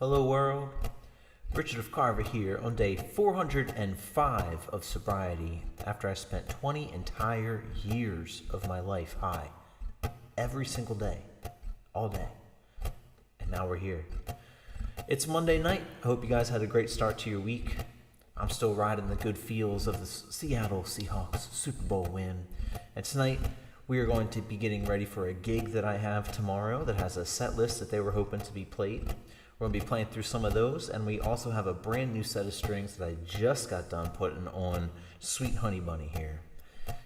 Hello world, Richard of Carver here on day 405 of sobriety after I spent 20 entire years of my life high, every single day, all day, and now we're here. It's Monday night. I hope you guys had a great start to your week. I'm still riding the good feels of the Seattle Seahawks Super Bowl win, and tonight we are going to be getting ready for a gig that I have tomorrow that has a set list that they were hoping to be played. We're going to be playing through some of those, and we also have a brand new set of strings that I just got done putting on Sweet Honey Bunny here.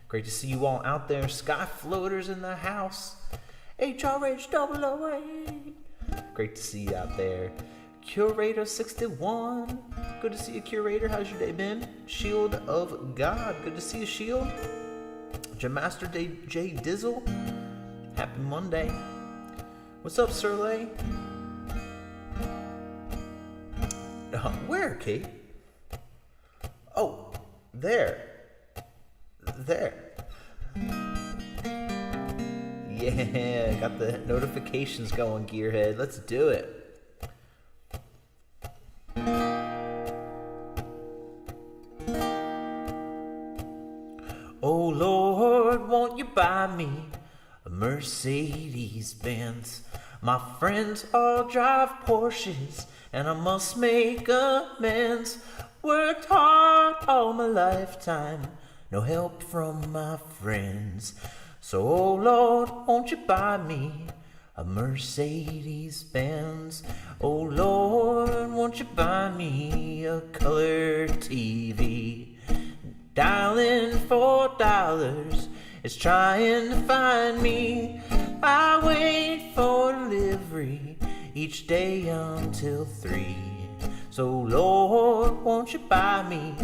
Great to see you all out there. Sky Floaters in the house. HRH 008. Great to see you out there. Curator 61. Good to see you, Curator. How's your day been? Shield of God. Good to see you, Shield. Jamaster J Dizzle. Happy Monday. What's up, Sirley? Where, Kate? Oh, there. Yeah, got the notifications going, Gearhead. Let's do it. Oh Lord, won't you buy me a Mercedes Benz? My friends all drive Porsches, and I must make amends. Worked hard all my lifetime, no help from my friends. So, oh Lord, won't you buy me a Mercedes Benz? Oh Lord, won't you buy me a color TV? Dialing $4 is trying to find me. I wait for delivery each day until 3. So Lord, won't you buy me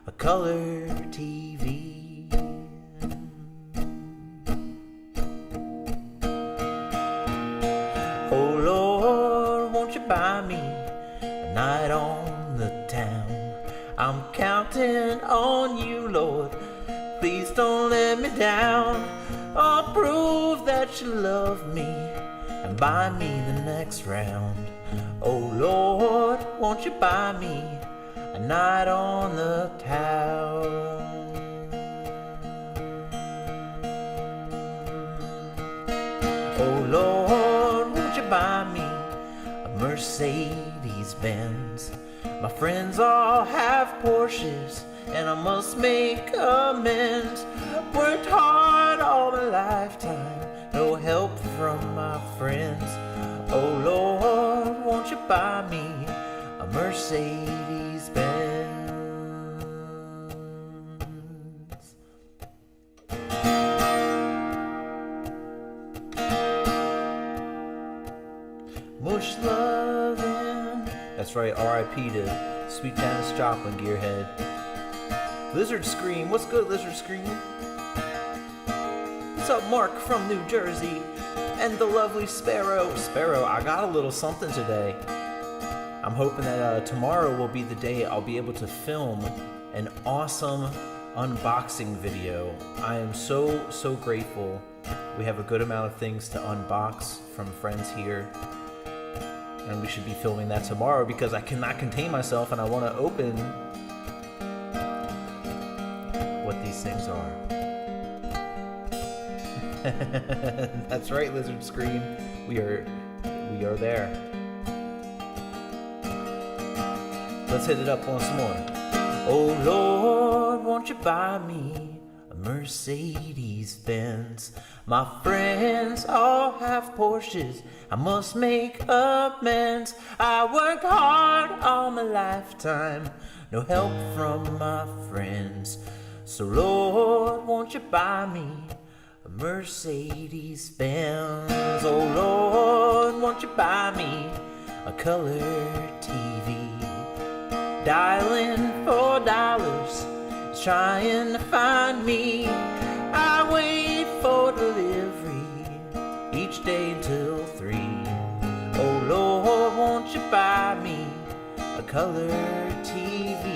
a color TV? Oh Lord, won't you buy me a night on the town? I'm counting on you, Lord. Please don't let me down. Oh, prove that you love me and buy me the next round. Oh Lord, won't you buy me a night on the town? Oh Lord, won't you buy me a Mercedes Benz? My friends all have Porsches, and I must make amends. Worked hard all my lifetime, no help from my friends. Oh Lord, won't you buy me a Mercedes Benz? Mush lovin'. That's right, R.I.P. to Sweet Janis Joplin, Gearhead. Lizard Scream, what's good, Lizard Scream? What's up, Mark from New Jersey? And the lovely Sparrow. Sparrow, I got a little something today. I'm hoping that tomorrow will be the day I'll be able to film an awesome unboxing video. I am so grateful. We have a good amount of things to unbox from friends here. And we should be filming that tomorrow because I cannot contain myself and I want to open what these things are. That's right, Lizard Scream. We are there. Let's hit it up once more. Oh Lord, won't you buy me a Mercedes Benz? My friends all have Porsches, I must make amends. I worked hard all my lifetime, no help from my friends. So Lord, won't you buy me a Mercedes Benz? Oh Lord, won't you buy me a color TV? Dialing $4, trying to find me. I wait for delivery each day until 3. Oh Lord, won't you buy me a color TV?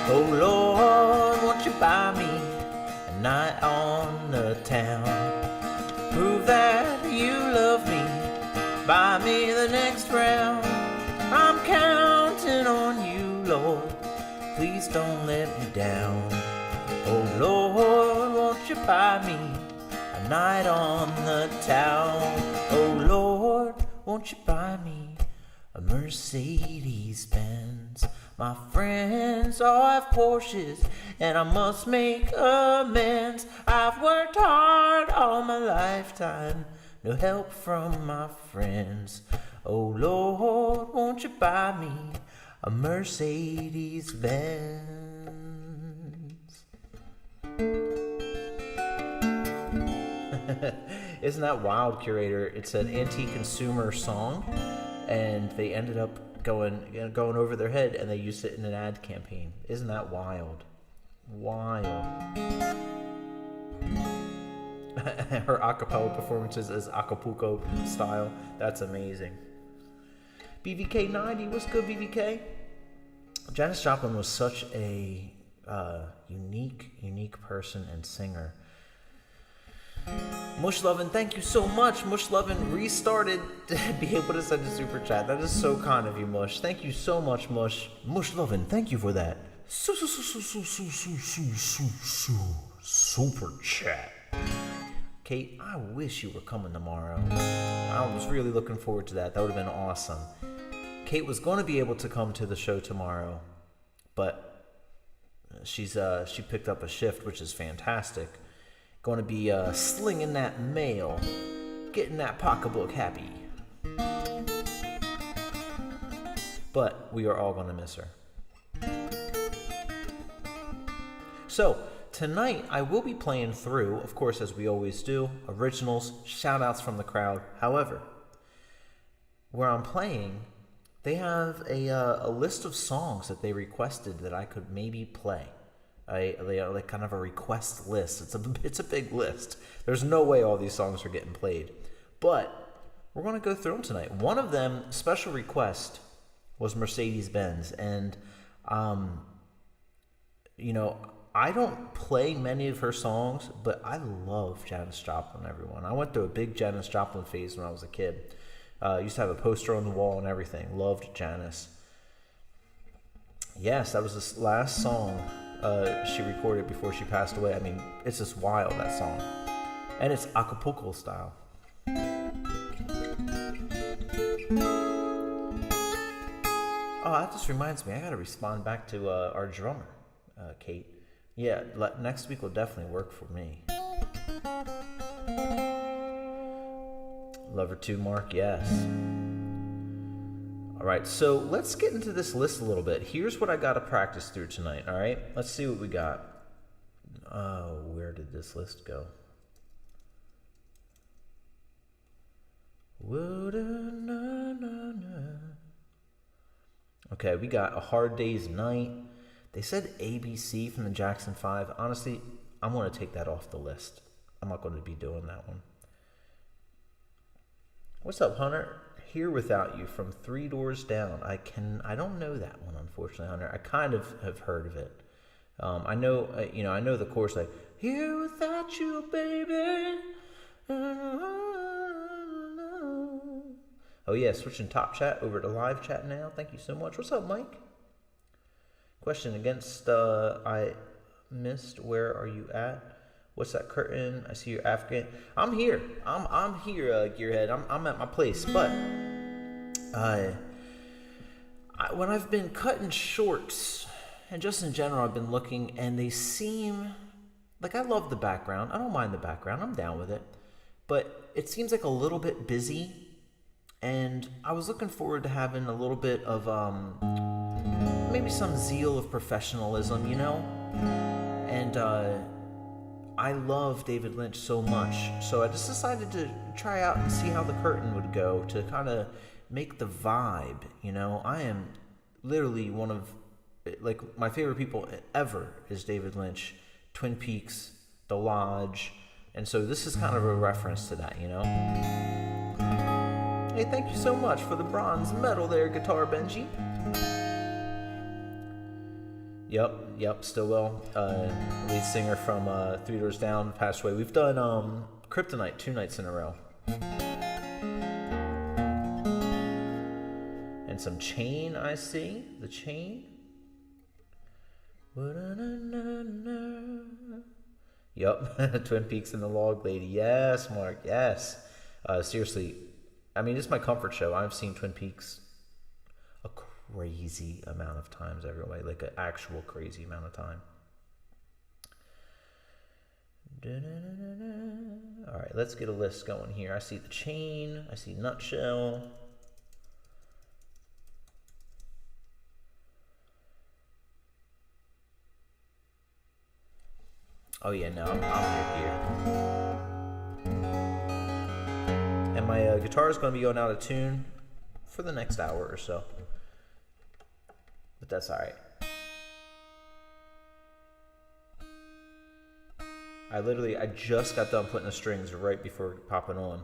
Oh Lord, won't you buy me a night on the town? Prove that you next round. I'm counting on you, Lord. Please don't let me down. Oh Lord, won't you buy me a night on the town? Oh Lord, won't you buy me a Mercedes Benz? My friends all have Porsches, and I must make amends. I've worked hard all my lifetime, no help from my friends. Oh Lord, won't you buy me a Mercedes Benz? Isn't that wild, Curator? It's an anti-consumer song, and they ended up going over their head, and they used it in an ad campaign. Isn't that wild? Wild. Her acapella performances is Acapulco style. That's amazing. BVK 90, what's good, BVK? Janis Joplin was such a unique person and singer. Mushlovin, thank you so much. Mushlovin restarted to be able to send a super chat. That is so kind of you, Mush. Thank you so much, Mush. Mushlovin, thank you for that super chat. Kate, I wish you were coming tomorrow. I was really looking forward to that. That would have been awesome. Kate was going to be able to come to the show tomorrow, but she picked up a shift, which is fantastic. Going to be slinging that mail, getting that pocketbook happy. But we are all going to miss her. So tonight I will be playing through, of course, as we always do, originals, shout-outs from the crowd. However, where I'm playing, they have a list of songs that they requested that I could maybe play. They are like kind of a request list. It's a big list. There's no way all these songs are getting played, but we're going to go through them tonight. One of them, special request, was Mercedes Benz, and I don't play many of her songs, but I love Janis Joplin. Everyone, I went through a big Janis Joplin phase when I was a kid. Used to have a poster on the wall and everything. Loved Janis. Yes, that was this last song she recorded before she passed away. I mean, it's just wild, that song. And it's Acapulco style. Oh, that just reminds me, I gotta respond back to our drummer, Kate. Yeah, next week will definitely work for me. Lover 2, Mark, yes. All right, so let's get into this list a little bit. Here's what I got to practice through tonight, all right? Let's see what we got. Oh, where did this list go? Okay, we got A Hard Day's Night. They said ABC from the Jackson 5. Honestly, I'm going to take that off the list. I'm not going to be doing that one. What's up, Hunter? Here Without You from Three Doors Down. I don't know that one, unfortunately, Hunter. I kind of have heard of it. I know the chorus, like, here without you, baby. Oh yeah, switching top chat over to live chat now. Thank you so much. What's up, Mike? Question against I missed. Where are you at? What's that curtain? I see you're African. I'm here. I'm here, Gearhead. I'm at my place. But when I've been cutting shorts, and just in general, I've been looking, and they seem like, I love the background. I don't mind the background. I'm down with it. But it seems like a little bit busy, and I was looking forward to having a little bit of maybe some zeal of professionalism, And I love David Lynch so much, so I just decided to try out and see how the curtain would go to kind of make the vibe, I am literally one of, like, my favorite people ever is David Lynch, Twin Peaks, The Lodge, and so this is kind of a reference to that, Hey, thank you so much for the bronze medal there, Guitar Benji. Yep, Stillwell, lead singer from Three Doors Down, passed away. We've done Kryptonite 2 nights in a row. some Chain, I see. The Chain. Yup. Twin Peaks and the Log Lady. Yes, Mark. Yes. Seriously, I mean, it's my comfort show. I've seen Twin Peaks a crazy amount of times, everybody. Like an actual crazy amount of time. All right, let's get a list going here. I see The Chain. I see Nutshell. Oh yeah, no, I'm here. And my guitar is going to be going out of tune for the next hour or so. But that's all right. I just got done putting the strings right before popping on.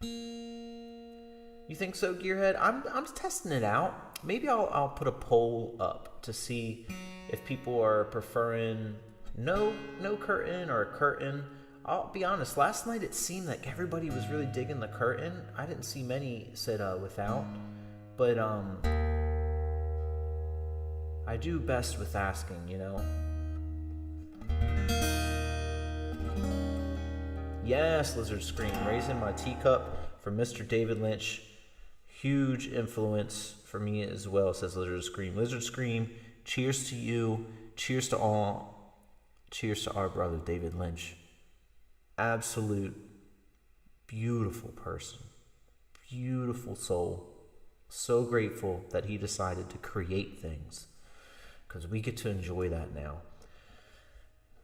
You think so, Gearhead? I'm testing it out. Maybe I'll put a poll up to see if people are preferring no curtain or a curtain. I'll be honest, last night it seemed like everybody was really digging the curtain. I didn't see many said without, but I do best with asking, you know. Yes, Lizard Scream, raising my teacup for Mr. David Lynch. Huge influence for me as well, says Lizard Scream. Lizard Scream, cheers to you. Cheers to all. Cheers to our brother David Lynch. Absolute beautiful person. Beautiful soul. So grateful that he decided to create things, because we get to enjoy that now.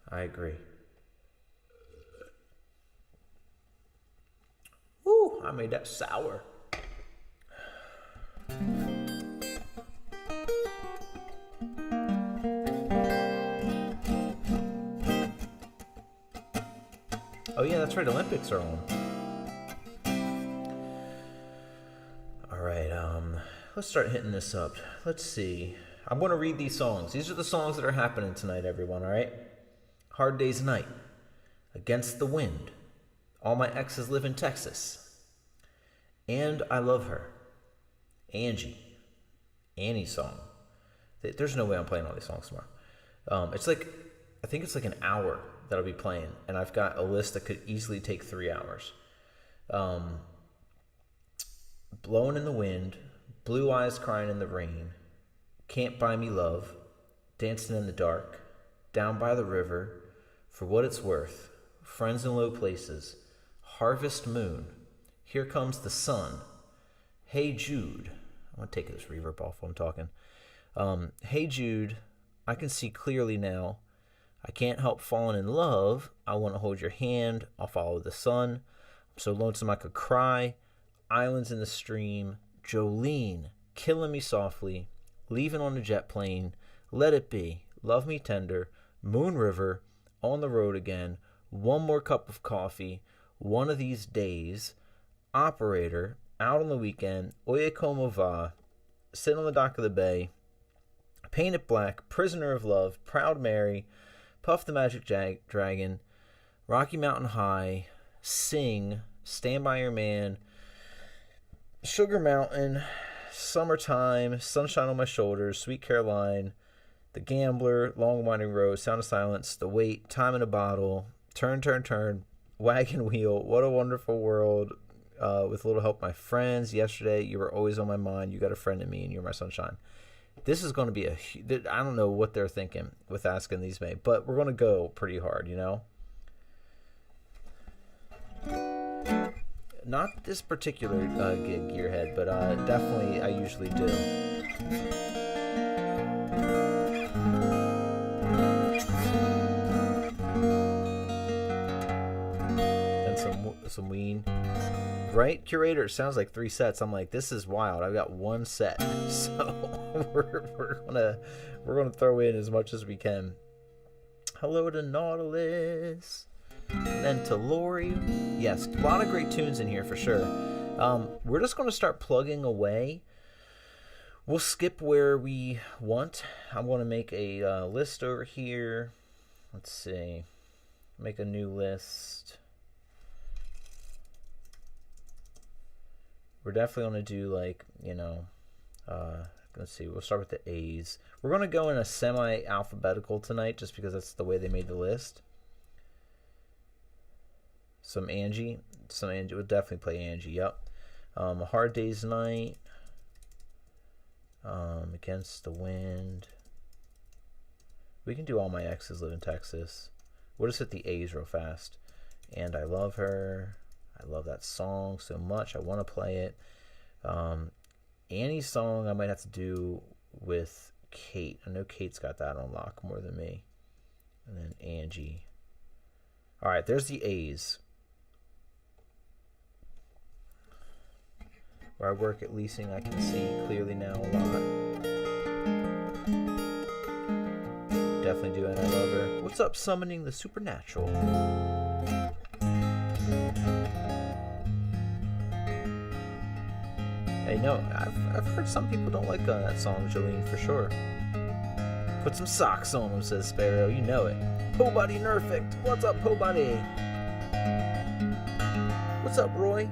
I agree. Woo, I made that sour. Oh yeah, that's right, Olympics are on. All right, let's start hitting this up. Let's see. I'm going to read these songs. These are the songs that are happening tonight, everyone, all right? Hard Day's Night, Against the Wind, All My Exes Live in Texas, And I Love Her, Angie, Annie's song. There's no way I'm playing all these songs tomorrow. It's like, I think it's like an hour that I'll be playing, and I've got a list that could easily take 3 hours. Blowing in the Wind, Blue Eyes Crying in the Rain, Can't Buy Me Love, Dancing in the Dark, Down by the River, For What It's Worth, Friends in Low Places, Harvest Moon, Here Comes the Sun, Hey Jude. I'm going to take this reverb off while I'm talking. Hey Jude, I Can See Clearly Now, I Can't Help Falling in Love, I Want to Hold Your Hand, I'll Follow the Sun, I'm So Lonesome I Could Cry, Islands in the Stream, Jolene, Killing Me Softly, Leaving on a Jet Plane, Let It Be, Love Me Tender, Moon River, On the Road Again, One More Cup of Coffee, One of These Days, Operator, Out on the Weekend, Oye Como Va, Sit on the Dock of the Bay, Paint It Black, Prisoner of Love, Proud Mary, Puff the Magic Dragon, Rocky Mountain High, Sing, Stand By Your Man, Sugar Mountain, Summertime, Sunshine on My Shoulders, Sweet Caroline, The Gambler, Long Winding Road, Sound of Silence, The Wait, Time in a Bottle, Turn, Turn, Turn, Wagon Wheel, What a Wonderful World, With a Little Help My Friends, Yesterday, You Were Always on My Mind, You Got a Friend in Me, and You're My Sunshine. This is going to be I don't know what they're thinking with asking these made, but we're going to go pretty hard, you know? Not this particular gig, Gearhead, but definitely I usually do. And some Ween. Right, Curator? It sounds like 3 sets. I'm like, this is wild. I've got 1 set, so we're gonna throw in as much as we can. Hello to Nautilus, and then to Lori. Yes, a lot of great tunes in here for sure. We're just gonna start plugging away. We'll skip where we want. I'm gonna make a list over here. Let's see. Make a new list. We're definitely going to do, like, you know, Let's see, we'll start with the A's. We're going to go in a semi-alphabetical tonight just because that's the way they made the list. Some Angie. We'll definitely play Angie, yep. A Hard Day's Night. Against the Wind. We can do All My Exes Live in Texas. We'll just hit the A's real fast. And I Love Her. I love that song so much. I want to play it. Annie's song I might have to do with Kate. I know Kate's got that on lock more than me. And then Angie. All right, there's the A's. Where I work at leasing, I can see clearly now a lot. Definitely do it. I love her. What's up, Summoning the Supernatural? Hey, no, I've heard some people don't like that song, Jolene, for sure. Put some socks on them, says Sparrow. You know it. Po Buddy Nerfect. What's up, Po Buddy? What's up, Roy?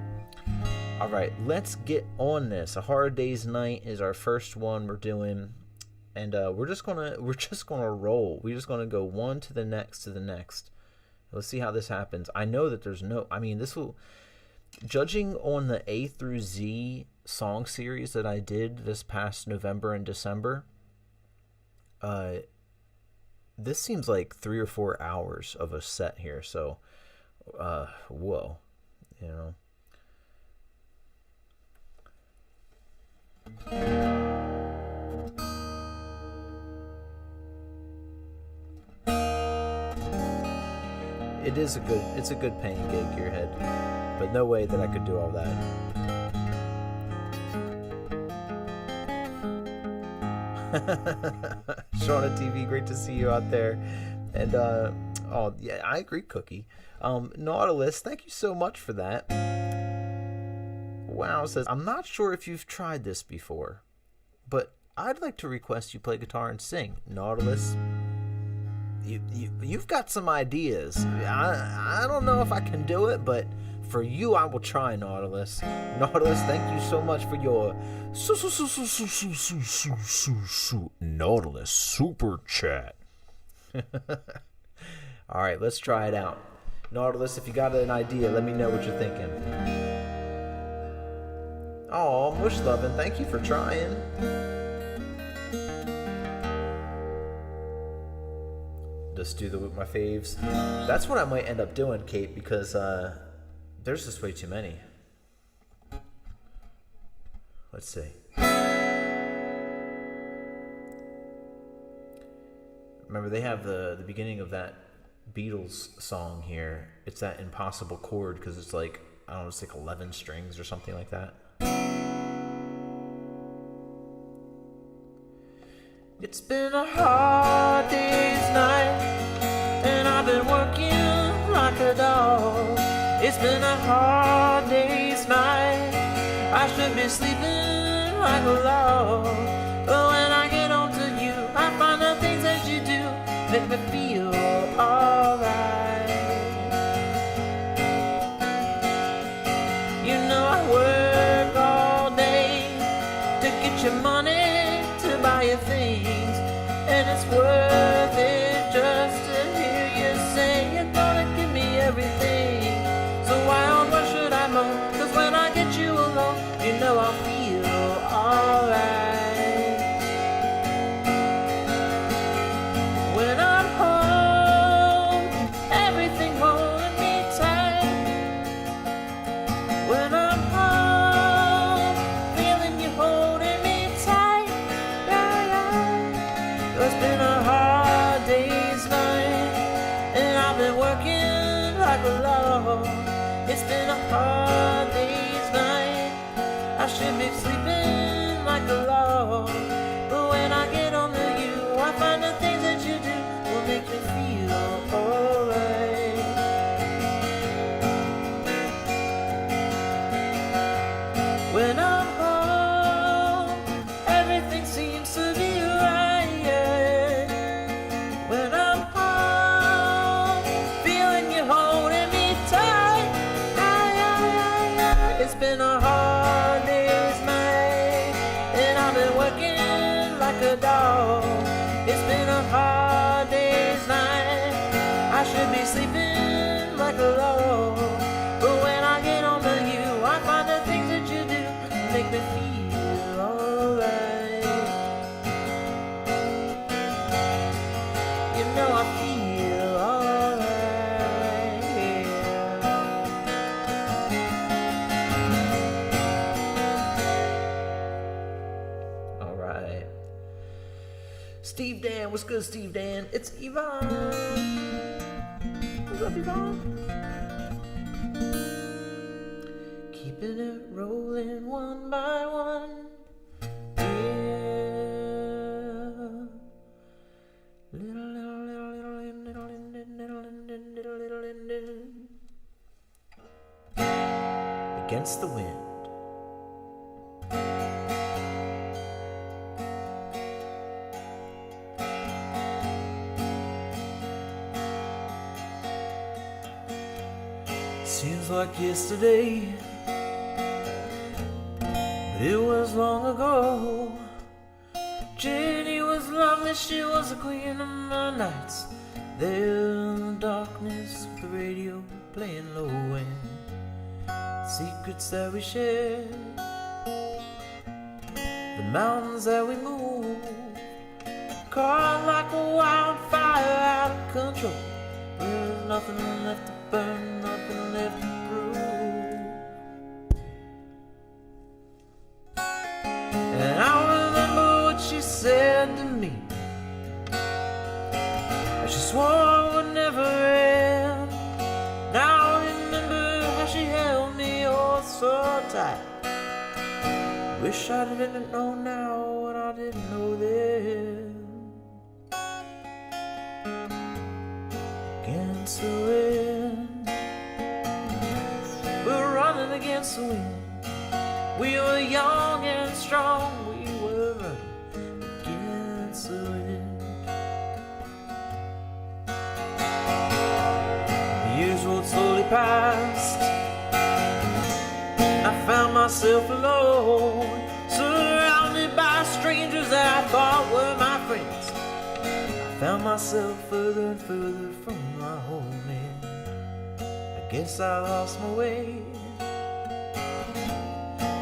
All right, let's get on this. A Hard Day's Night is our first one we're doing, and we're just gonna roll. We're just gonna go one to the next to the next. Let's see how this happens. I know that there's no. I mean, this will. Judging on the A through Z song series that I did this past November and December, this seems like 3 or 4 hours of a set here. So, whoa, you know. It's a good paying gig, Gearhead, but no way that I could do all that. Shauna TV, great to see you out there. And oh yeah, I agree, Cookie. Nautilus, thank you so much for that. Wow says, I'm not sure if you've tried this before, but I'd like to request you play guitar and sing. Nautilus, you've got some ideas. I don't know if I can do it, but for you, I will try, Nautilus. Nautilus, thank you so much for your Nautilus super chat. All right, let's try it out. Nautilus, if you got an idea, let me know what you're thinking. Oh, Mush Lovin', thank you for trying. Just do my faves. That's what I might end up doing, Kate, because there's just way too many. Let's see. Remember, they have the beginning of that Beatles song here. It's that impossible chord because it's like, I don't know, it's like 11 strings or something like that. It's been a hard day's night, and I've been working like a dog. It's been a hard day's night, I should be sleeping like a log. But when I get home to you, I find the things that you do make me feel alright. You know I work all day to get your money to buy your things, and it's worth it just to hear you say you're gonna give me everything. So why on earth should I moan? 'Cause when I get you alone, you know I'll feel alright. When I'm home, everything holding me tight. When I'm home, feeling you holding me tight. It's been a hard day's night, and I've been working like a log. It's been a hard day's night, I should be sleeping like a log. But when I get home to you, I find the things that you do will make me feel alright. When I'm home, everything seems to be right. When I'm home, feeling you holding me tight. It's been a hard day's night, and the dog. It's been a hard day's night. I should be sleeping like a log. But when I get home to you, I find the things that you do make me feel alright. You know I feel alright, yeah. Alright. Steve Dan, what's good, Steve Dan? It's Yvonne. What's up, Yvonne? Keeping it rolling one by one. Against the wind. Seems like yesterday, but it was long ago. Jenny was lovely, she was the queen of my nights. There in the darkness, the radio playing low end. Secrets that we shared, the mountains that we moved, caught like a wildfire out of control. There's nothing left to burn, nothing left to prove. And I remember what she said to me. She swore it would never end. Now I remember how she held me oh so tight. Wish I didn't know now what I didn't know then. Against the wind, we're running against the wind. We were young and strong, we were running against the wind. The years rolled slowly past. I found myself alone, surrounded by strangers that I thought were my friends. I found myself further and further from my home, and I guess I lost my way.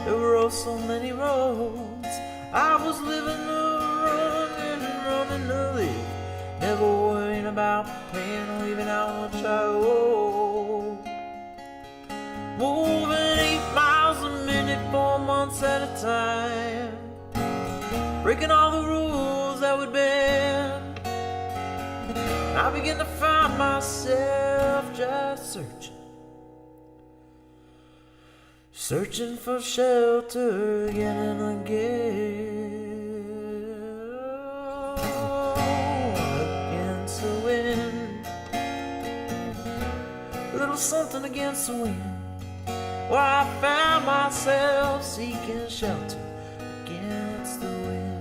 There were oh so many roads. I was living to run and running to live, never worrying about paying or even how much I owe. Moving 8 miles a minute, 4 months at a time, breaking all the rules that would bend. I began to find myself just searching for shelter again and again. Against the wind, a little something against the wind. Well, I found myself seeking shelter against the wind.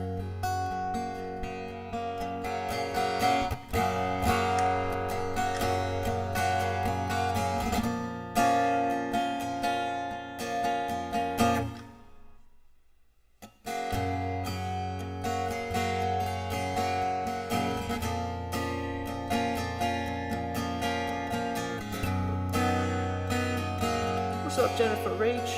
What's up, Jennifer Rach?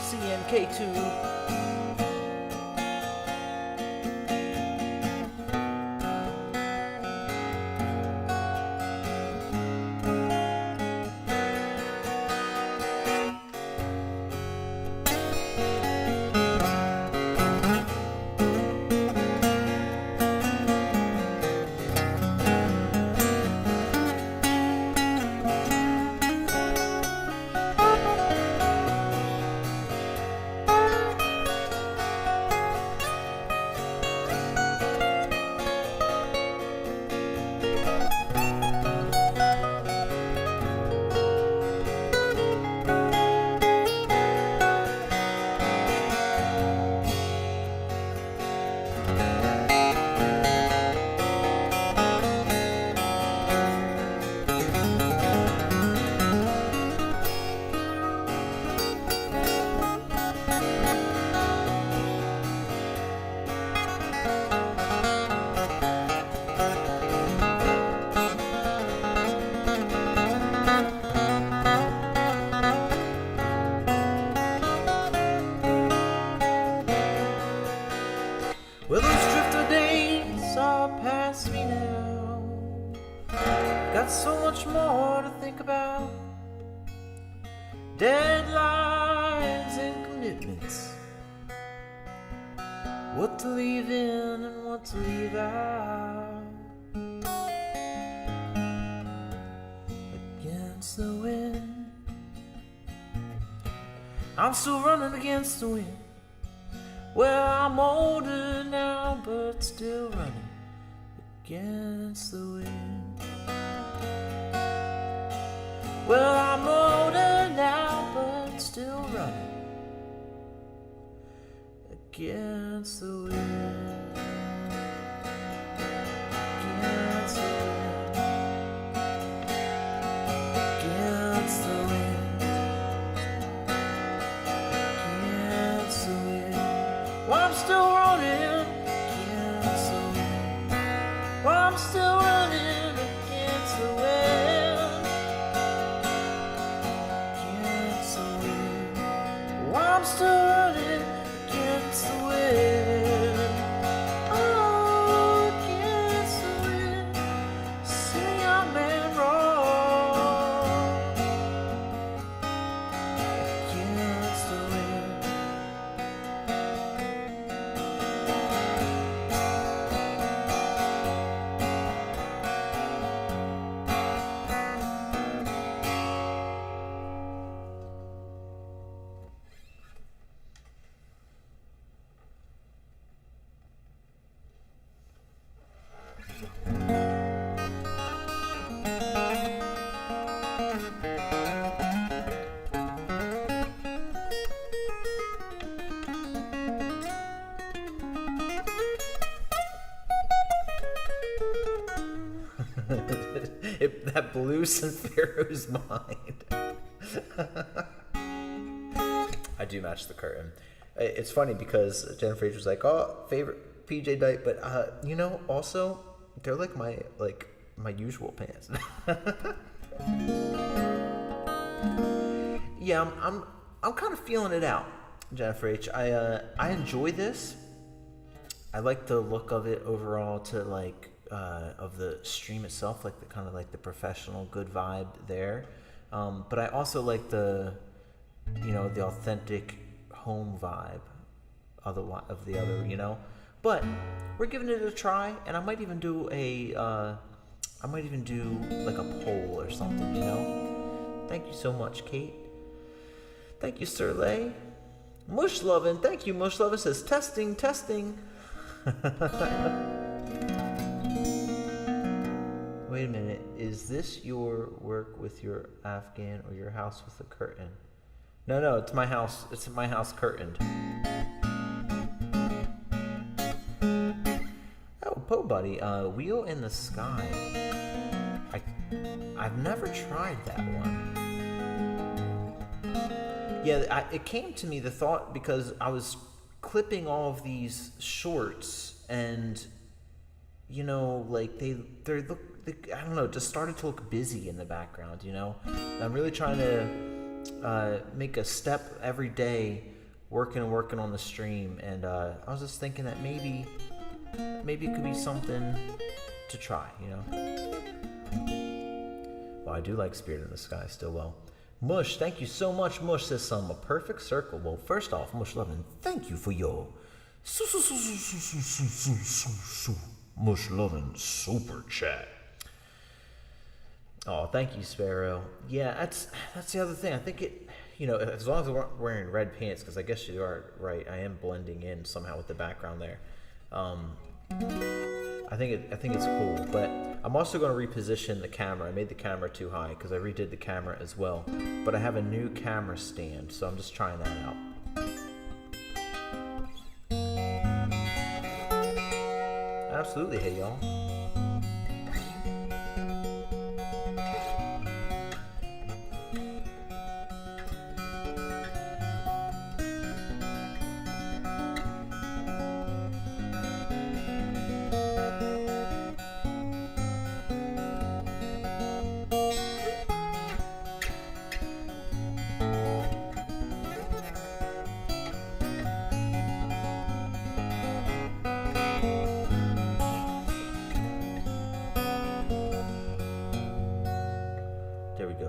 CNK2. got so much more to think about. Deadlines and commitments. What to leave in and what to leave out. Against the wind. I'm still running against the wind. Well, I'm older now, but still running against the wind. Well, I'm older now, but still running against the wind. Against the wind. Against the wind. Against the wind. Well, I'm still running against the wind. Well, I'm still running against the wind. Against the wind. Well, I'm still running against the wind. Oh, against the wind. See young man wrong. Against the wind. That blew some Pharaoh's mind. I do match the curtain. It's funny because Jennifer H was like, "Oh, favorite PJ night," but also they're like my usual pants. Yeah, I'm kind of feeling it out, Jennifer H. I enjoy this. I like the look of it overall. Of the stream itself, like the kind of like the professional good vibe there, but I also like the authentic home vibe of the other. But we're giving it a try, and I might even do like a poll or something. Thank you so much, Kate. Thank you, Sir Lay. Mush Lovin', thank you, Mush Lovin' says testing. Wait a minute, is this your work with your Afghan or your house with the curtain? No, it's my house. It's my house curtained. Oh, Po Buddy, Wheel in the Sky. I've never tried that one. Yeah, it came to me, the thought, because I was clipping all of these shorts, and they look. I don't know, it just started to look busy in the background, I'm really trying to make a step every day, working on the stream, and I was just thinking that maybe it could be something to try, Well, I do like Spirit in the Sky still well. Mush, thank you so much. Mush says a perfect circle. Well, first off, Mush Lovin', thank you for your Mush Lovin' super chat. Oh, thank you, Sparrow. Yeah, that's the other thing. I think it, as long as we're wearing red pants, because I guess you are right. I am blending in somehow with the background there. I think it's cool, but I'm also going to reposition the camera. I made the camera too high because I redid the camera as well. But I have a new camera stand, so I'm just trying that out. Absolutely, hey y'all.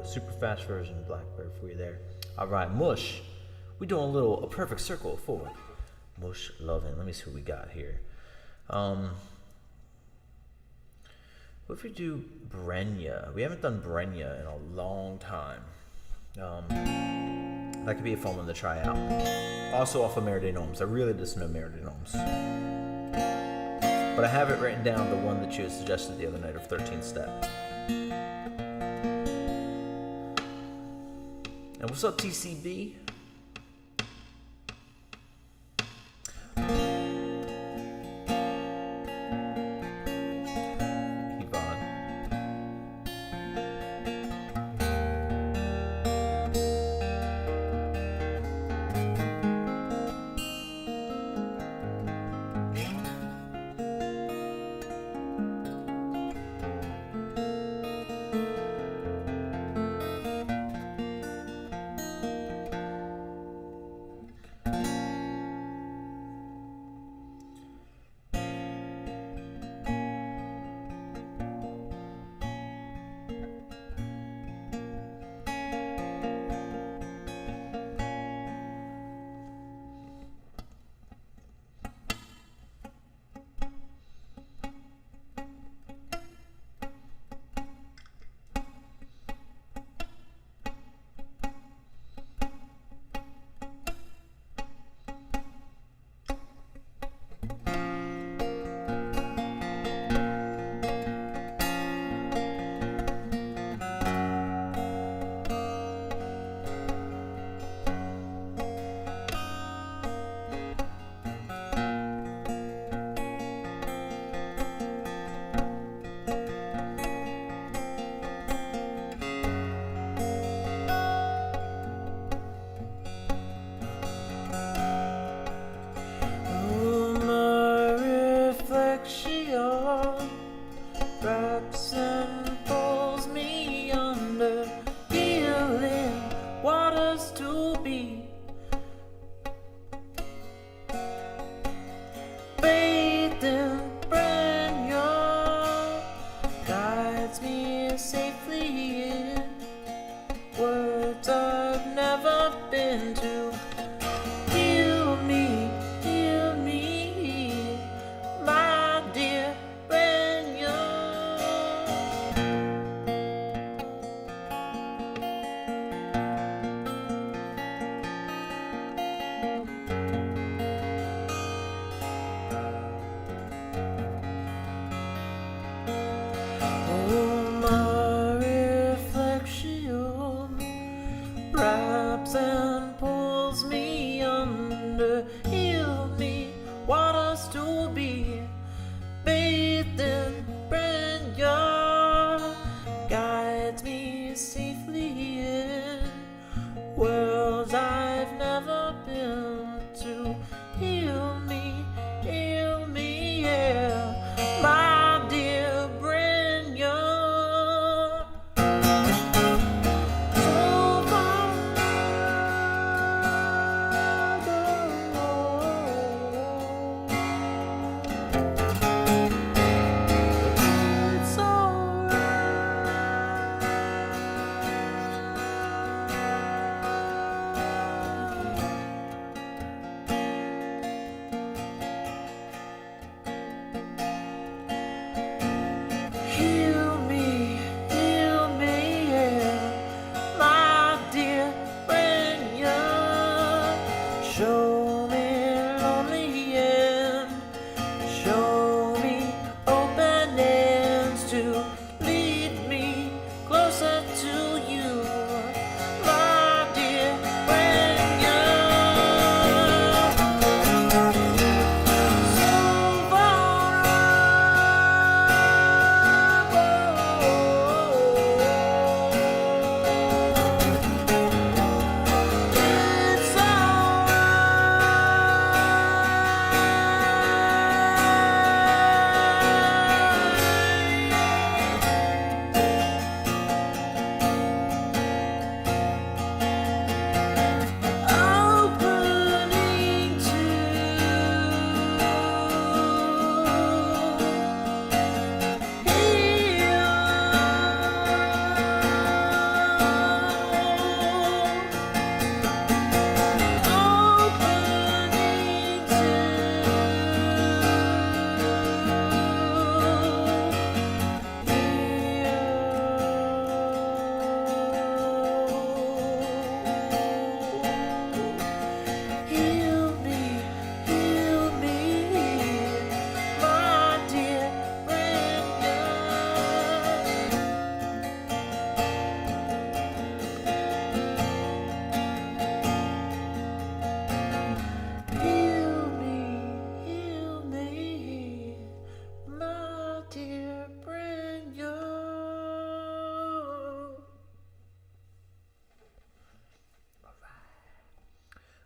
super fast version of Blackbird for you there. All right, Mush. We're doing a perfect circle of 4. Mush loving. Let me see what we got here. What if we do Brenya? We haven't done Brenya in a long time. That could be a fun one to try out. Also off of Meride Gnomes. I really listen to Meride Gnomes. But I have it written down, the one that you had suggested the other night of 13th Step. And what's up, TCB?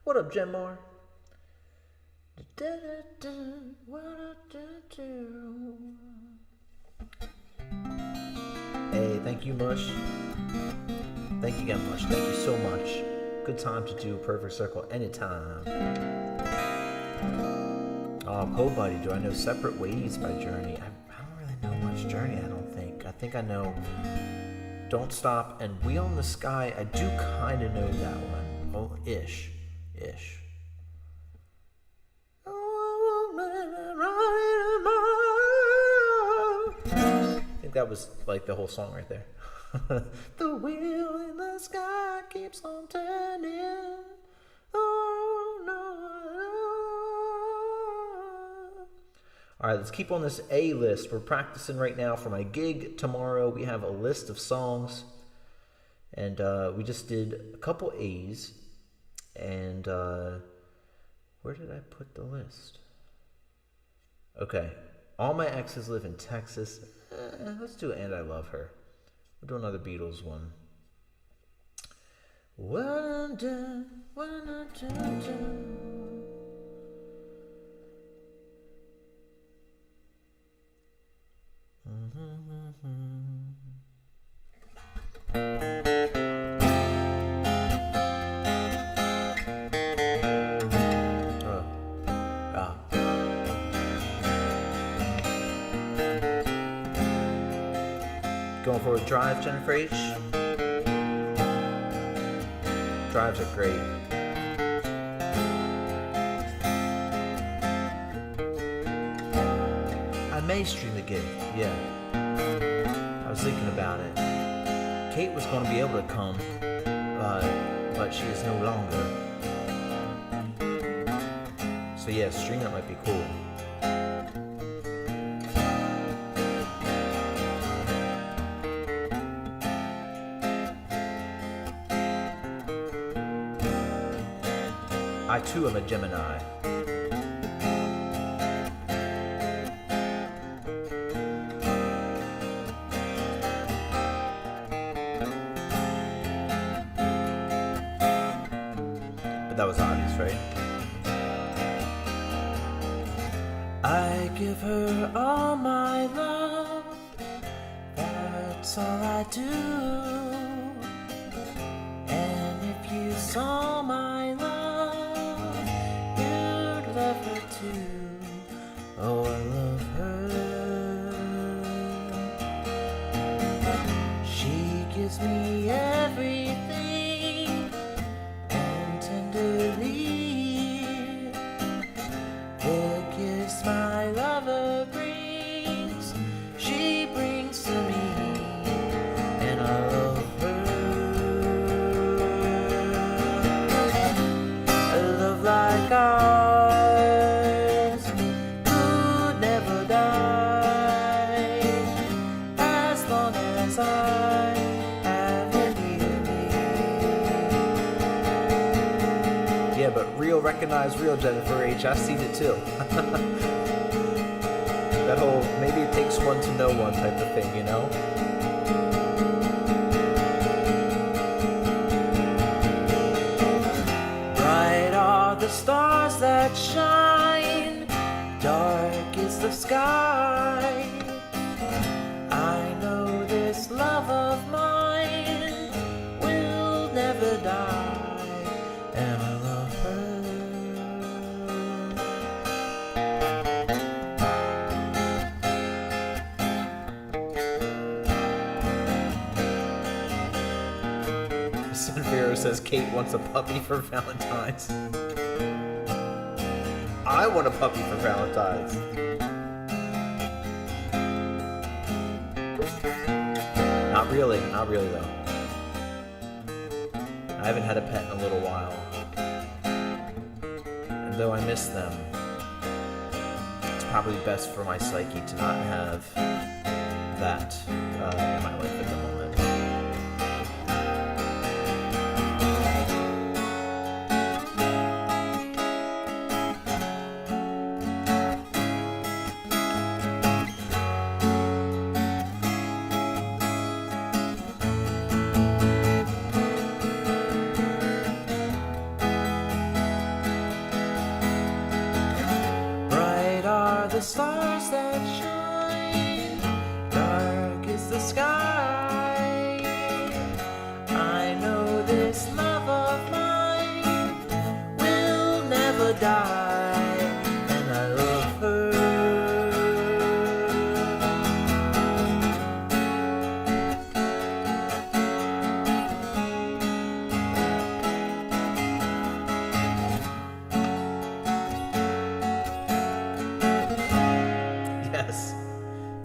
What up, Jen Moore? Hey, thank you, Mush. Thank you again, Mush. Thank you so much. Good time to do Perfect Circle anytime. Oh, Poe Buddy, do I know Separate Ways by Journey? I don't really know much Journey, I don't think. I think I know Don't Stop and Wheel in the Sky. I do kind of know that one. Oh, ish. I think that was like the whole song right there. The wheel in the sky keeps on turning. Oh no. All right, let's keep on this A list. We're practicing right now for my gig tomorrow. We have a list of songs, and we just did a couple A's. And where did I put the list? Okay, all my exes live in Texas. Let's do And I Love Her. We'll do another Beatles one. Going for a drive, Jennifer H. Drives are great. I may stream the gig, yeah. I was thinking about it. Kate was going to be able to come, but she is no longer. So yeah, stream that might be cool. I too am a Gemini. But that was obvious, right? I give her all my love. That's all I do. And if you saw my love, oh, I love her. She gives me everything, and tenderly the kiss my lover brings, she brings to me, and I love her. A love like ours could never die, as long as I have you near me. Yeah, but real recognize real, Jennifer H. I've seen it too. That whole maybe it takes one to know one type of thing, you know? Bright are the stars that shine, dark is the sky. I know this love of mine will never die, and I love her. Sunfiro says Kate wants a puppy for Valentine's. I want a puppy for Valentine's. Not really though. I haven't had a pet in a little while. And though I miss them, it's probably best for my psyche to not have that in my life at the moment. stars that shine, dark is the sky. I know this love of mine will never die, and I love her.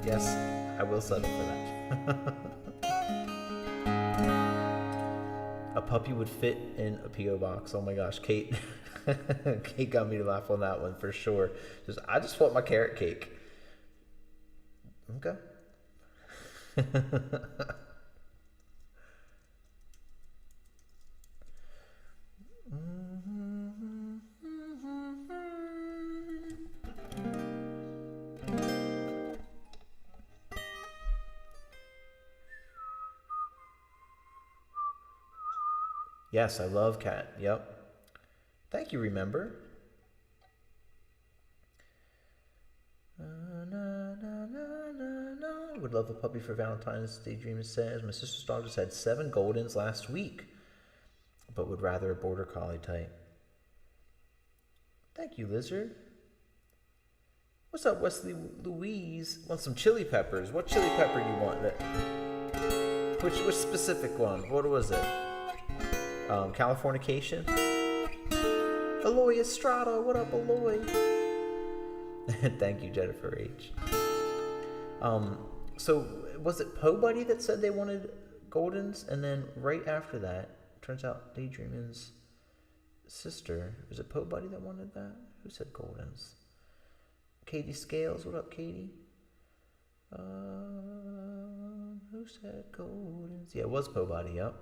Yes, I will settle for that. A puppy would fit in a P.O. box. Oh my gosh, Kate. Kate got me to laugh on that one for sure. I just want my carrot cake. Okay. Yes, I love cat. Yep. Thank you, remember. Would love a puppy for Valentine's. Daydream says, my sister's dog just had 7 Goldens last week, but would rather a Border Collie type. Thank you, Lizard. What's up, Wesley Louise? Want some chili peppers? What chili pepper you want? Which specific one? What was it? Californication? Aloy Estrada, what up, Aloy? Thank you, Jennifer H. So was it Po Buddy that said they wanted Goldens? And then right after that, turns out Daydreamin's sister, was it Po Buddy that wanted that? Who said Goldens? Katie Scales, what up, Katie? Who said Goldens? Yeah, it was Po Buddy, yep.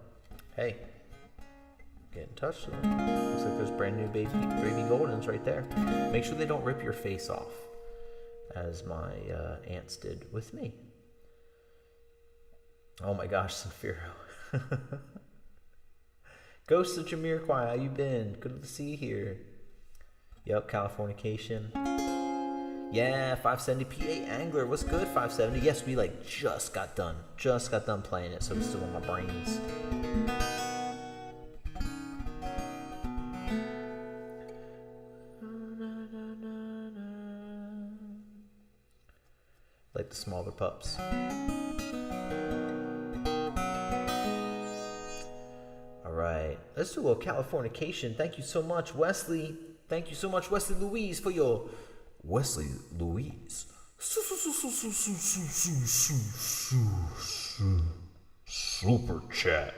Hey. Get in touch with them. Looks like there's brand new baby Goldens right there. Make sure they don't rip your face off, as my aunts did with me. Oh my gosh, Sanfiro. Ghost of Jamiroquai, how you been? Good to see you here. Yep, Californication. Yeah, 570 PA Angler. What's good, 570? Yes, we just got done playing it, so it's still in my brains. Like the smaller pups. All right, let's do a little Californication. Thank you so much, Wesley. Thank you so much, Wesley Louise, for your Wesley Louise super chat.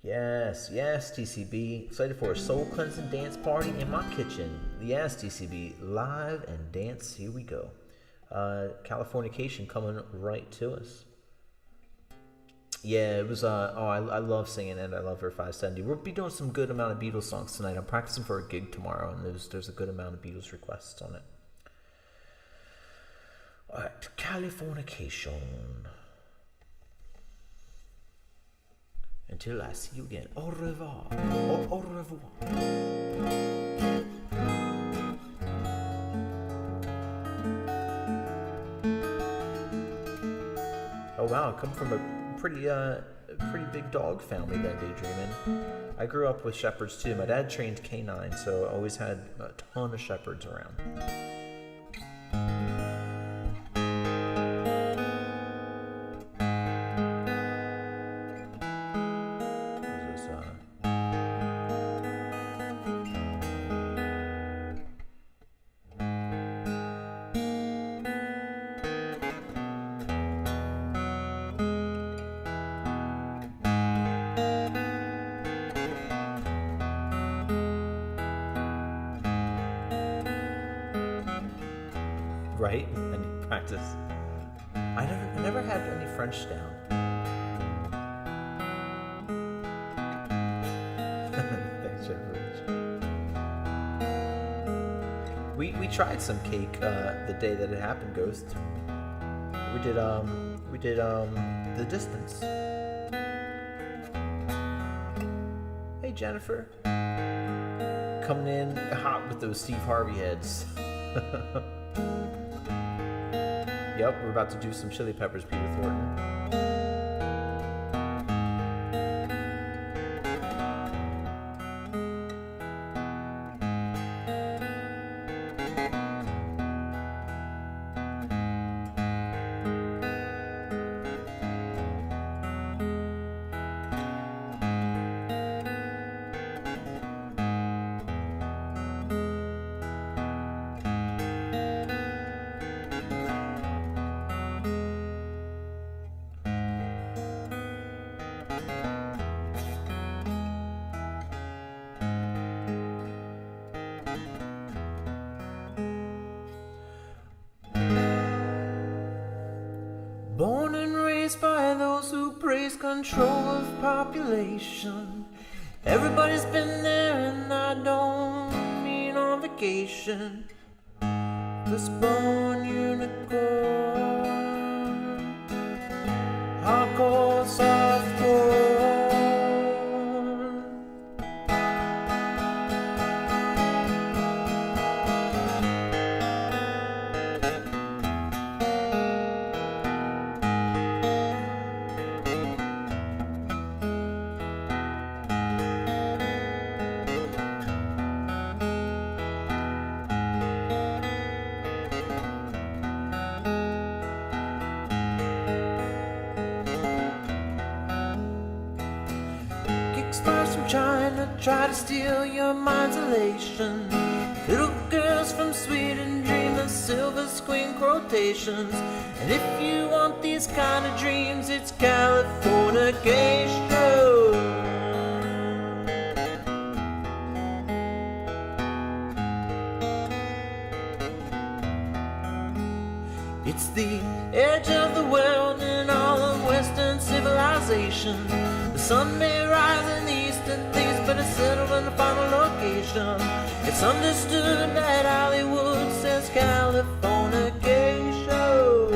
Yes, TCB. Excited for a soul cleansing dance party in my kitchen. Yes, TCB. Live and dance. Here we go. Californication coming right to us. Yeah, it was, I love singing and I love her 570. We'll be doing some good amount of Beatles songs tonight. I'm practicing for a gig tomorrow and there's a good amount of Beatles requests on it. Alright, Californication. Until I see you again. Au revoir. Au revoir. Oh wow, I come from a pretty big dog family then, Daydreamin'. I grew up with shepherds too. My dad trained canine, so I always had a ton of shepherds around. Right? And practice. I never had any French down. Thanks, Jeff. We tried some cake the day that it happened, Ghost. We did The Distance. Hey, Jennifer. coming in hot with those Steve Harvey heads. Yep, we're about to do some Chili Peppers, Peter Thornton. Born and raised by those who praise control of population. Everybody's been there and I don't mean on vacation. Firstborn unicorn, hardcore softcore. Stars from China try to steal your mind's elation. Little girls from Sweden dream of silver screen quotations. And if you want these kind of dreams, it's Californication. It's the edge of the world and all of Western civilization. The sun may rise in the eastern things, but it's settled in the final location. It's understood that Hollywood says Californication.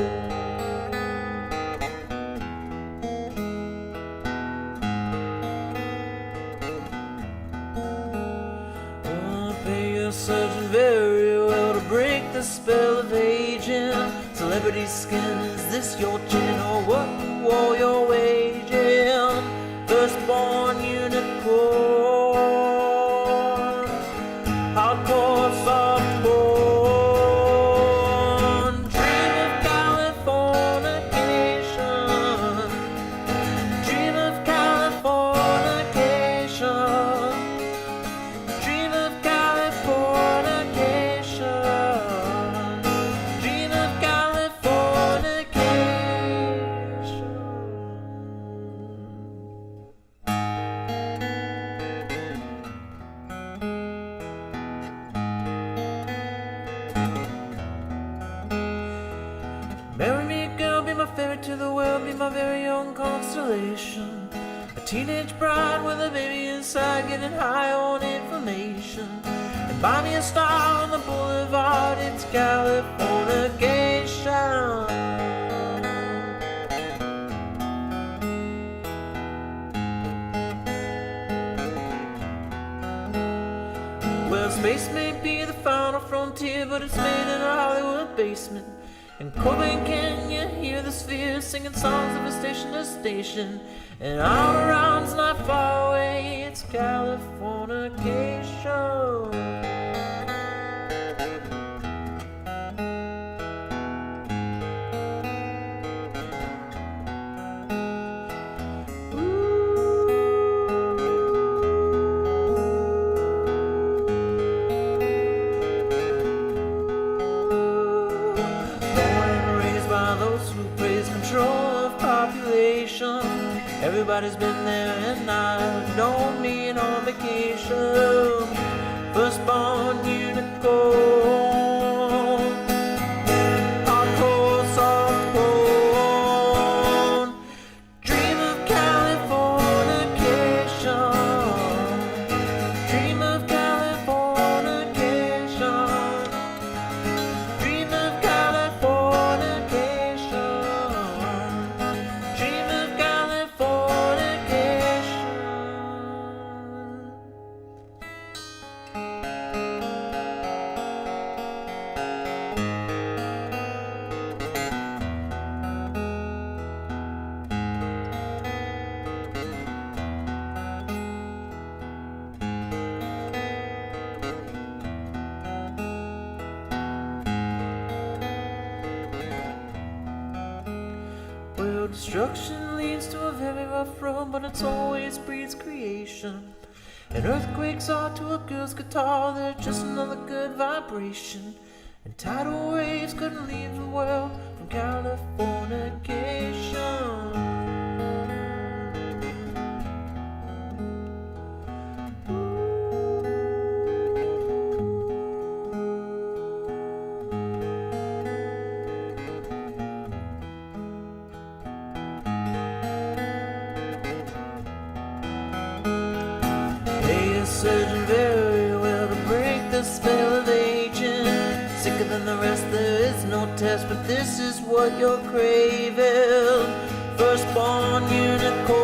Oh, pay your surgeon very well to break the spell of aging. Celebrity skin, is this your chin or what you wore your wage in? Firstborn unicorn, hardcore softborn. Dream of Californication, dream of Californication, dream of Californication, dream of Californication. Marry me, girl, be my fairy to the world, be my very own constellation. A teenage bride with a baby inside, getting high on information. And buy me a star on the boulevard, it's Californication. Well, space may be the final frontier, but it's made in a Hollywood basement. In Cobain, can you hear the sphere singing songs of a station to station? And all around's not far away, it's Californication. Everybody's been there and I don't mean on vacation. Firstborn unicorn, hardcore softborn. Dream of Californication, dream of Californication, dream of Californication, dream of Californication. Destruction leads to a very rough road, but it's always breeds creation. And earthquakes are to a girl's guitar, they're just another good vibration. And tidal waves couldn't leave the world from Californication. Surgeon very well to break the spell of aging. Sicker than the rest, there is no test, but this is what you're craving. Firstborn unicorn,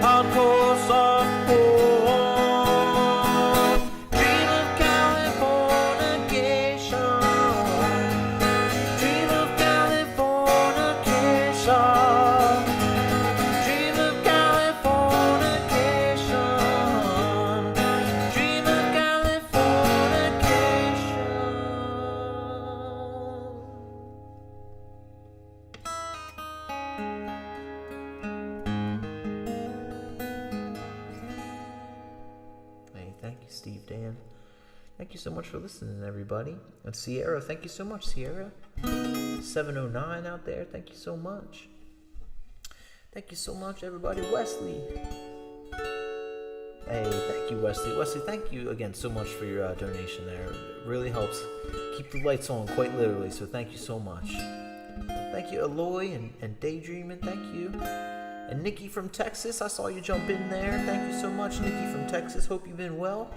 hardcore softcore. Dream of Californication. Dream of Californication. Thank you, Steve Dan. Thank you so much for listening, everybody. And Sierra, thank you so much, Sierra. 709 out there, thank you so much. Thank you so much, everybody. Wesley. Hey, thank you, Wesley. Wesley, thank you again so much for your donation there. It really helps keep the lights on, quite literally, so thank you so much. Thank you, Aloy and Daydreaming, thank you. And Nikki from Texas, I saw you jump in there. Thank you so much, Nikki from Texas. Hope you've been well.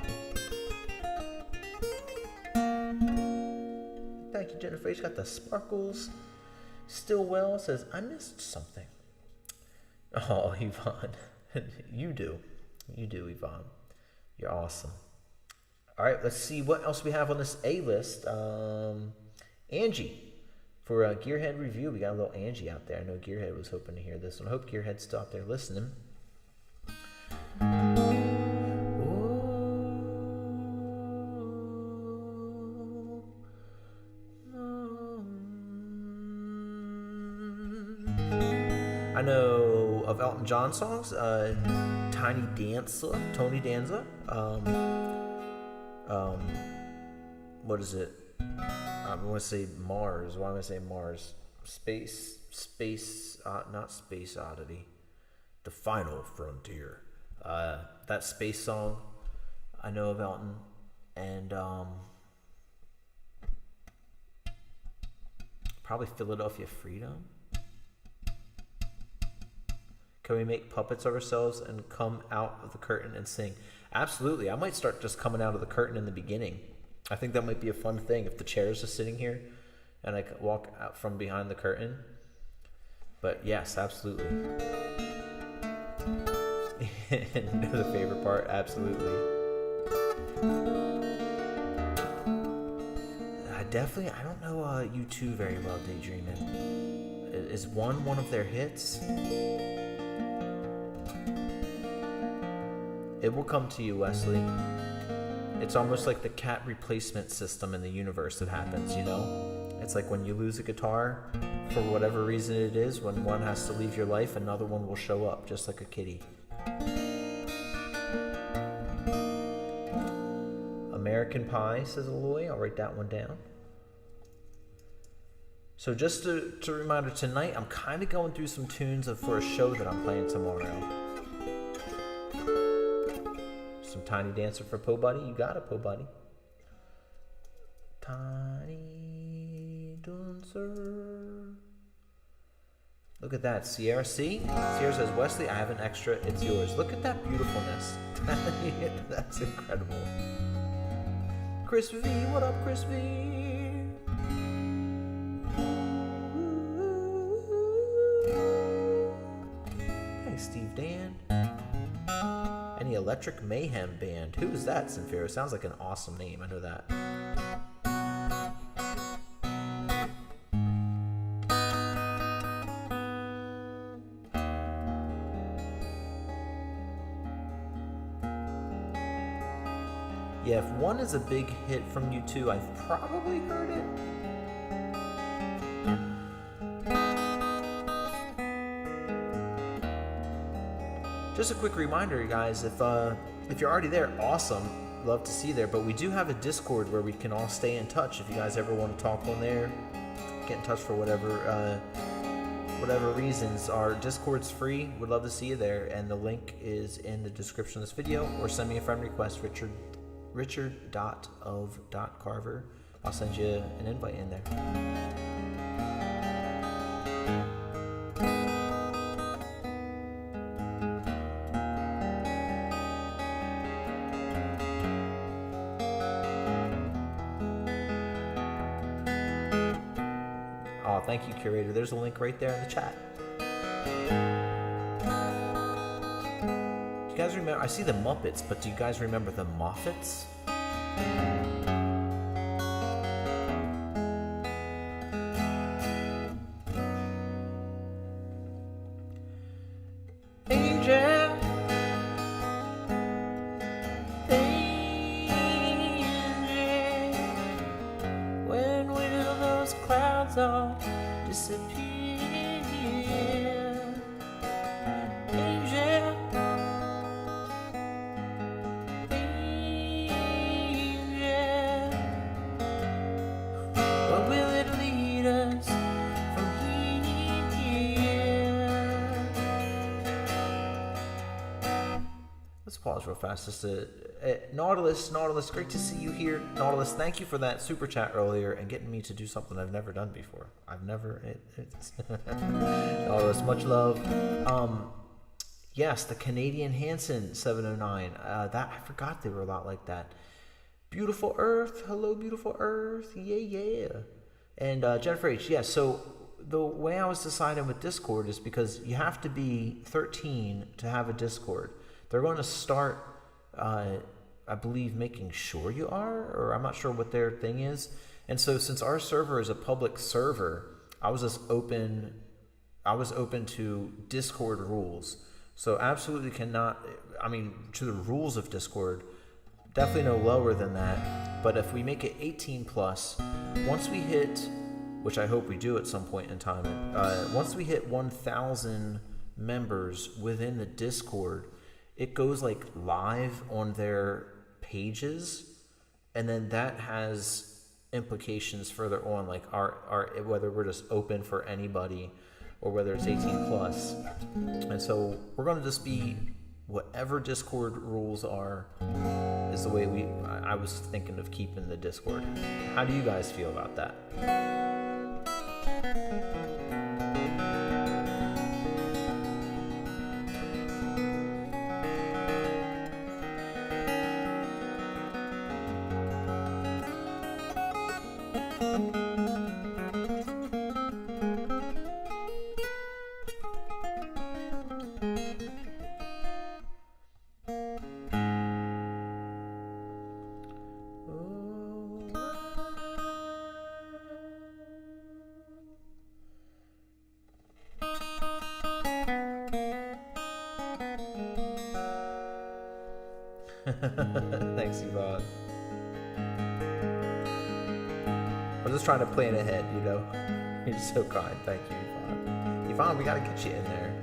Thank you, Jennifer. She's got the sparkles. Still well. Says, I missed something. Oh, Yvonne. You do. You do, Yvonne. You're awesome. All right, let's see what else we have on this A-list. Angie. For Gearhead Review, we got a little Angie out there. I know Gearhead was hoping to hear this one. I hope Gearhead's still out there listening. I know of Elton John songs, Tony Danza. What is it? I want to say Mars. Why am I saying Mars? Not Space Oddity. The Final Frontier. That space song I know of Elton. And probably Philadelphia Freedom. Can we make puppets of ourselves and come out of the curtain and sing? Absolutely. I might start just coming out of the curtain in the beginning. I think that might be a fun thing if the chairs are sitting here and I could walk out from behind the curtain. But yes, absolutely. And the favorite part, absolutely. I don't know U2 very well, Daydreaming. Is one of their hits? It will come to you, Wesley. It's almost like the cat replacement system in the universe that happens, you know? It's like when you lose a guitar, for whatever reason it is, when one has to leave your life, another one will show up, just like a kitty. American Pie, says Aloy. I'll write that one down. So just a reminder, tonight I'm kind of going through some tunes for a show that I'm playing tomorrow. Some Tiny Dancer for Po Buddy. You got it, Po Buddy. Tiny Dancer. Look at that, Sierra. See? Sierra says, Wesley, I have an extra. It's yours. Look at that beautifulness. That's incredible. Chris V. What up, Chris V? Hey, Steve Dan. Any Electric Mayhem Band. Who is that, Sinfero? Sounds like an awesome name. I know that. Yeah, if one is a big hit from U2, I've probably heard it. just a quick reminder, you guys, if you're already there, awesome. Love to see you there. But we do have a Discord where we can all stay in touch. If you guys ever want to talk on there, get in touch for whatever reasons. Our Discord's free. Would love to see you there, and the link is in the description of this video, or send me a friend request, richard.of.carver. I'll send you an invite in there. Oh, thank you, curator. There's a link right there in the chat. Do you guys remember? I see the Muppets, but do you guys remember the Moffats? Angel, angel, when will those clouds all disappear? Angel, angel, where will it lead us from here? Let's pause real fast. Just Nautilus, great to see you here. Nautilus, thank you for that super chat earlier and getting me to do something I've never done before. Nautilus, much love. Yes, the Canadian Hanson 709. That I forgot they were a lot like that. Beautiful Earth, hello, beautiful Earth, yeah. And Jennifer H, yeah. So the way I was deciding with Discord is because you have to be 13 to have a Discord. They're going to start, I believe, making sure you are, or I'm not sure what their thing is. And so since our server is a public server, I was open to Discord rules. So absolutely cannot, to the rules of Discord, definitely no lower than that. But if we make it 18 plus, once we hit, which I hope we do at some point in time, once we hit 1,000 members within the Discord, it goes like live on their pages, and then that has implications further on, like our whether we're just open for anybody or whether it's 18 plus. And so we're going to just be whatever Discord rules are is the way I was thinking of keeping the Discord. How do you guys feel about that? Thanks, Yvonne. I'm just trying to plan ahead, you know. You're so kind. Thank you, Yvonne. Yvonne, we gotta get you in there.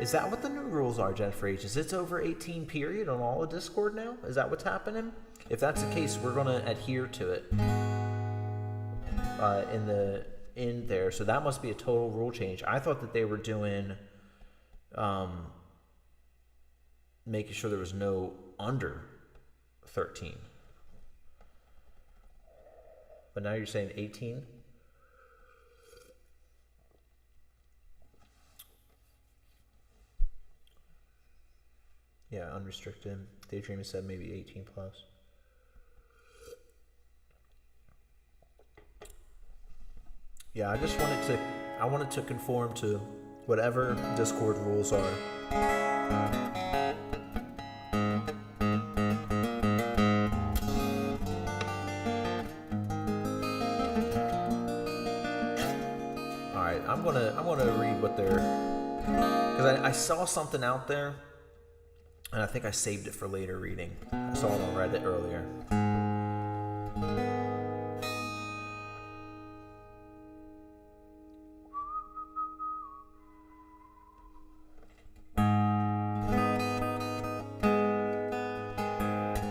Is that what the new rules are, Jennifer H? Is it's over 18 period on all of Discord now? Is that what's happening? If that's the case, we're gonna adhere to it in there. So that must be a total rule change. I thought that they were doing making sure there was no under 13. But now you're saying 18? Yeah, unrestricted. Daydream said maybe 18 plus. Yeah, I wanted to conform to whatever Discord rules are. Alright, I'm gonna read what they're, because I saw something out there and I think I saved it for later reading. I saw it on Reddit earlier.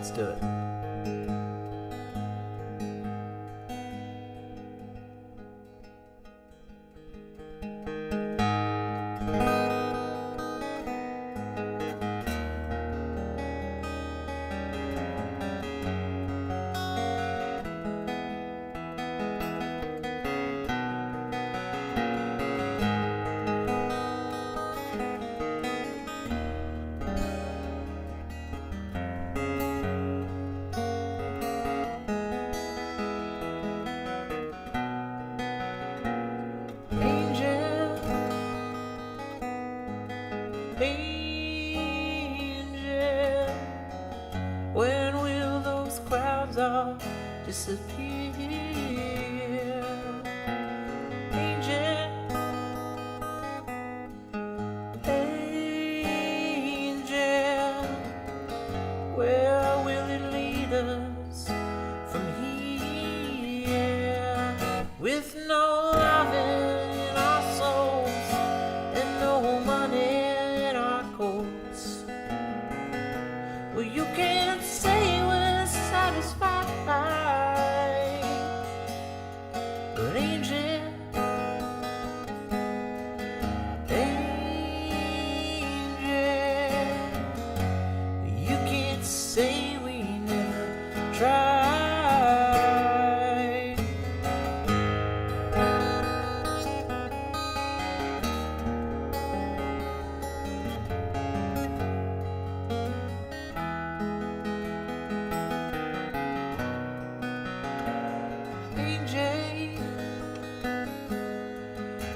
Let's do it. Angel, when will those clouds all disappear? Angel, angel, where will it lead us from here? With no love in our souls and no money in our coats, well, you can't say we're satisfied, but angel, angel, you can't say we never tried.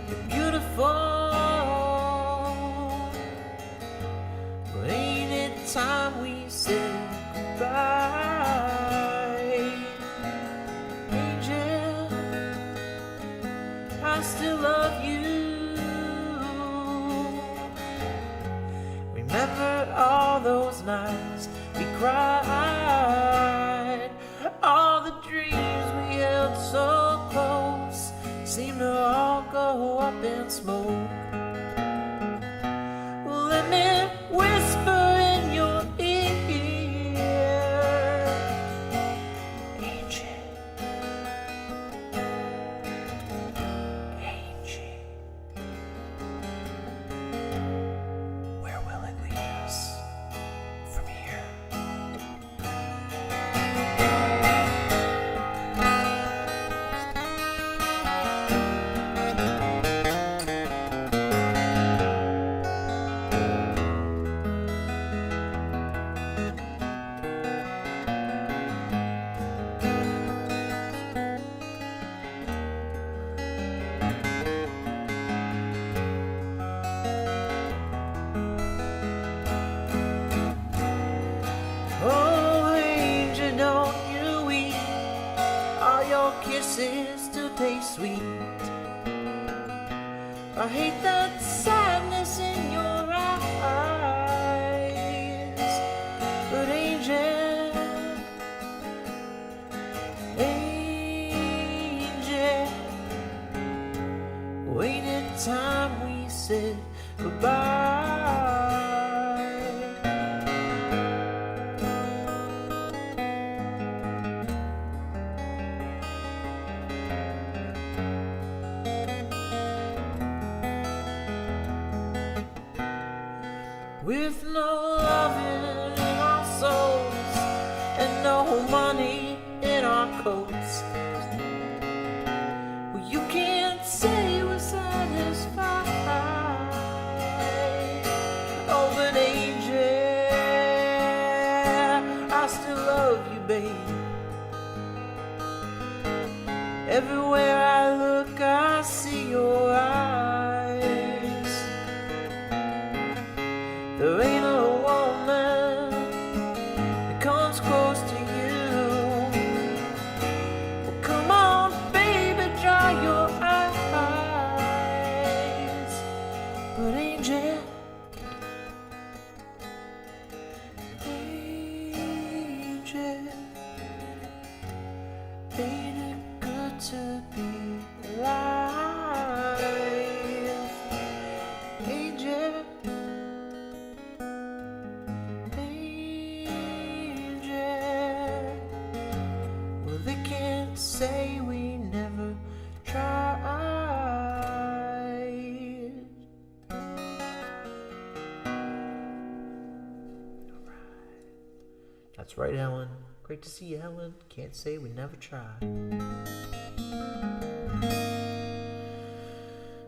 You're beautiful, but ain't it time we said goodbye? Angel, I still love you. Remember all those nights we cried, all the dreams we held so close seem to all go up in smoke. Well, let me whisper in your ear, angel, angel, where will it lead us from here? Oh, angel, don't you weep, all your kisses still taste sweet. I hate that sadness in your eyes, but angel, angel, ain't it time we said goodbye? With no loving in our souls and no money in our coats, well, you can't say we're satisfied. Oh, but angel, I still love you, babe. Everywhere I look, I see your eyes. There ain't a woman that comes close to you. Well, come on, baby, dry your eyes. But angel, angel, ain't it good to be alive? Angel, angel, That's right, Helen. Great to see you, Helen. Can't say we never tried.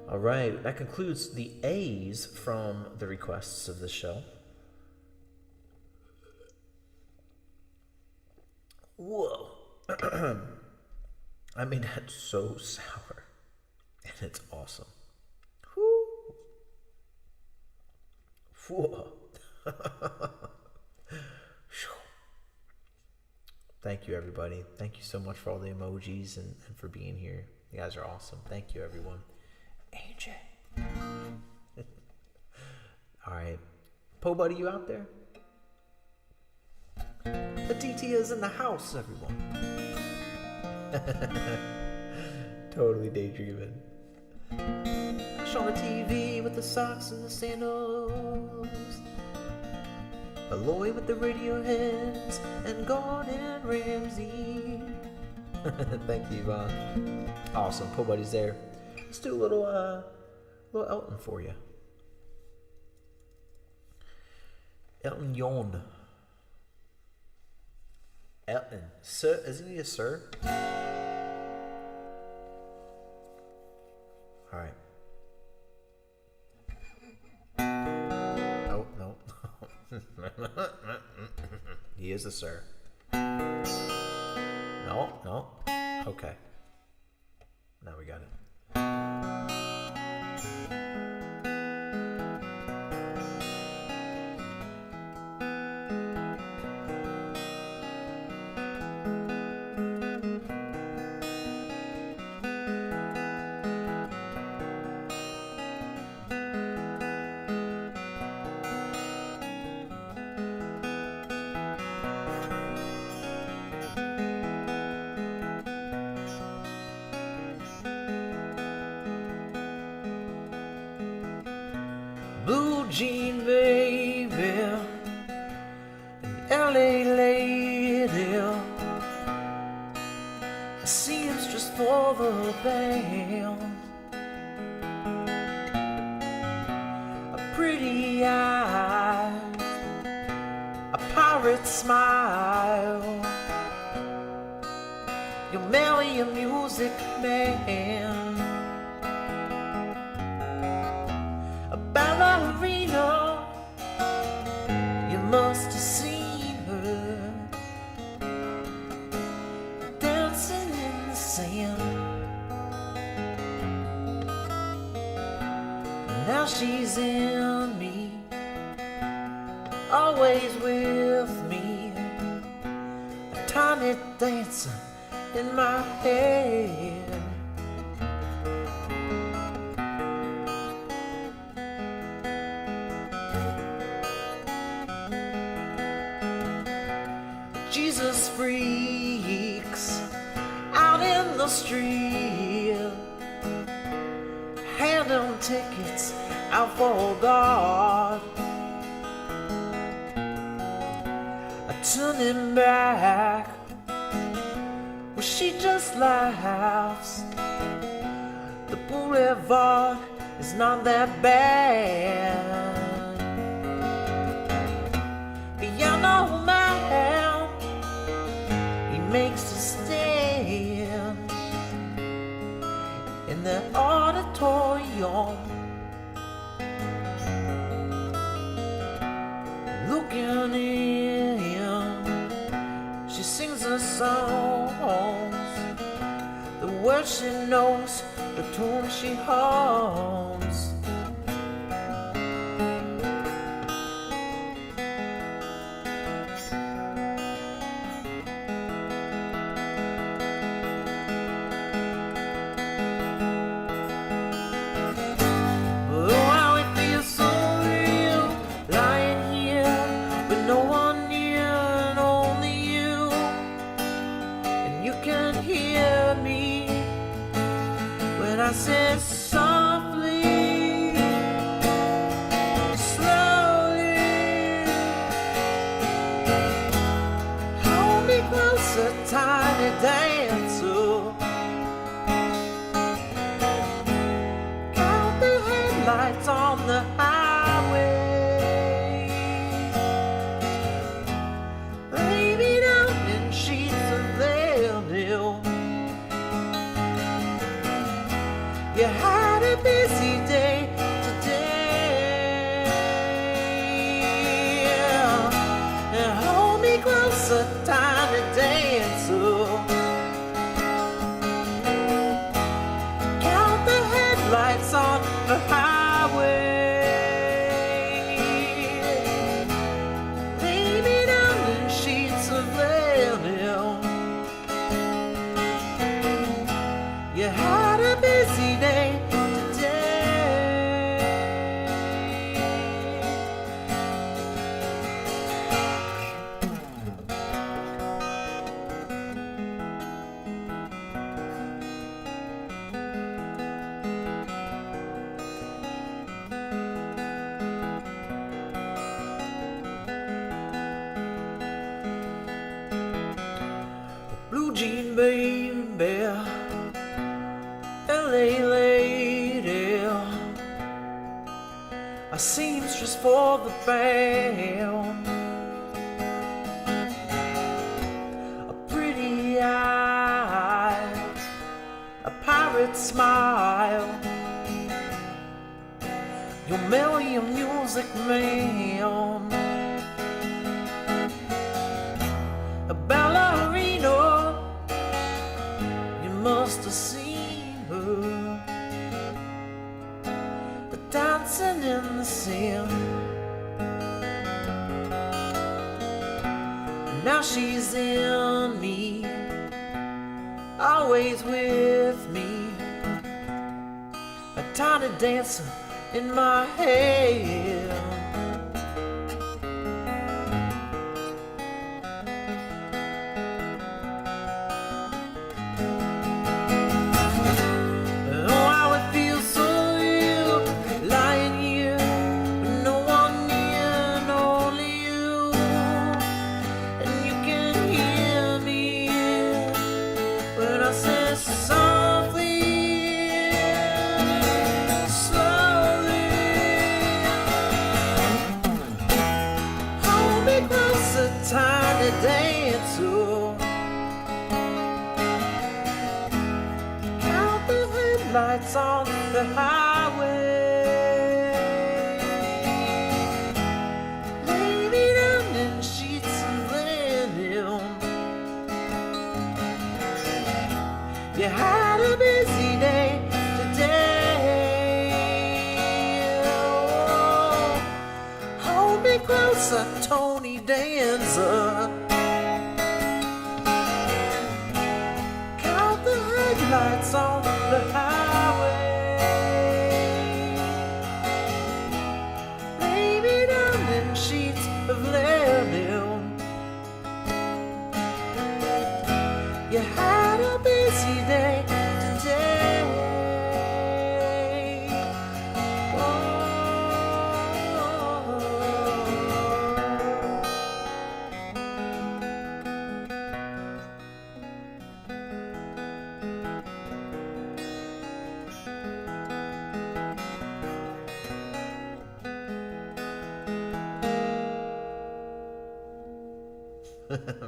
All right, that concludes the A's from the requests of this show. Whoa. I mean, that's so sour. And it's awesome. Whew. Whoa. Thank you, everybody. Thank you so much for all the emojis and for being here. You guys are awesome. Thank you, everyone. AJ. All right. Po Buddy, you out there? The DT is in the house, everyone. Totally daydreaming. On the TV with the socks and the sandals. Aloy with the radio hits and Gordon Ramsay. Thank you, Yvonne. Awesome. Po Buddy's there. Let's do a little Elton for you. Elton John. Elton. Sir, isn't he a sir? All right. Oh, no. He is a sir. No. Okay. Now we got it. Blue jean baby, an LA lady. I see it's just for the band. A pretty eye, a pirate smile. You'll marry a music man. Ballerina, you must have seen her dancing in the sand. Now she's in me, always with me, a tiny dancer in my head. Jesus freaks out in the street, hand them tickets out for God. Turning back, well, she just laughs. The boulevard is not that bad. Piano man, he makes a stand in the auditorium, looking in. She sings her songs, the words she knows, the tune she hums. I said softly, slowly, hold me closer, tiny dancer. Count the headlights on the highway. a tiny dancer. Count the headlights on the highway. Lay me down in sheets of linen. You had a busy day today. Blue jean baby, LA lady, a seamstress for the band, a pretty eyes, a pirate smile, your million music man, a ballerina. You must have seen her dancing in the sand. Now she's in me, always with me, a tiny dancer in my head. Tiny dancer, count the headlights on the highway. Lay me down in sheets of linen. You had a busy day today. Oh, hold me closer, Tony Dancer. Count the headlights on the highway. Lay me down in sheets of linen. You had a busy day today.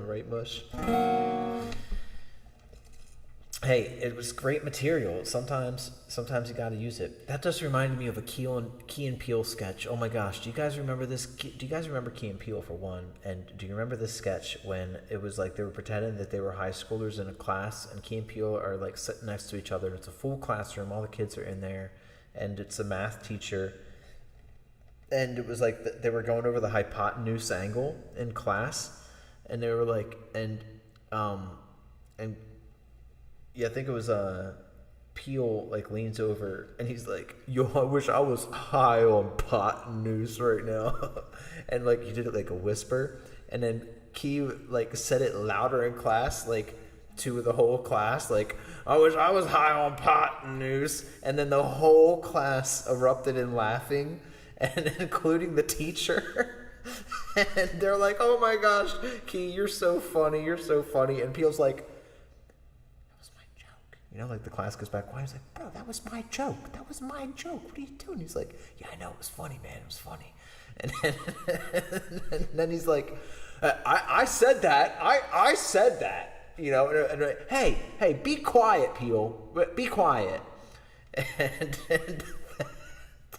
Right, Mush? Hey, it was great material. Sometimes you gotta use it. That just reminded me of a Key and Peele sketch. Oh my gosh, do you guys remember this? Do you guys remember Key and Peele for one? And do you remember this sketch when it was like they were pretending that they were high schoolers in a class, and Key and Peele are like sitting next to each other, and it's a full classroom, all the kids are in there, and it's a math teacher, and it was like they were going over the hypotenuse angle in class, and they were like, and yeah, I think it was Peele like leans over and he's like, "Yo, I wish I was high on pot and noose right now," and like he did it like a whisper, and then Key like said it louder in class, like to the whole class, like, "I wish I was high on pot and noose," and then the whole class erupted in laughing, and including the teacher. And they're like, "Oh my gosh, Key, you're so funny, and Peele's like, you know, like the class goes back. Why? He's like, "Bro, that was my joke. What are you doing?" He's like, "Yeah, I know. It was funny, man. It was funny." And then he's like, I said that. I said that. You know, and hey, be quiet, Peele. Be quiet." And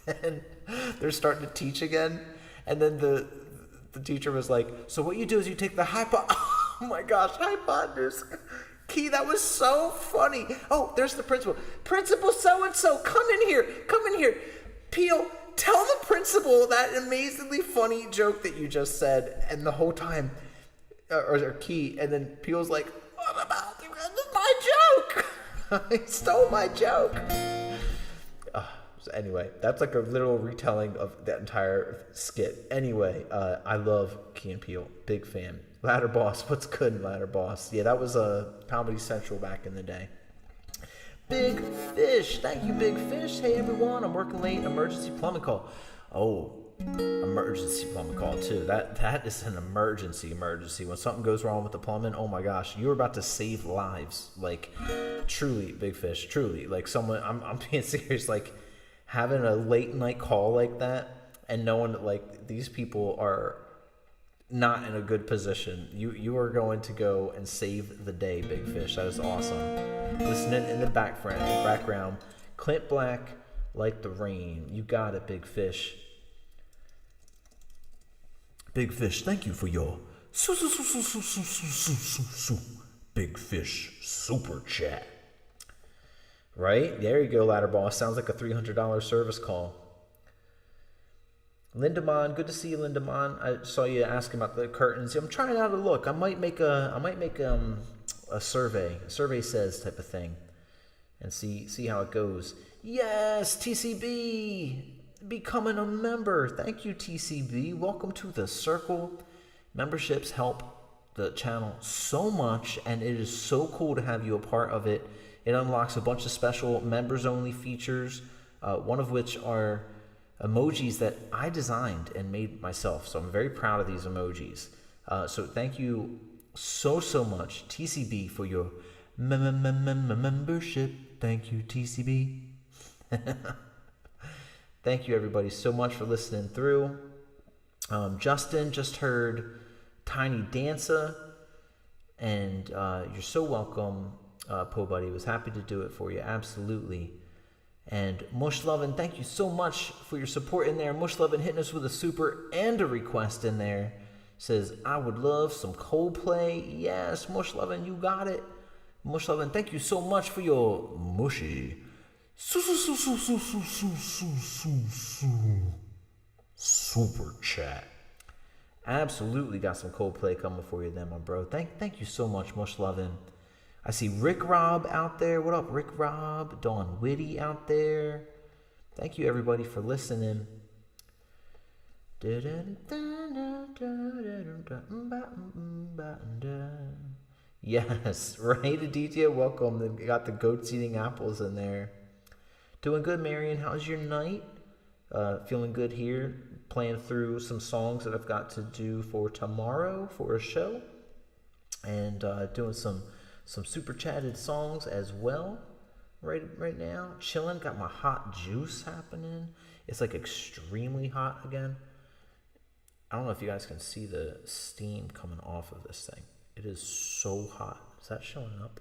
then they're starting to teach again. And then the teacher was like, "So what you do is you take the Oh my gosh, hypotenuse. Key, that was so funny. Oh, there's the principal. Principal so-and-so, come in here. Come in here. Peel, tell the principal that amazingly funny joke that you just said. And the whole time, or Key, and then Peel's like, what about my joke? He stole my joke. So anyway, that's like a literal retelling of that entire skit. Anyway, I love Key and Peele. Big fan. Ladder Boss, what's good, Ladder Boss? Yeah, that was a Comedy Central back in the day. Big Fish, thank you, Big Fish. Hey everyone, I'm working late. Emergency plumbing call. Oh, emergency plumbing call too. That is an emergency. When something goes wrong with the plumbing, oh my gosh, you're about to save lives. Like, truly, Big Fish, truly. Like someone, I'm being serious. Like having a late night call like that, and knowing that like these people are not in a good position. You are going to go and save the day, Big Fish. That is awesome. Listening in the background, Clint Black, Like the Rain. You got it, Big Fish. Big Fish, thank you for your Big Fish super chat. Right? There you go, Ladder Boss. Sounds like a $300 service call. Lindemon, good to see you, Lindemon. I saw you asking about the curtains. I'm trying out a look. I might make a survey. A survey says type of thing, and see how it goes. Yes, TCB, becoming a member. Thank you, TCB. Welcome to the circle. Memberships help the channel so much, and it is so cool to have you a part of it. It unlocks a bunch of special members-only features, one of which are emojis that I designed and made myself. So I'm very proud of these emojis. So thank you so much, TCB, for your membership. Thank you, TCB. Thank you, everybody, so much for listening through. Justin just heard Tiny Dancer, and you're so welcome, Po Buddy. Was happy to do it for you, absolutely. And Mush Lovin', thank you so much for your support in there. Mush Lovin' hitting us with a super and a request in there. Says, I would love some Coldplay. Yes, Mush Lovin', you got it. Mush Lovin', thank you so much for your mushy super chat. Absolutely got some Coldplay coming for you then, my bro. Thank you so much, Mush Lovin'. I see Rick Rob out there. What up, Rick Rob? Dawn Whitty out there. Thank you, everybody, for listening. Yes, right, Aditya. Welcome. They got the goats eating apples in there. Doing good, Marion. How's your night? Feeling good here. Playing through some songs that I've got to do for tomorrow for a show. And doing some super chatted songs as well right now. Chilling, got my hot juice happening. It's like extremely hot again. I don't know if you guys can see the steam coming off of this thing. It is so hot. Is that showing up?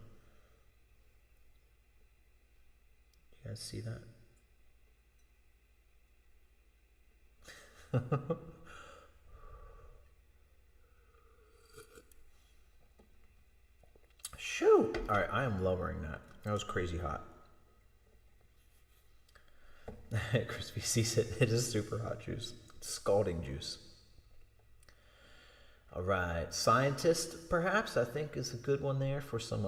You guys see that? Shoot! Alright, I am lowering that. That was crazy hot. Crispy sees it. It is super hot juice. It's scalding juice. Alright, Scientist, perhaps, I think is a good one there for some,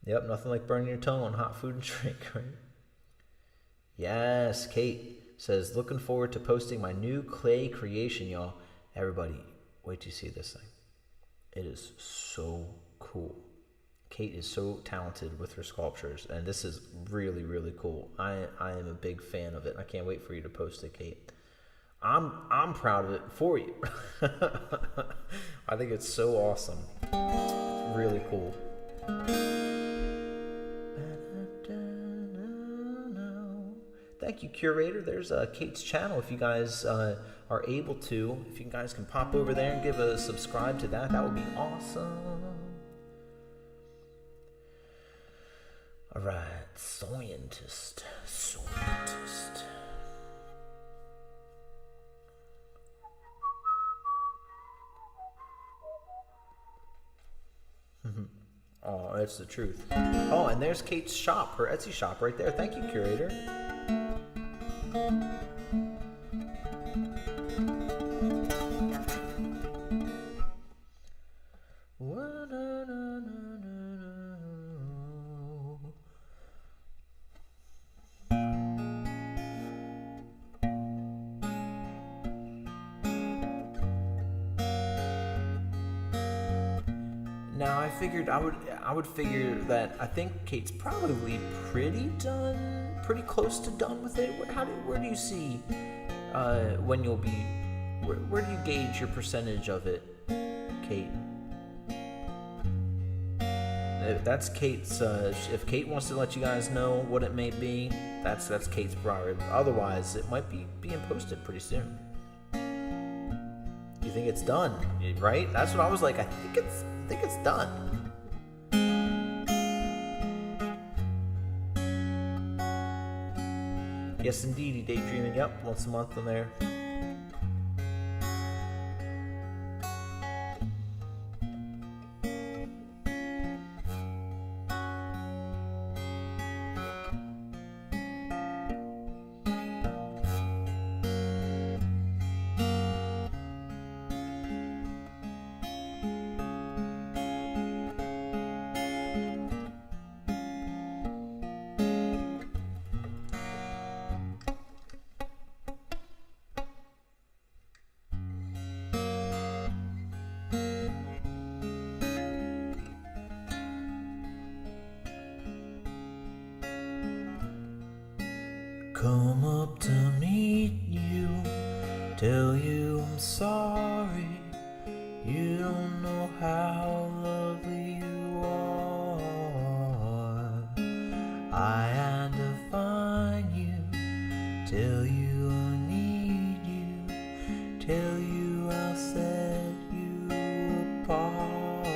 Yep, nothing like burning your tongue on hot food and drink, right? Yes, Kate says, looking forward to posting my new clay creation, y'all. Everybody, wait till you see this thing. It is so cool. Kate is so talented with her sculptures, and this is really, really cool. I am a big fan of it. I can't wait for you to post it, Kate. I'm proud of it for you. I think it's so awesome. It's really cool. Thank you, Curator. There's Kate's channel. If you guys are able to, if you guys can pop over there and give a subscribe to that, that would be awesome. All right, Scientist. it's the truth. Oh, and there's Kate's shop, her Etsy shop right there. Thank you, curator. Now I figured I would figure that I think Kate's probably pretty close to done with it. Where do you see when you'll be? Where do you gauge your percentage of it, Kate? That's Kate's. If Kate wants to let you guys know what it may be, that's Kate's prerogative. Otherwise, it might be being posted pretty soon. You think it's done, right? That's what I was like. I think it's done. Yes, indeedy, daydreaming. Yep, once a month on there. Come up to meet you, tell you I'm sorry. You don't know how lovely you are. I had to find you, tell you I need you, tell you I'll set you apart.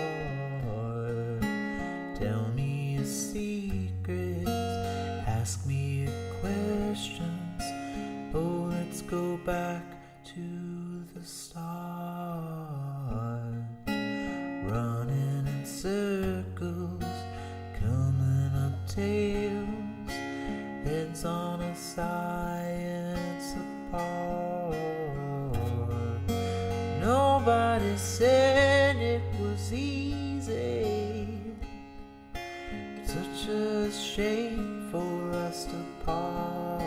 Tell me your secrets, ask me questions. Oh, let's go back to the start. Running in circles, coming up tails, heads on a science apart. Nobody said it was easy. Such a shame for us to part.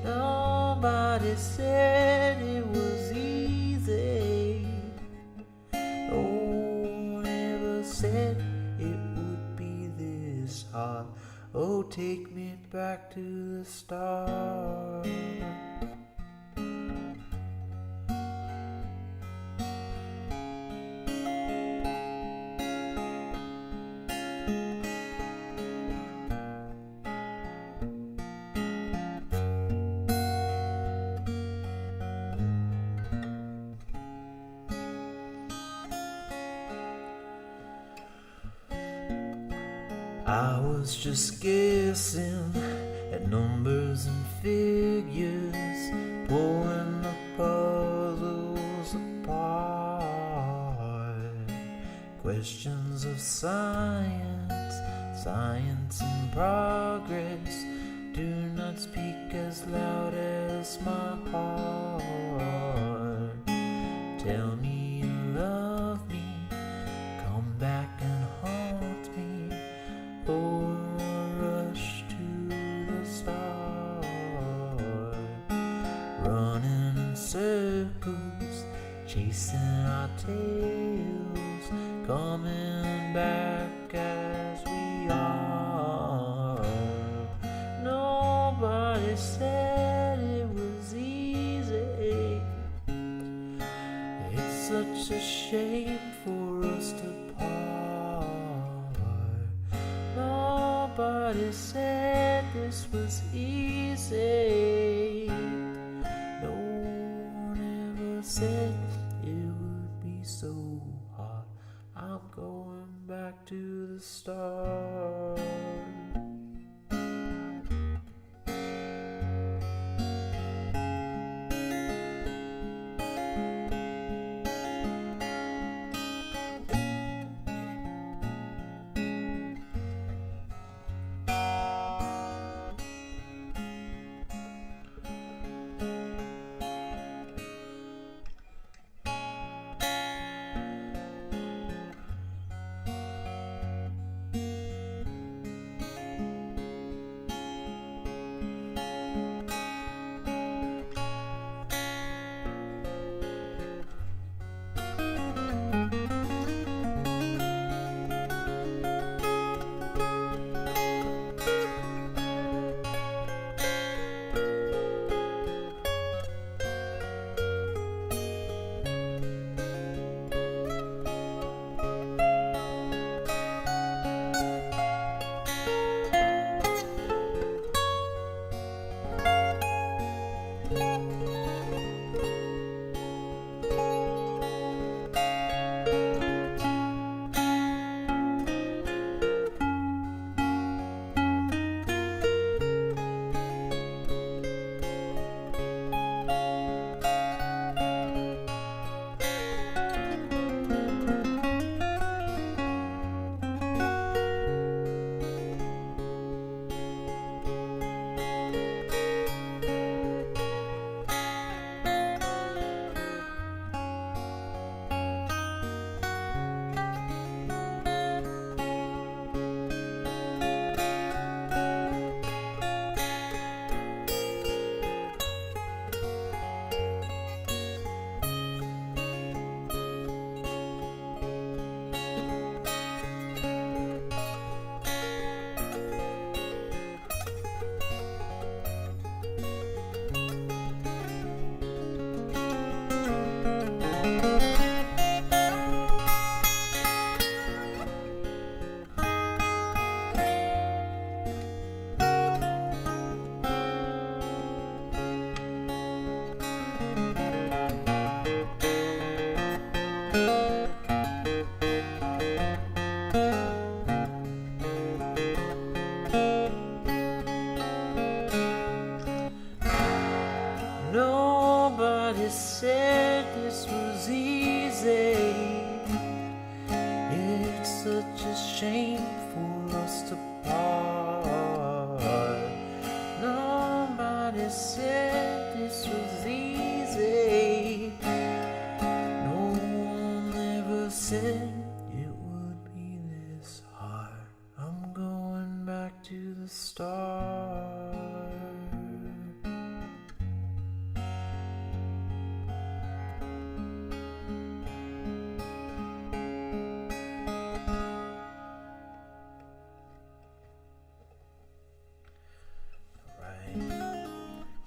Nobody said it was easy. No one ever said it would be this hard. Oh, take me back to the start. I was just guessing at numbers and figures, pulling the puzzles apart. Questions of science, science in progress, do not speak as loud as my heart. Tell me you love me, come back and haunt me, or rush to the start. Running in circles, chasing our tails, coming back as we are. Nobody said it was easy. It's such a shame for us to part. Nobody said this was easy. No one ever said it would be so hard. I'm going back to the start. Nobody said this was easy. It's such a shame for us to part. Nobody said this was easy. No one ever said it would be this hard. I'm going back to the start.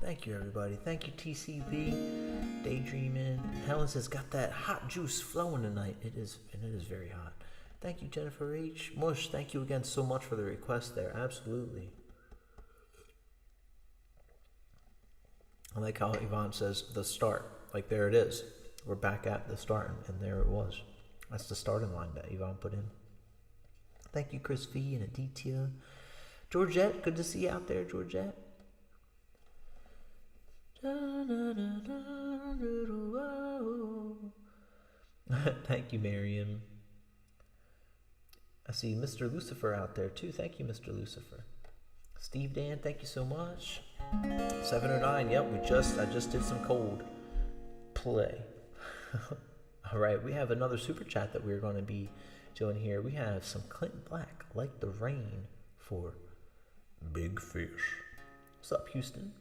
Thank you, everybody. Thank you, TCB, Daydreaming. Helen says, got that hot juice flowing tonight. It is very hot. Thank you, Jennifer H. Mush, thank you again so much for the request there. Absolutely. I like how Yvonne says, the start. Like, there it is. We're back at the start, and there it was. That's the starting line that Yvonne put in. Thank you, Chris V. and Aditya. Georgette, good to see you out there, Georgette. Thank you, Miriam. I see Mr. Lucifer out there too. Thank you, Mr. Lucifer. Steve Dan, thank you so much. 709. Yep, I just did some cold play. All right, we have another super chat that we're going to be doing here. We have some Clinton Black, Like the Rain, for Big Fish. What's up, Houston?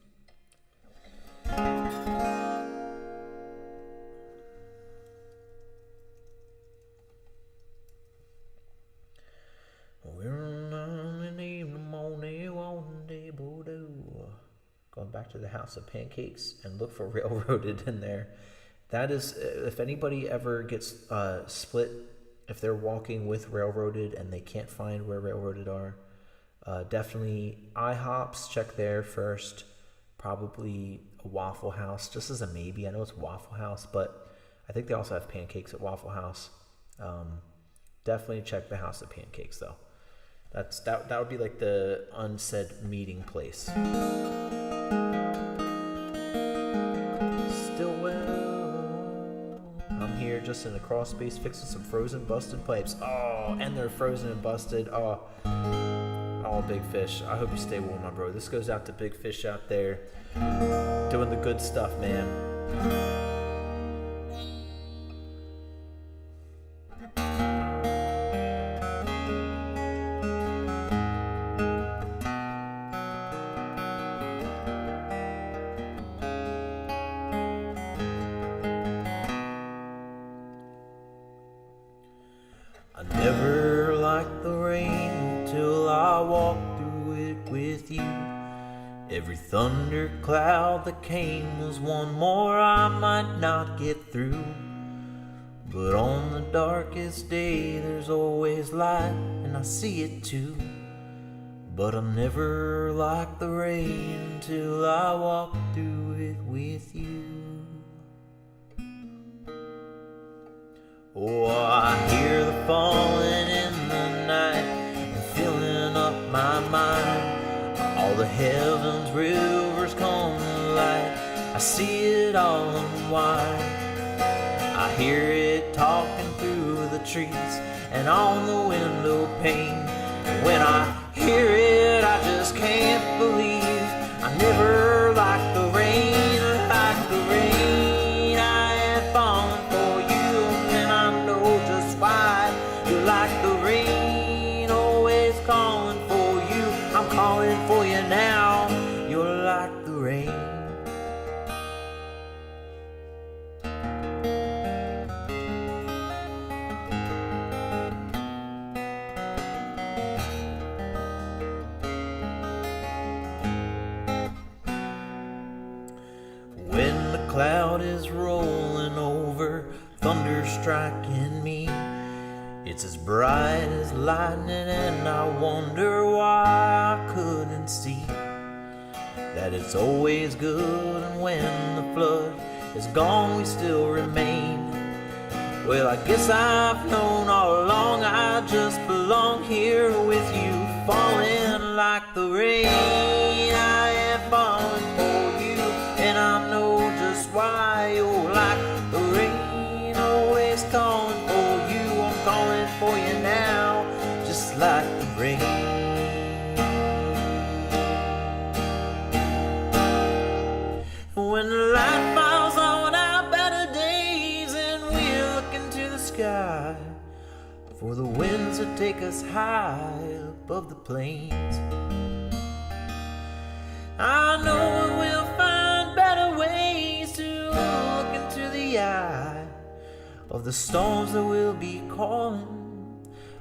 Going back to the House of Pancakes and look for Railroaded in there. That is, if anybody ever gets split, if they're walking with Railroaded and they can't find where Railroaded are, definitely IHOPs, check there first. Probably a Waffle House, just as a maybe. I know it's Waffle House, but I think they also have pancakes at Waffle House. Definitely check the House of Pancakes, though. That would be like the unsaid meeting place. Stillwell. I'm here just in a crawl space fixing some frozen busted pipes. Oh, and they're frozen and busted. Oh, Big Fish. I hope you stay warm, my bro. This goes out to Big Fish out there doing the good stuff, man. I never liked the rain till I walked through it with you. Every thundercloud that came was one more I might not get through. But on the darkest day there's always light, and I see it too. but I'll never like the rain till I walk through it with you. Oh, I hear the falling in the night and filling up my mind. All the heavens, rivers come to light. I see it all unwind. I hear it talking through the trees and on the window pane. And when I hear it, I just can't believe I never liked the rain, like the rain. I ain't falling for you, and I know just why. You like the rain, always calling for you. I'm calling for you now. You're like the rain. When the cloud is rolling over, thunder striking me, it's as bright as lightning, and I wonder why I couldn't see that it's always good, and when the flood is gone we still remain. Well, I guess I've known all along I just belong here with you, falling like the rain. I am falling for you, and I know just why. You're like the rain, always calling for you. I'm calling for you now, just like the rain. When the light falls on our better days and we look into the sky for the winds that take us high above the plains, I know we'll find better ways to look into the eye of the storms that will be calling.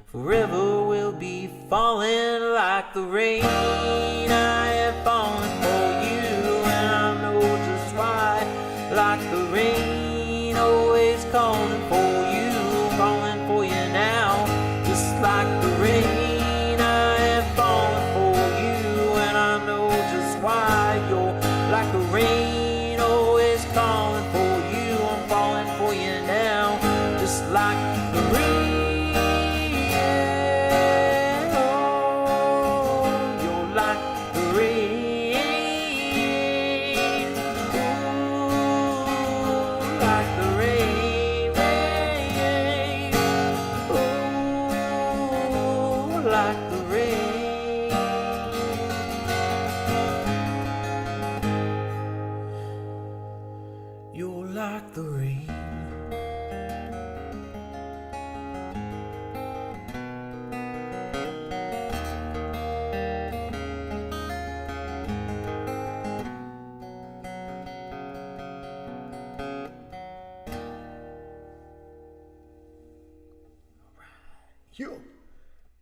Forever we'll be falling like the rain. I am falling for you, and I know just why. Like the rain, always calling for you, calling for you now, just like the rain. I am falling for you, and I know just why. You're like the rain, always calling for you. I'm falling for you now, just like the rain. Oh, you're like the rain. Ooh, like the rain, rain. Ooh, like the rain. You're like the rain.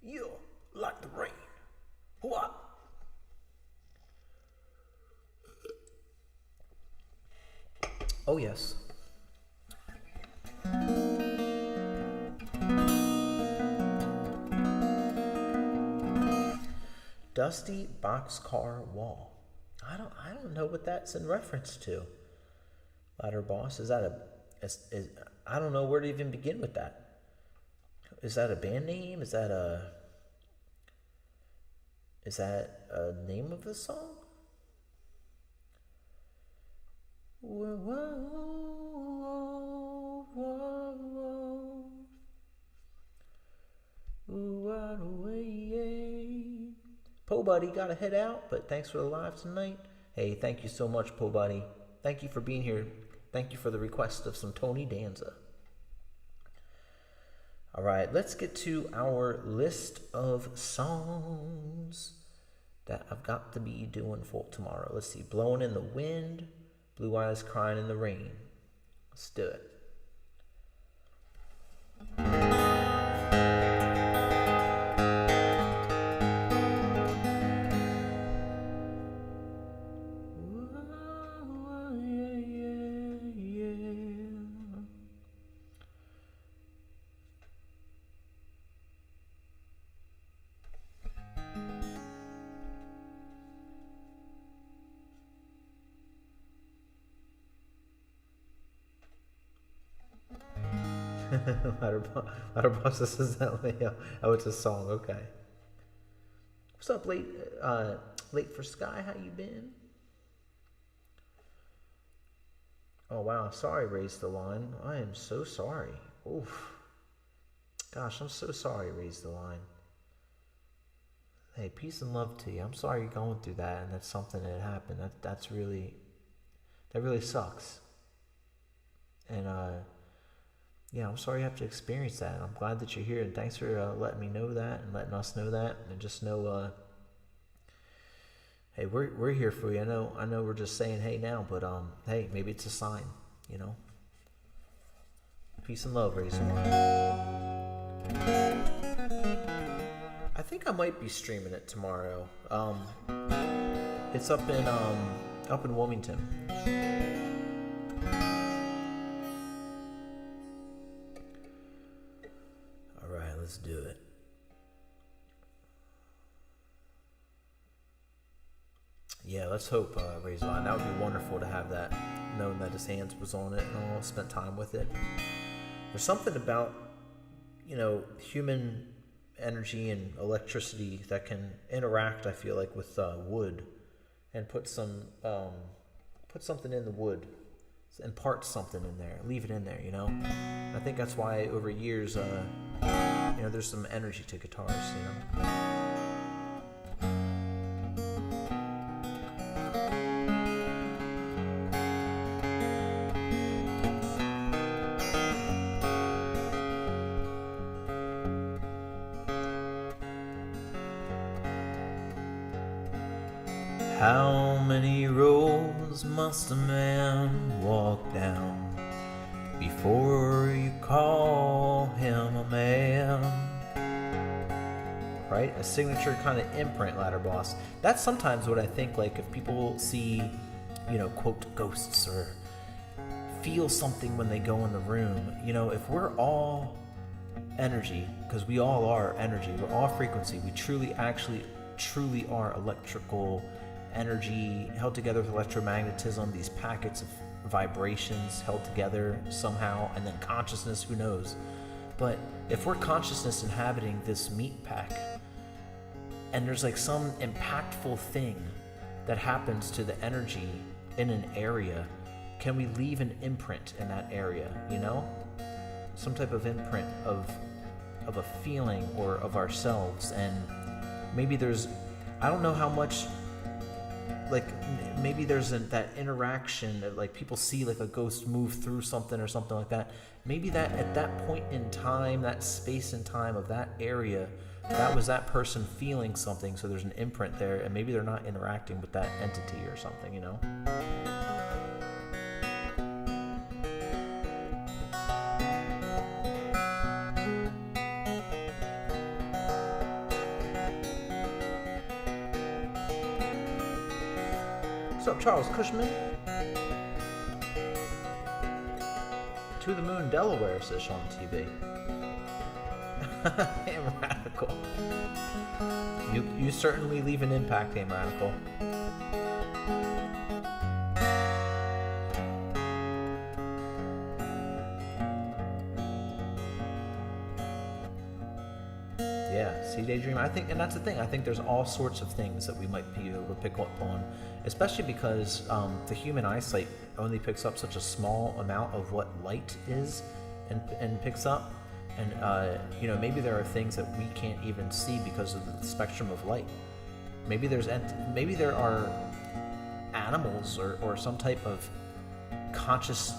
You like the rain. What? Oh, yes. Dusty boxcar wall. I don't know what that's in reference to. Ladder Boss, is that I don't know where to even begin with that. Is that a band name? Is that a name of the song? Whoa, whoa, whoa, whoa. Ooh, what a way. Po Buddy, gotta head out, but thanks for the live tonight. Hey, thank you so much, Po Buddy. Thank you for being here. Thank you for the request of some Tony Danza. All right, let's get to our list of songs that I've got to be doing for tomorrow. Let's see. Blowing in the Wind, Blue Eyes Crying in the Rain. Let's do it. Ladderboss says that Leo. Oh, it's a song. Okay. What's up, late for Sky? How you been? Oh wow, sorry, Raise the Line. I am so sorry. Oof. Gosh, I'm so sorry, Raise the Line. Hey, peace and love to you. I'm sorry you're going through that, and that's something that happened. That really sucks. And yeah, I'm sorry you have to experience that. I'm glad that you're here, and thanks for letting me know that and letting us know that, and just know, hey, we're here for you. I know we're just saying hey now, but hey, maybe it's a sign, you know. Peace and love, Razor. I think I might be streaming it tomorrow. It's up in Wilmington. All right, let's do it. Yeah, let's hope, Razor Line. That would be wonderful to have that, knowing that his hands was on it and all, spent time with it. There's something about, you know, human energy and electricity that can interact, I feel like, with wood, and put something in the wood, impart something in there, leave it in there, you know. I think that's why over years, you know, there's some energy to guitars, you know. How many roads must a man walk down before you call him a man? Right? A signature kind of imprint, Ladderboss. That's sometimes what I think, like, if people see, you know, quote, ghosts, or feel something when they go in the room, you know, if we're all energy, because we all are energy, we're all frequency, we truly are electrical energy held together with electromagnetism, these packets of vibrations held together somehow, and then consciousness, who knows. But if we're consciousness inhabiting this meat pack, and there's like some impactful thing that happens to the energy in an area, can we leave an imprint in that area, you know? Some type of imprint of a feeling or of ourselves. And maybe there's, I don't know how much, like, maybe there's that interaction that, like, people see like a ghost move through something or something like that. Maybe that at that point in time, that space and time of that area, that was that person feeling something, so there's an imprint there, and maybe they're not interacting with that entity or something, you know? What's up, Charles Cushman? To the Moon, Delaware, says Sean TV. Ham Radical. You certainly leave an impact, Ham Radical. Yeah, see, Daydream. I think, and that's the thing. I think there's all sorts of things that we might be able to pick up on, especially because the human eyesight only picks up such a small amount of what light is, and picks up. And you know, maybe there are things that we can't even see because of the spectrum of light. Maybe there are animals or some type of conscious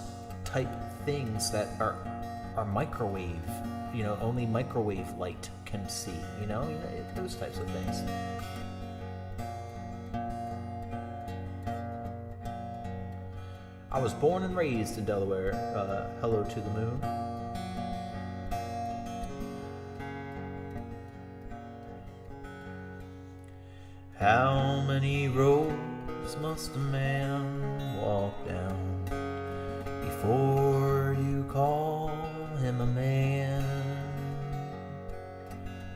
type things that are microwave. You know, only microwave light can see. You know, those types of things. I was born and raised in Delaware. Hello to the moon. How many roads must a man walk down before you call him a man?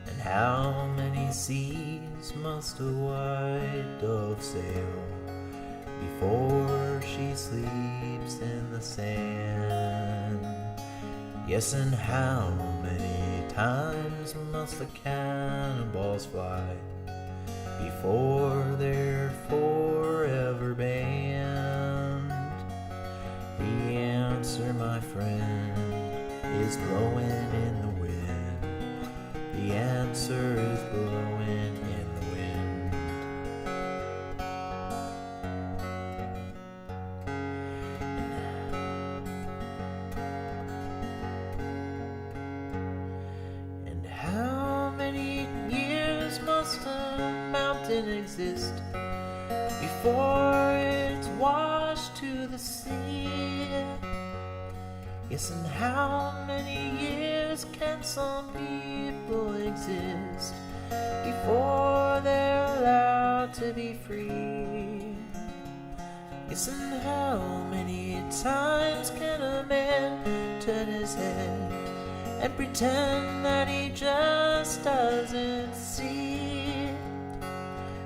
And how many seas must a white dove sail before she sleeps in the sand? Yes, and how many times must the cannonballs fly before they're forever banned? The answer, my friend, is blowing in the wind. The answer is blowing in the wind. And how many years must a mountain exist before it's washed to the sea? Yes, and how many years can some people exist before they're allowed to be free? Yes, and how many times can a man turn his head and pretend that he just doesn't see?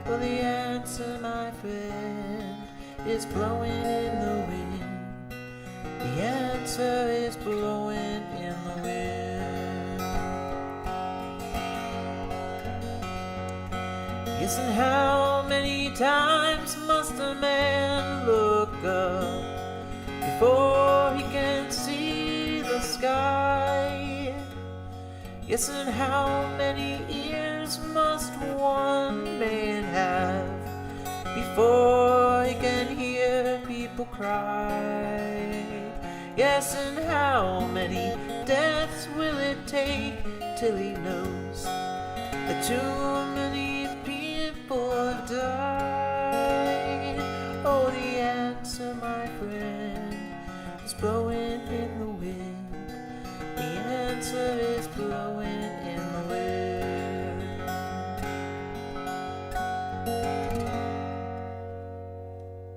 Well, the answer, my friend, is blowing in the wind. The answer is blowing in the wind. Yes, and how many times must a man look up before he can see the sky? Yes, and how many ears must one man have before he can hear people cry? Yes, and how many deaths will it take till he knows that too many people have died? Oh, the answer, my friend, is blowing in the wind. The answer is blowing in the wind.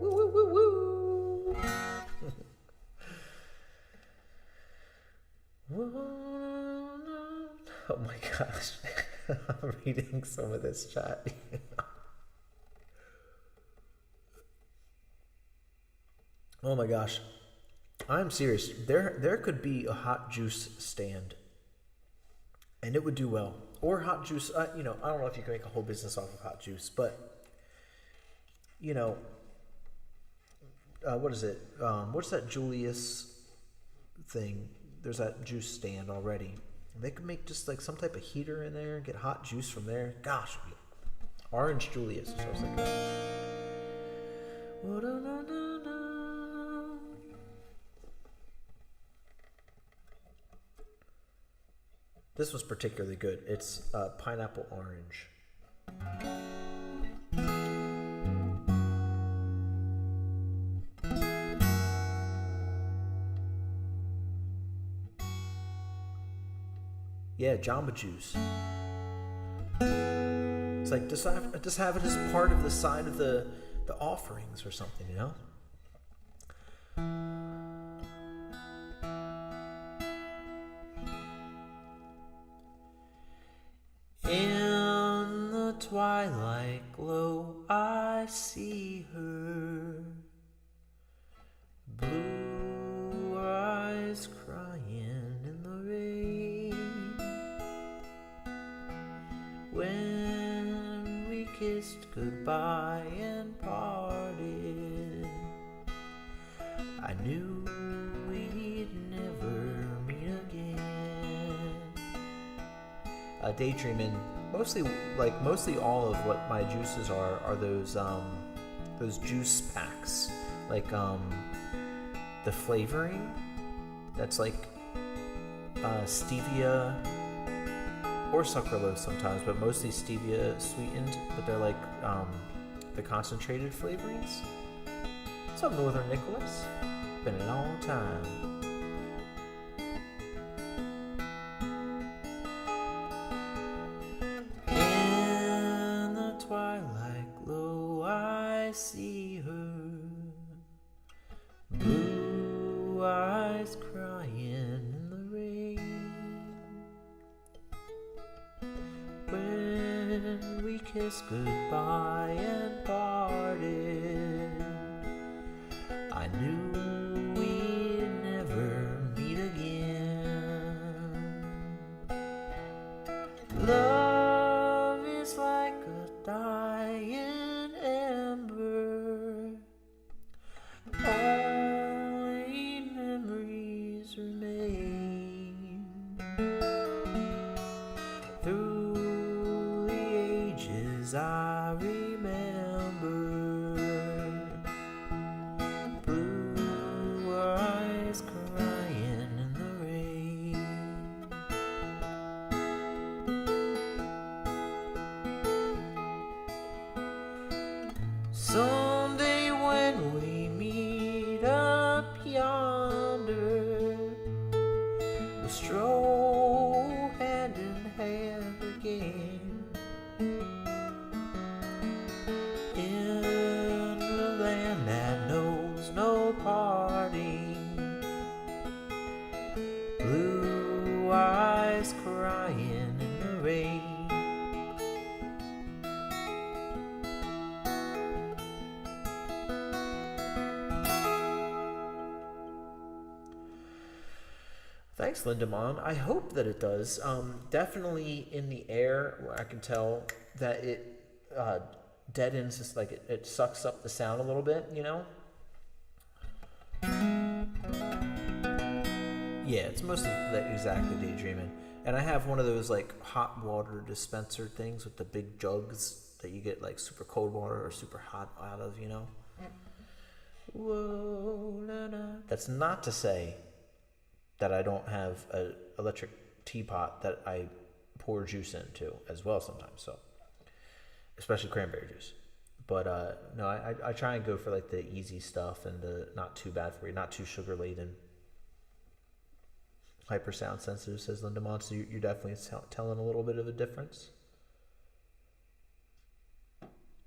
Woo, woo, woo, woo. Oh my gosh. I'm reading some of this chat. Oh my gosh. I'm serious. There could be a hot juice stand and it would do well. Or hot juice, I don't know if you can make a whole business off of hot juice, but what is it? What's that Julius thing? There's that juice stand already. They could make just like some type of heater in there and get hot juice from there. Gosh, Orange Julius is what I was thinking. This was particularly good. It's pineapple orange. Yeah, Jamba Juice. It's like just have it as part of the side of the offerings or something, In the twilight glow, I see her, blue eyes crying in the rain. When we kissed goodbye and parted, I knew we'd never meet again. Daydreaming, mostly all of what my juices are those juice packs, like the flavoring that's like stevia or sucralose sometimes, but mostly stevia sweetened, but they're like the concentrated flavorings. What's up, Northern Nicholas? Been a long time. In the twilight glow, I see her, blue eyes crying in the rain. When we kissed goodbye and parted, I knew we'd never meet again. up yonder, we'll stroll hand in hand again in the land that knows no parting. Blue eyes crying in the rain. Thanks, Linda Mon. I hope that it does. Definitely in the air, where I can tell that it deadens, just like it sucks up the sound a little bit, you know? Yeah, it's mostly like exactly daydreaming. And I have one of those like hot water dispenser things with the big jugs that you get like super cold water or super hot out of, you know? Whoa, na, na. That's not to say that I don't have an electric teapot that I pour juice into as well sometimes, so especially cranberry juice. But no, I try and go for like the easy stuff and the not too bad for you, not too sugar laden. Hyper sound sensitive, says Linda Mont, so you're definitely telling a little bit of a difference.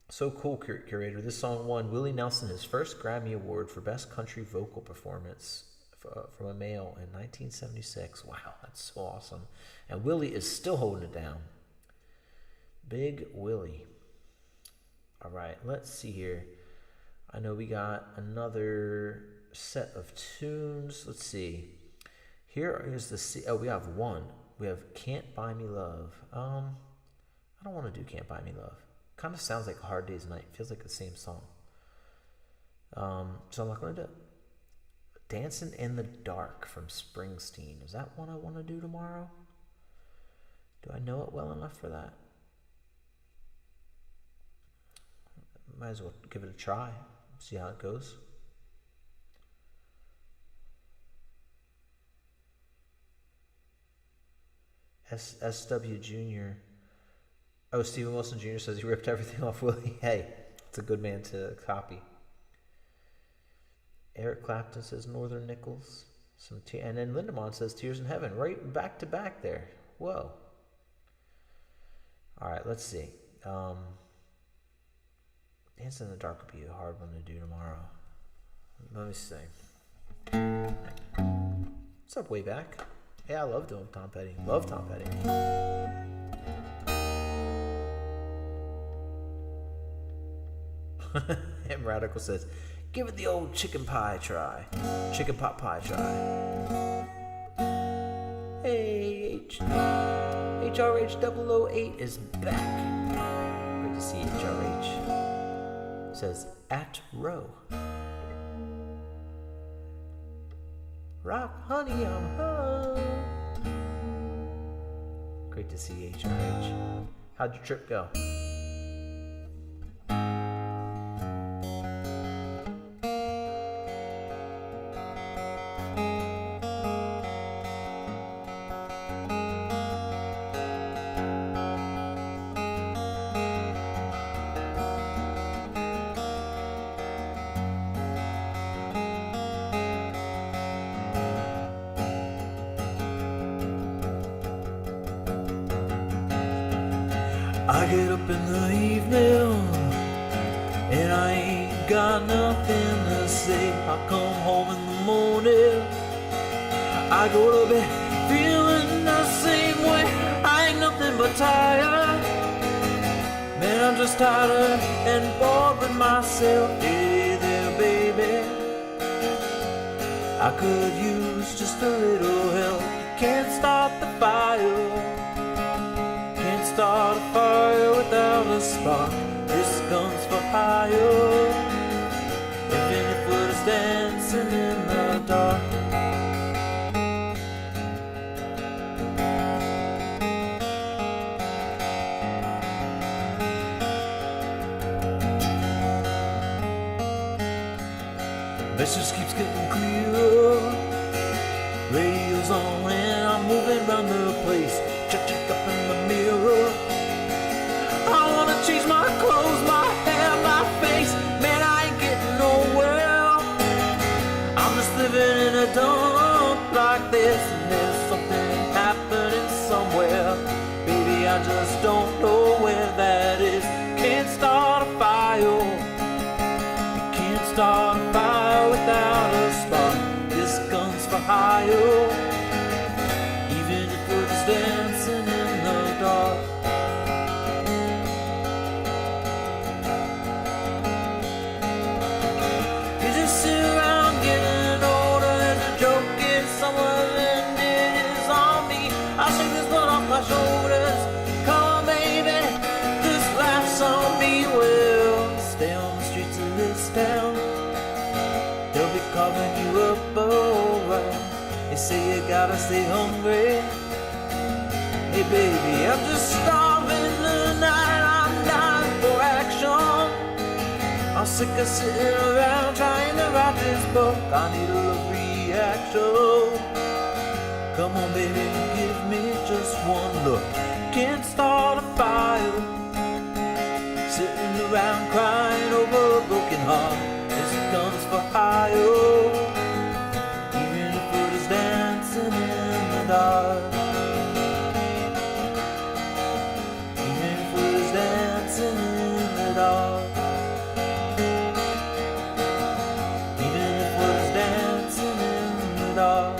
So cool, curator. This song won Willie Nelson his first Grammy Award for Best Country Vocal Performance from a male in 1976. Wow, that's so awesome. And Willie is still holding it down. Big Willie. All right, let's see here. I know we got another set of tunes. Let's see. Here is the we have one. We have Can't Buy Me Love. I don't want to do Can't Buy Me Love. Kind of sounds like A Hard Day's Night. Feels like the same song. So I'm not going to do it. Dancing in the Dark from Springsteen. Is that one I want to do tomorrow? Do I know it well enough for that? Might as well give it a try. See how it goes. SW Jr. Oh, Stephen Wilson Jr. says he ripped everything off Willie. Hey, it's a good man to copy. Eric Clapton says Northern Nickels. And then Lindemont says Tears in Heaven. Right back to back there. Whoa. All right, let's see. Dancing in the Dark would be a hard one to do tomorrow. Let me see. What's up, way back? Hey, I love doing Tom Petty. Love Tom Petty. M Radical says, give it the old chicken pie try. Chicken pot pie try. Hey, HRH 008 is back. Great to see HRH. Says, at row. Rock, honey, I'm home. Great to see HRH. How'd your trip go? I get up in the evening and I ain't got nothing to say. I come home in the morning, I go to bed feeling the same way. I ain't nothing but tired. Man, I'm just tired and bored with myself. Hey there, baby, I could use just a little help. Can't start the fire. Start a fire without a spark. This gun's for hire. Even if we're just dancing in the dark. Message keeps getting clearer. Radio's on and I'm moving around the place. Check up in the mirror. I wanna change my clothes, my hair, my face. Man, I ain't getting nowhere. I'm I'm just living in a dump like this, and there's something happening somewhere. Baby, I just don't know where that is. Can't start a fire. Can't start a fire without a spark. This gun's for hire. Even if we're just dancing in the dark. You just sit around getting older. There's a joke in somewhere, and it is on me. I shake this blood off my shoulders. Come on, baby, this laughs on me. Well, stay on the streets of this town. They'll be carving you up alright. They say you gotta stay hungry. Hey baby, I'm just starving tonight. I'm dying for action. I'm sick of sitting around trying to write this book. I need a love reaction. Come on baby, give me just one look. Can't start a fire. Sitting around crying over a broken heart. This gun's for hire. Even if we're just dancing in the dark. Even if we're just dancing in the dark. Even if we're just dancing in the dark.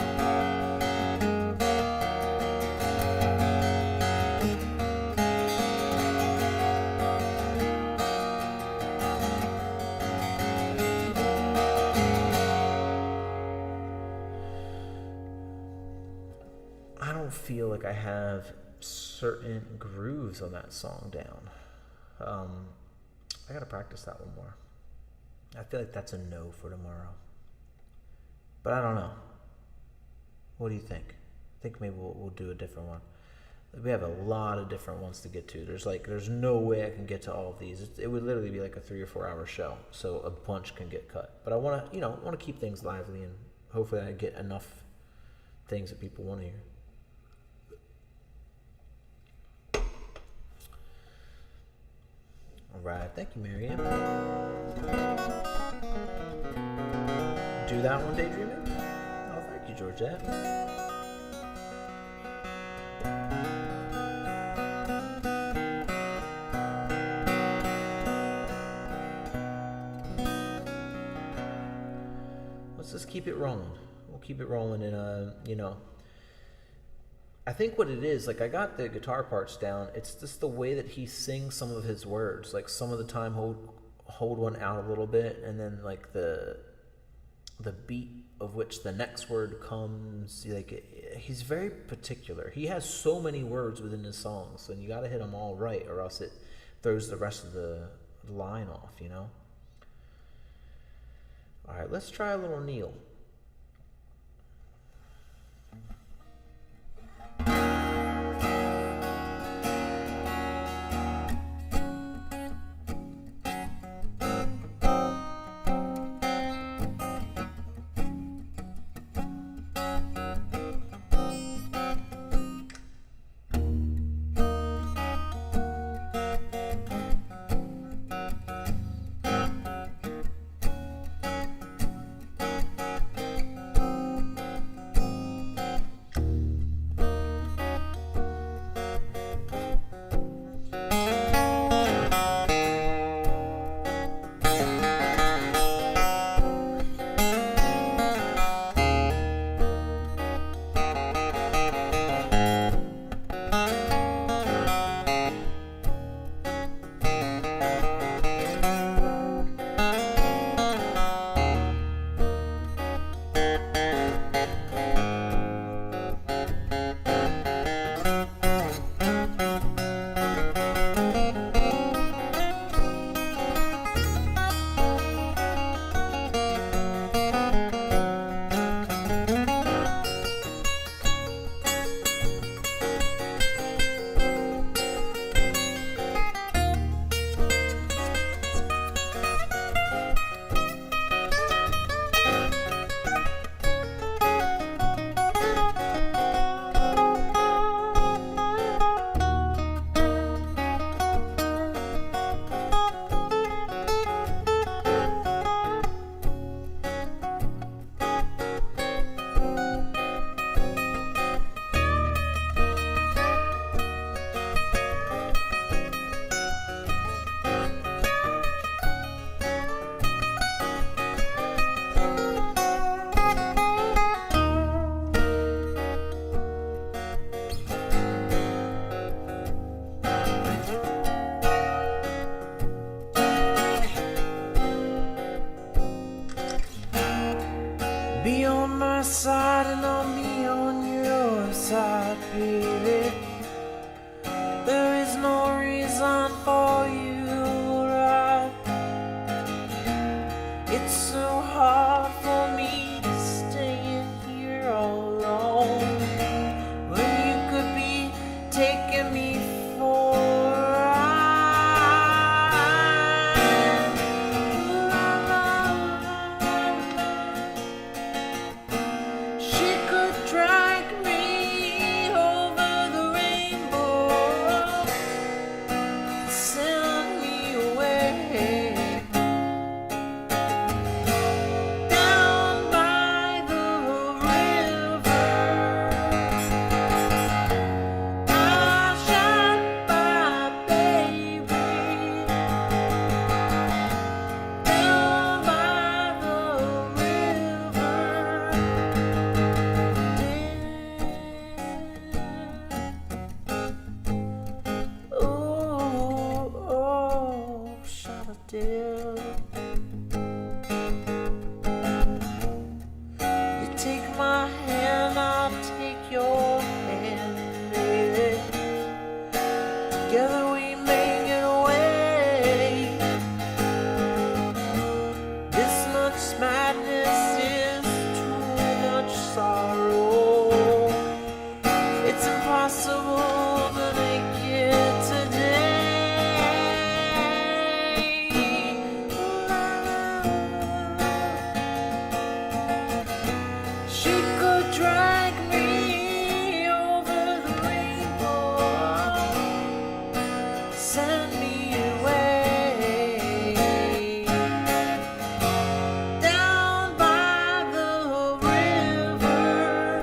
I don't feel like I have certain grooves on that song down. I gotta practice that one more. I feel like that's a no for tomorrow. But I don't know. What do you think? I think maybe we'll do a different one. We have a lot of different ones to get to. There's no way I can get to all of these. It would literally be like a 3 or 4 hour show, so a bunch can get cut. But I want to keep things lively, and hopefully I get enough things that people want to hear. All right, thank you, Marianne. Do that one, Daydreaming? Oh, thank you, Georgette. Let's just keep it rolling. We'll keep it rolling, and I think what it is, like, I got the guitar parts down. It's just the way that he sings some of his words. Like, some of the time he'll hold one out a little bit, and then like the beat of which the next word comes, like, he's very particular. He has so many words within his songs, and you got to hit them all right, or else it throws the rest of the line off, All right, let's try a little Neil. on my side and I'll be on your side, baby. There is no reason for you to ride. It's so hard for me to stay in here all alone when you could be taking me for a ride. She could drag me over the rainbow, send me away. Down by the river, I'll shine my baby. Down by the river, oh, shot a deal. You take my hand, I'll take your hand, baby. Together we make it away. This much madness is too much sorrow. It's impossible to make it today. She could drag me over the rainbow, send me away. Down by the river,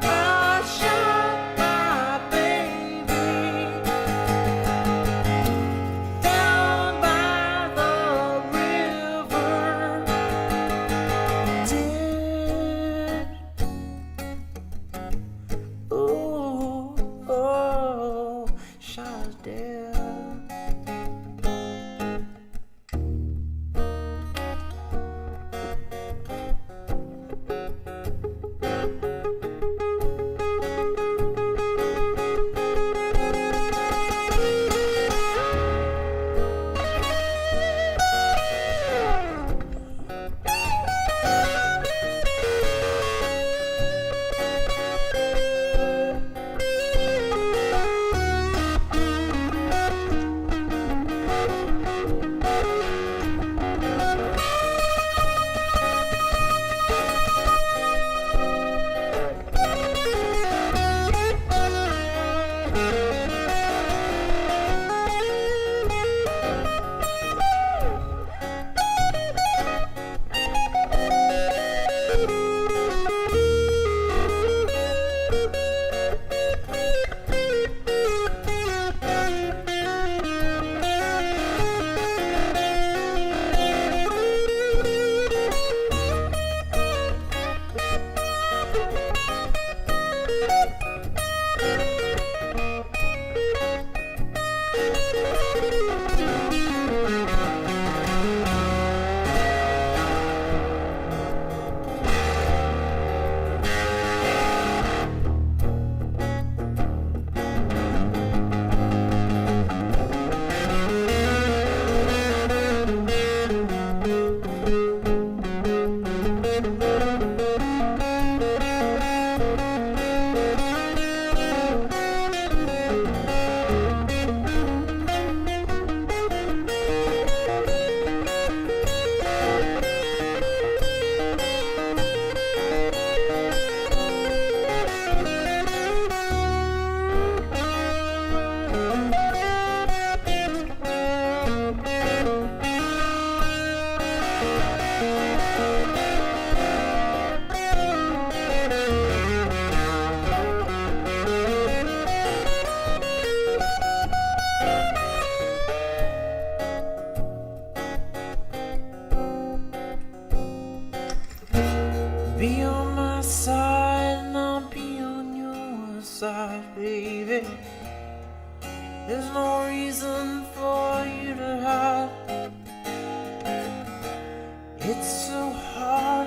I'll shine my baby. Down by the river, dear. Oh, shot dead. Be on my side and I'll be on your side, baby. There's no reason for you to hide. It's so hard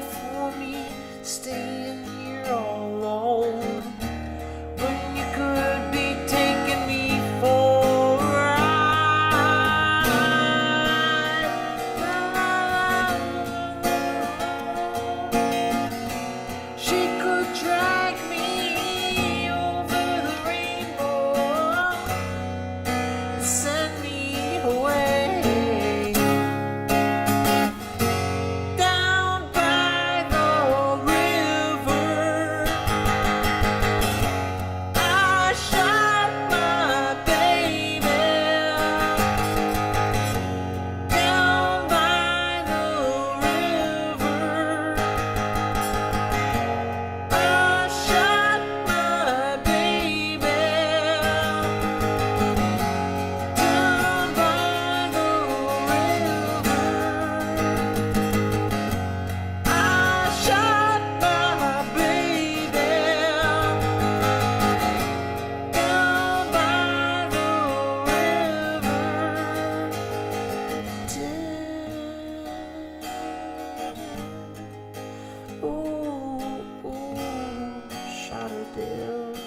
Ooh, ooh, Shotterdale.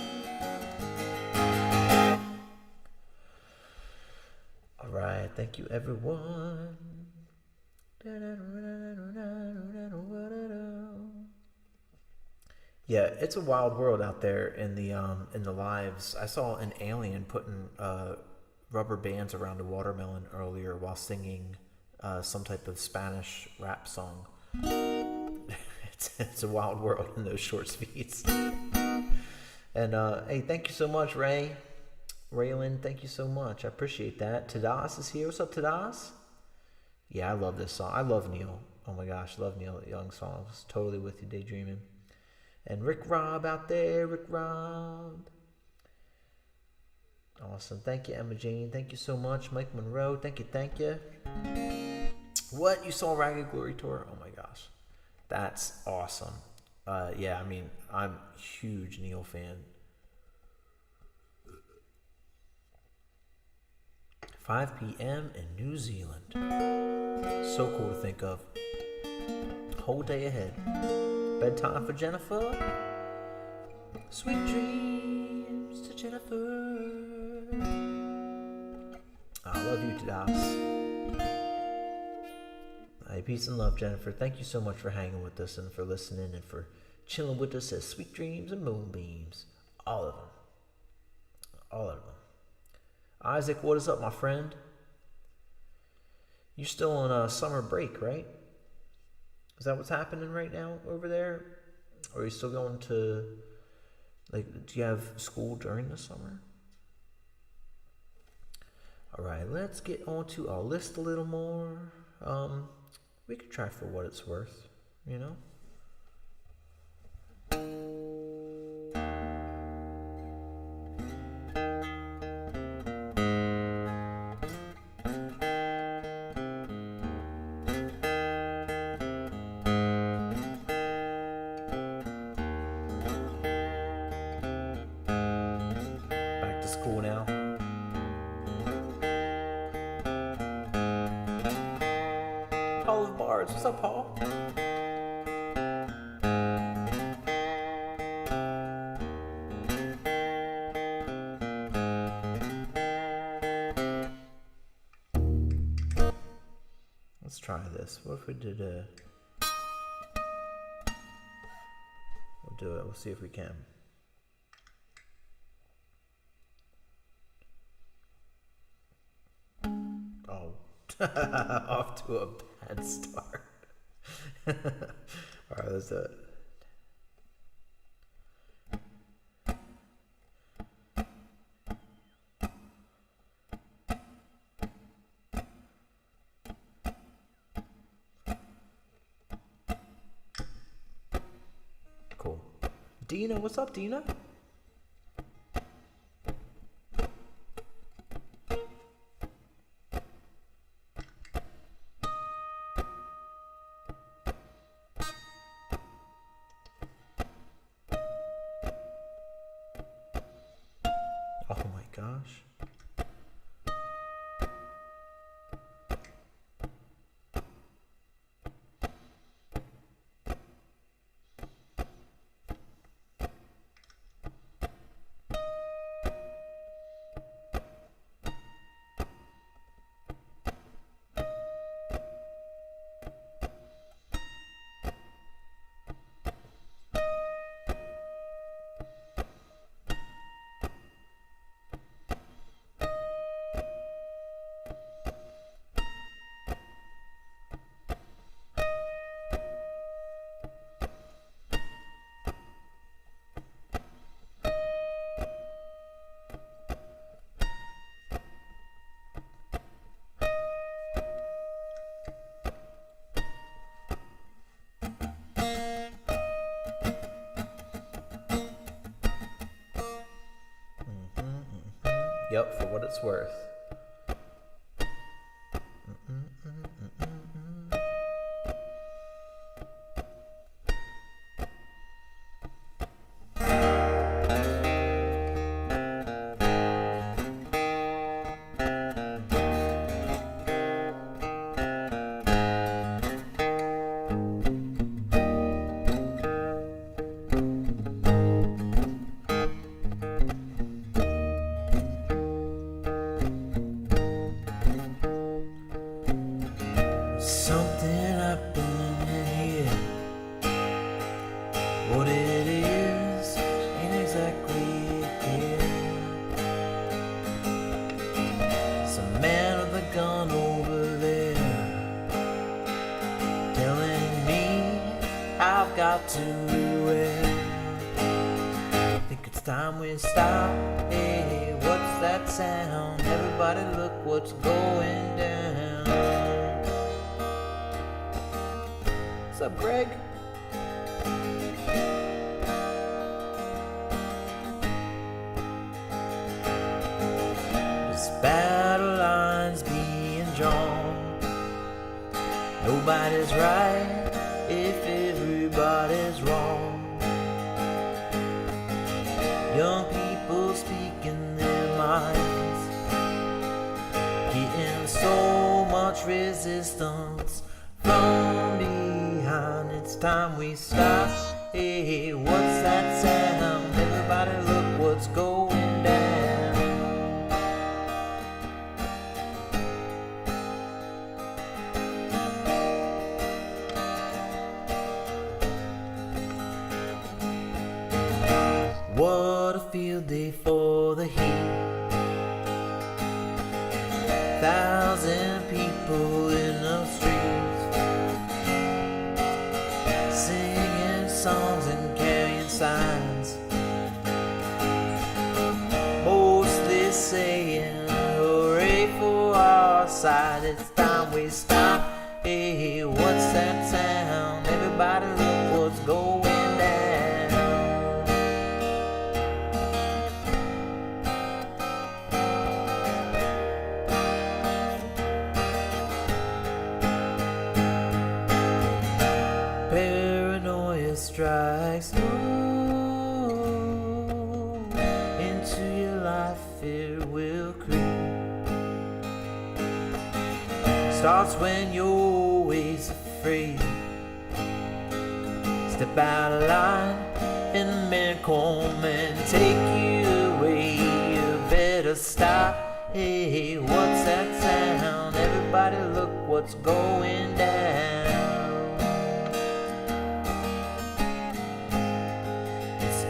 All right, thank you, everyone. Yeah, it's a wild world out there in the lives. I saw an alien putting rubber bands around a watermelon earlier while singing some type of Spanish rap song. It's a wild world in those short speeds. And hey, thank you so much, Ray. Raylan, thank you so much. I appreciate that. Tadas is here. What's up, Tadas? Yeah, I love this song. I love Neil. Oh my gosh, love Neil Young's songs. Totally with you, Daydreaming. And Rick Rob out there, Rick Rob. Awesome. Thank you, Emma Jane. Thank you so much. Mike Monroe, thank you, thank you. What? You saw Ragged Glory Tour? Oh my gosh. That's awesome. Yeah, I mean, I'm a huge Neil fan. 5 p.m. in New Zealand. So cool to think of. Whole day ahead. Bedtime for Jennifer. Sweet dreams to Jennifer. I love you, Tadas. Hey, peace and love, Jennifer. Thank you so much for hanging with us and for listening and for chilling with us as sweet dreams and moonbeams. All of them. All of them. Isaac, what is up, my friend? You still on summer break, right? Is that what's happening right now over there? Or are you still going to, like, do you have school during the summer? All right, let's get on to our list a little more. We could try For What It's Worth, you know? What's up, Paul? Let's try this. What if we did a... We'll do it. We'll see if we can. Oh. Off to a bad start. Alright, let's do it. Cool. Dina, what's up, Dina? Yep, For What It's Worth. I've got to beware. Think it's time we stop. Hey, what's that sound? Everybody look what's going down. What's up, Greg? This battle line's being drawn. Nobody's right if everybody's wrong. Young people speaking their minds, getting so much resistance from behind. It's time we stop. Hey, what's that sound? Everybody look what's going down. What a field day for the heat. 1,000 people in the streets, singing songs and carrying signs, mostly saying hooray for our side. It's time we stop. Hey, what's that sound? Everybody look what's going down. Paranoia strikes through into your life, it will creep. Starts when you're always afraid. Step out of line and the men come and take you away. You better stop. Hey, what's that sound? Everybody look what's going down.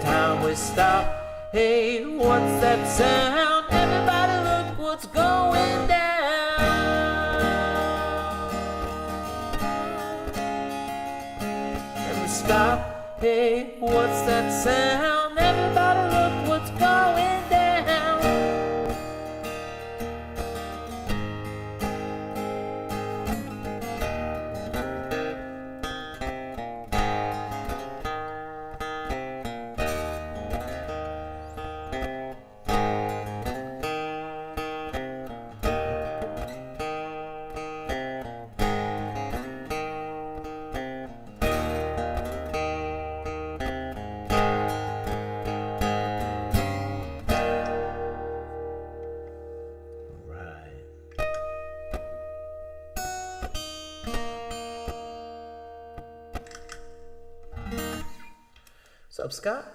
Time we stop. Hey, what's that sound? Everybody look what's going down. And we stop. Hey, what's that sound? Everybody look what's going down. What's up, Scott?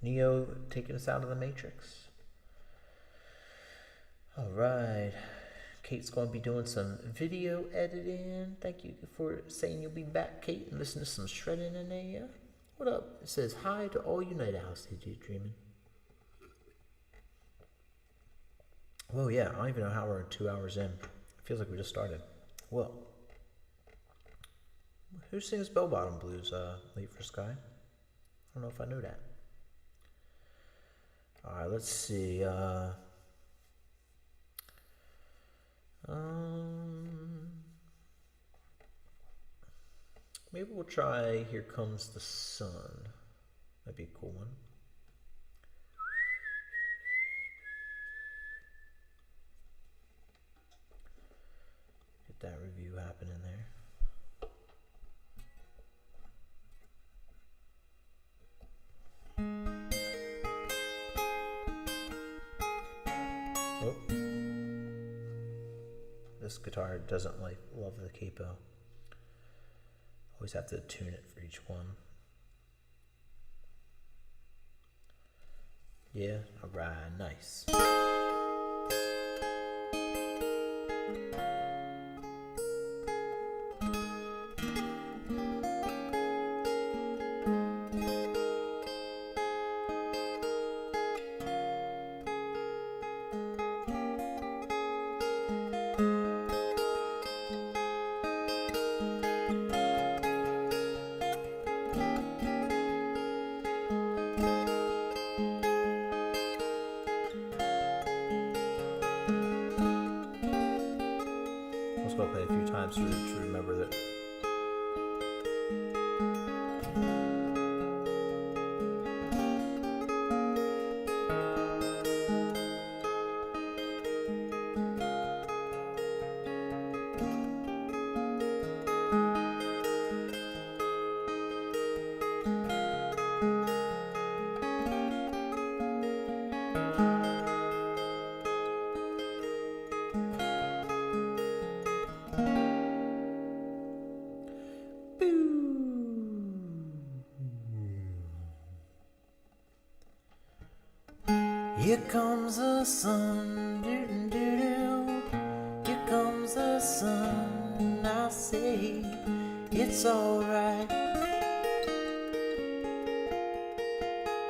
Neo taking us out of the Matrix. All right. Kate's going to be doing some video editing. Thank you for saying you'll be back, Kate, and listen to some shredding in there. What up? It says, hi to all United House Dreaming. Well, yeah, I don't even know how we're 2 hours in. It feels like we just started. Well, who sings Bell Bottom Blues, Late for Sky? I don't know if I know that. All right, let's see. Maybe we'll try Here Comes the Sun. That'd be a cool one. Get that review happening there. Oh. This guitar doesn't love the capo. Always have to tune it for each one. Yeah, alright, nice. times to remember that. Here comes the sun, doo-doo-doo-doo. Here comes the sun, I say it's alright.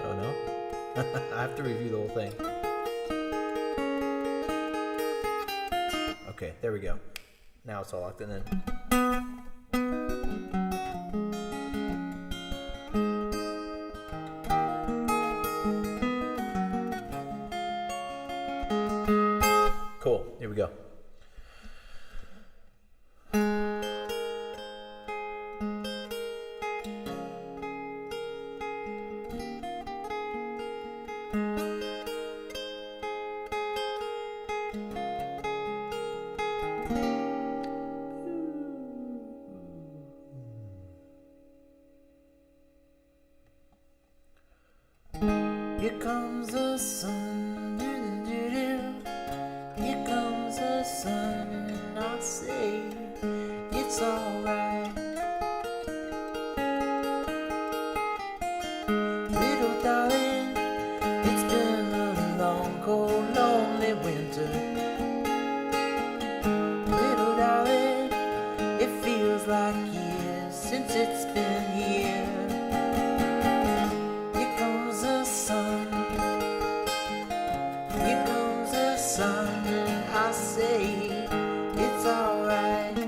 Oh no? I have to review the whole thing. Okay, there we go. Now it's all locked in. Cool, here we go. Here comes the sun, here comes the sun, and I say it's alright. Little darling, it's been a long, cold, lonely winter. Little darling, it feels like years since it's been here. It's alright.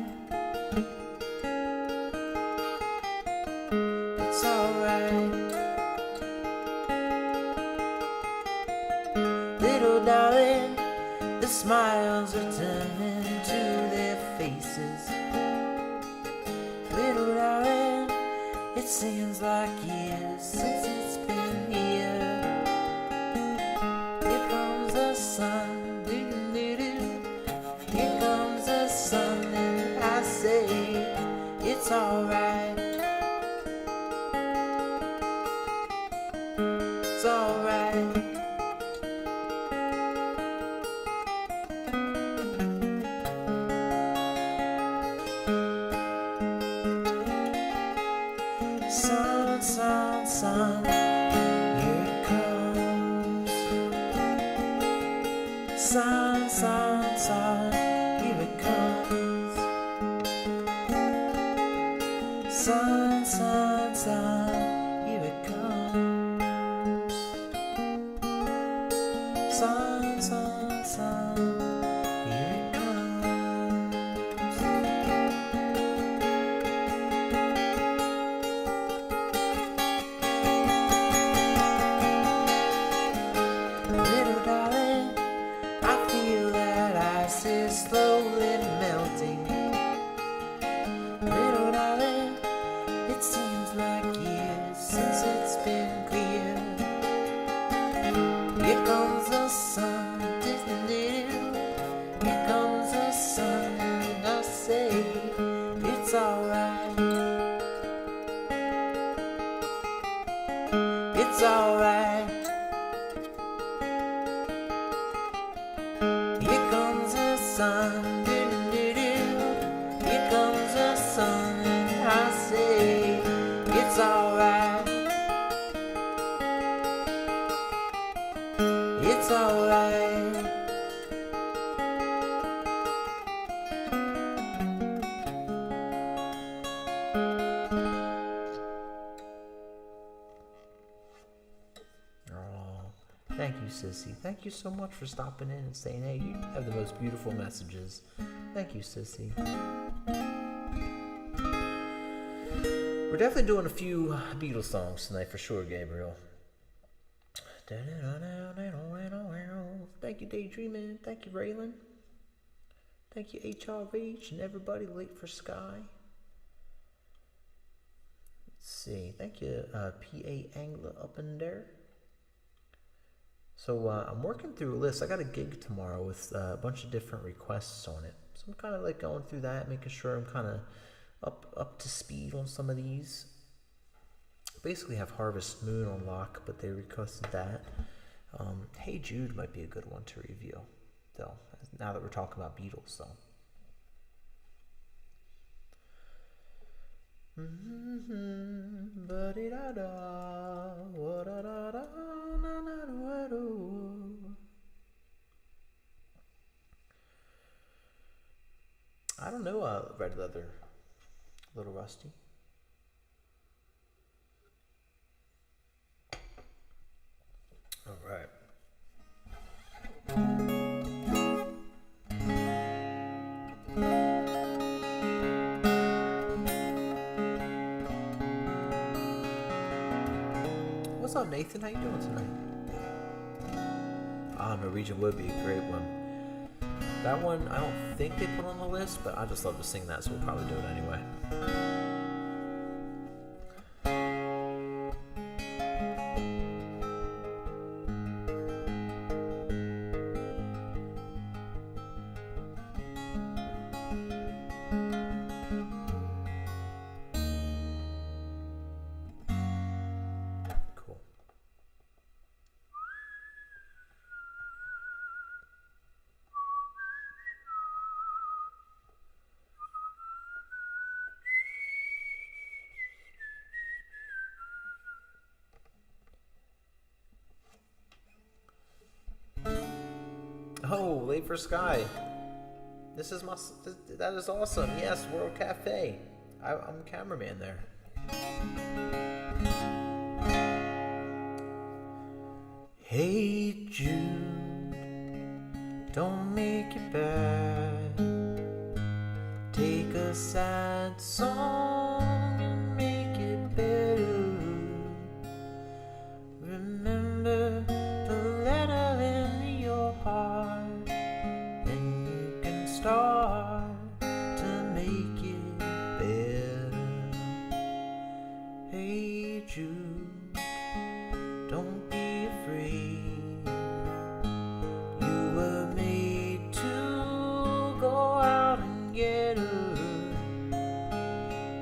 It's alright. Little darling, the smiles are turning to their faces. Little darling, it seems like years since it's been here. Here comes the sun. Here comes the sun, and I say it's alright. It's alright. Sun, sun, sun, here it comes. Sun, sun, sun, here it comes. Sun, sun, sun, here it comes. Sun, sun, sun, here it comes. Little darling, I feel that ice is slowly melting. Little darling, it seems like years since it's been clear. Here comes the sun, here comes the sun, and I say it's alright. It's alright. Here comes the sun, here comes the sun, and I say it's alright. It's alright. Oh, thank you, Sissy. Thank you so much for stopping in and saying, hey, you have the most beautiful messages. Thank you, Sissy. We're definitely doing a few Beatles songs tonight for sure, Gabriel. Thank you, Daydreaming. Thank you, Raylan. Thank you, HRH, and everybody late for Sky. Let's see. Thank you, PA Angler up in there. So I'm working through a list. I got a gig tomorrow with a bunch of different requests on it. So I'm kind of like going through that, making sure I'm kind of up to speed on some of these. Basically have Harvest Moon on lock, but they requested that. Hey Jude might be a good one to review, though, now that we're talking about Beatles, though. I don't know, Red Leather. A little rusty. All right. What's up, Nathan? How you doing tonight? Norwegian would be a great one. That one, I don't think they put on the list, but I just love to sing that, so we'll probably do it anyway. Oh, late for Sky. That is awesome. Yes, World Cafe. I'm cameraman there. Hey Jude, don't make it bad. Take a sad song and make it better. Remember the letter in your heart, and you can start to make it better. Hey Jude, don't be afraid. You were made to go out and get her.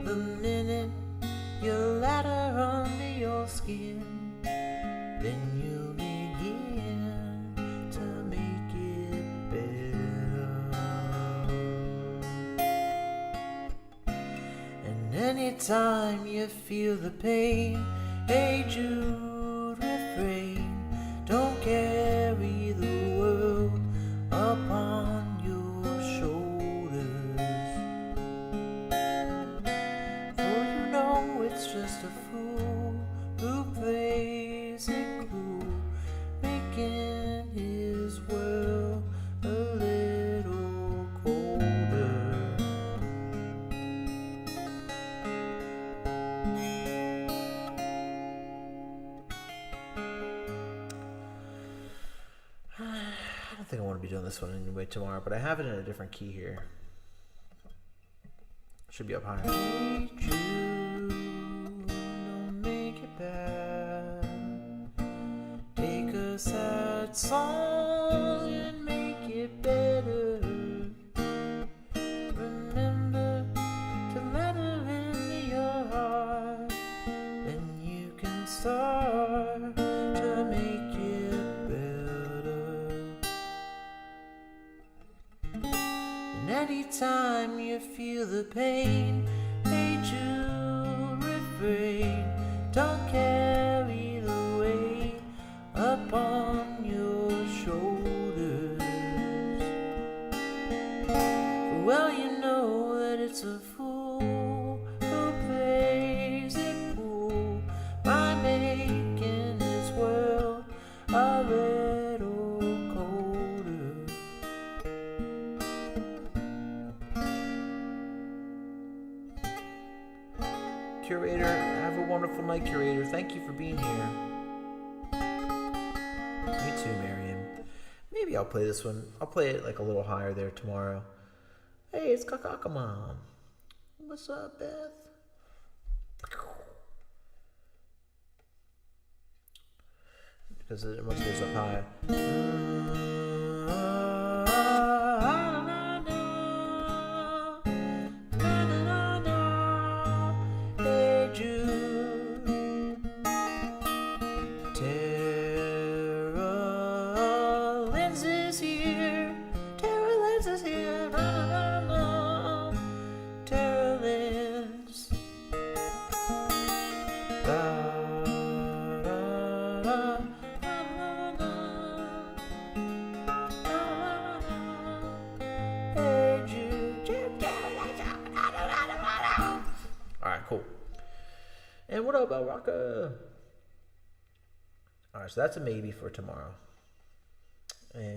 The minute you let her under your skin, then you'll begin to make it better. And anytime you feel the pain, hey Jude, refrain. Don't carry the world upon your shoulders, for you know it's just a fool who plays it cool, making his world a little colder. I don't think I want to be doing this one anyway tomorrow, but I have it in a different key here. Should be up higher. Hey Jude, don't make it bad. Take a sad song and make it better. Remember to let her into your heart, then you can start to make it better. And anytime you feel the pain, hey Jude, refrain. Don't carry the weight upon your shoulders. Well, you know that it's a fool who plays it cool by making his world a little colder. Curator, have a wonderful night, Curator. Thank you for being here. Me too, Miriam. Maybe I'll play this one. I'll play it like a little higher there tomorrow. Hey, it's Kakaka Mom. What's up, Beth? Because it must be so high. Hey, Jude. Tara Lynn's is here. Tara Lynn's is here. Tara Lynn's. Alright, cool. And what about Rocka? Alright, so that's a maybe for tomorrow. And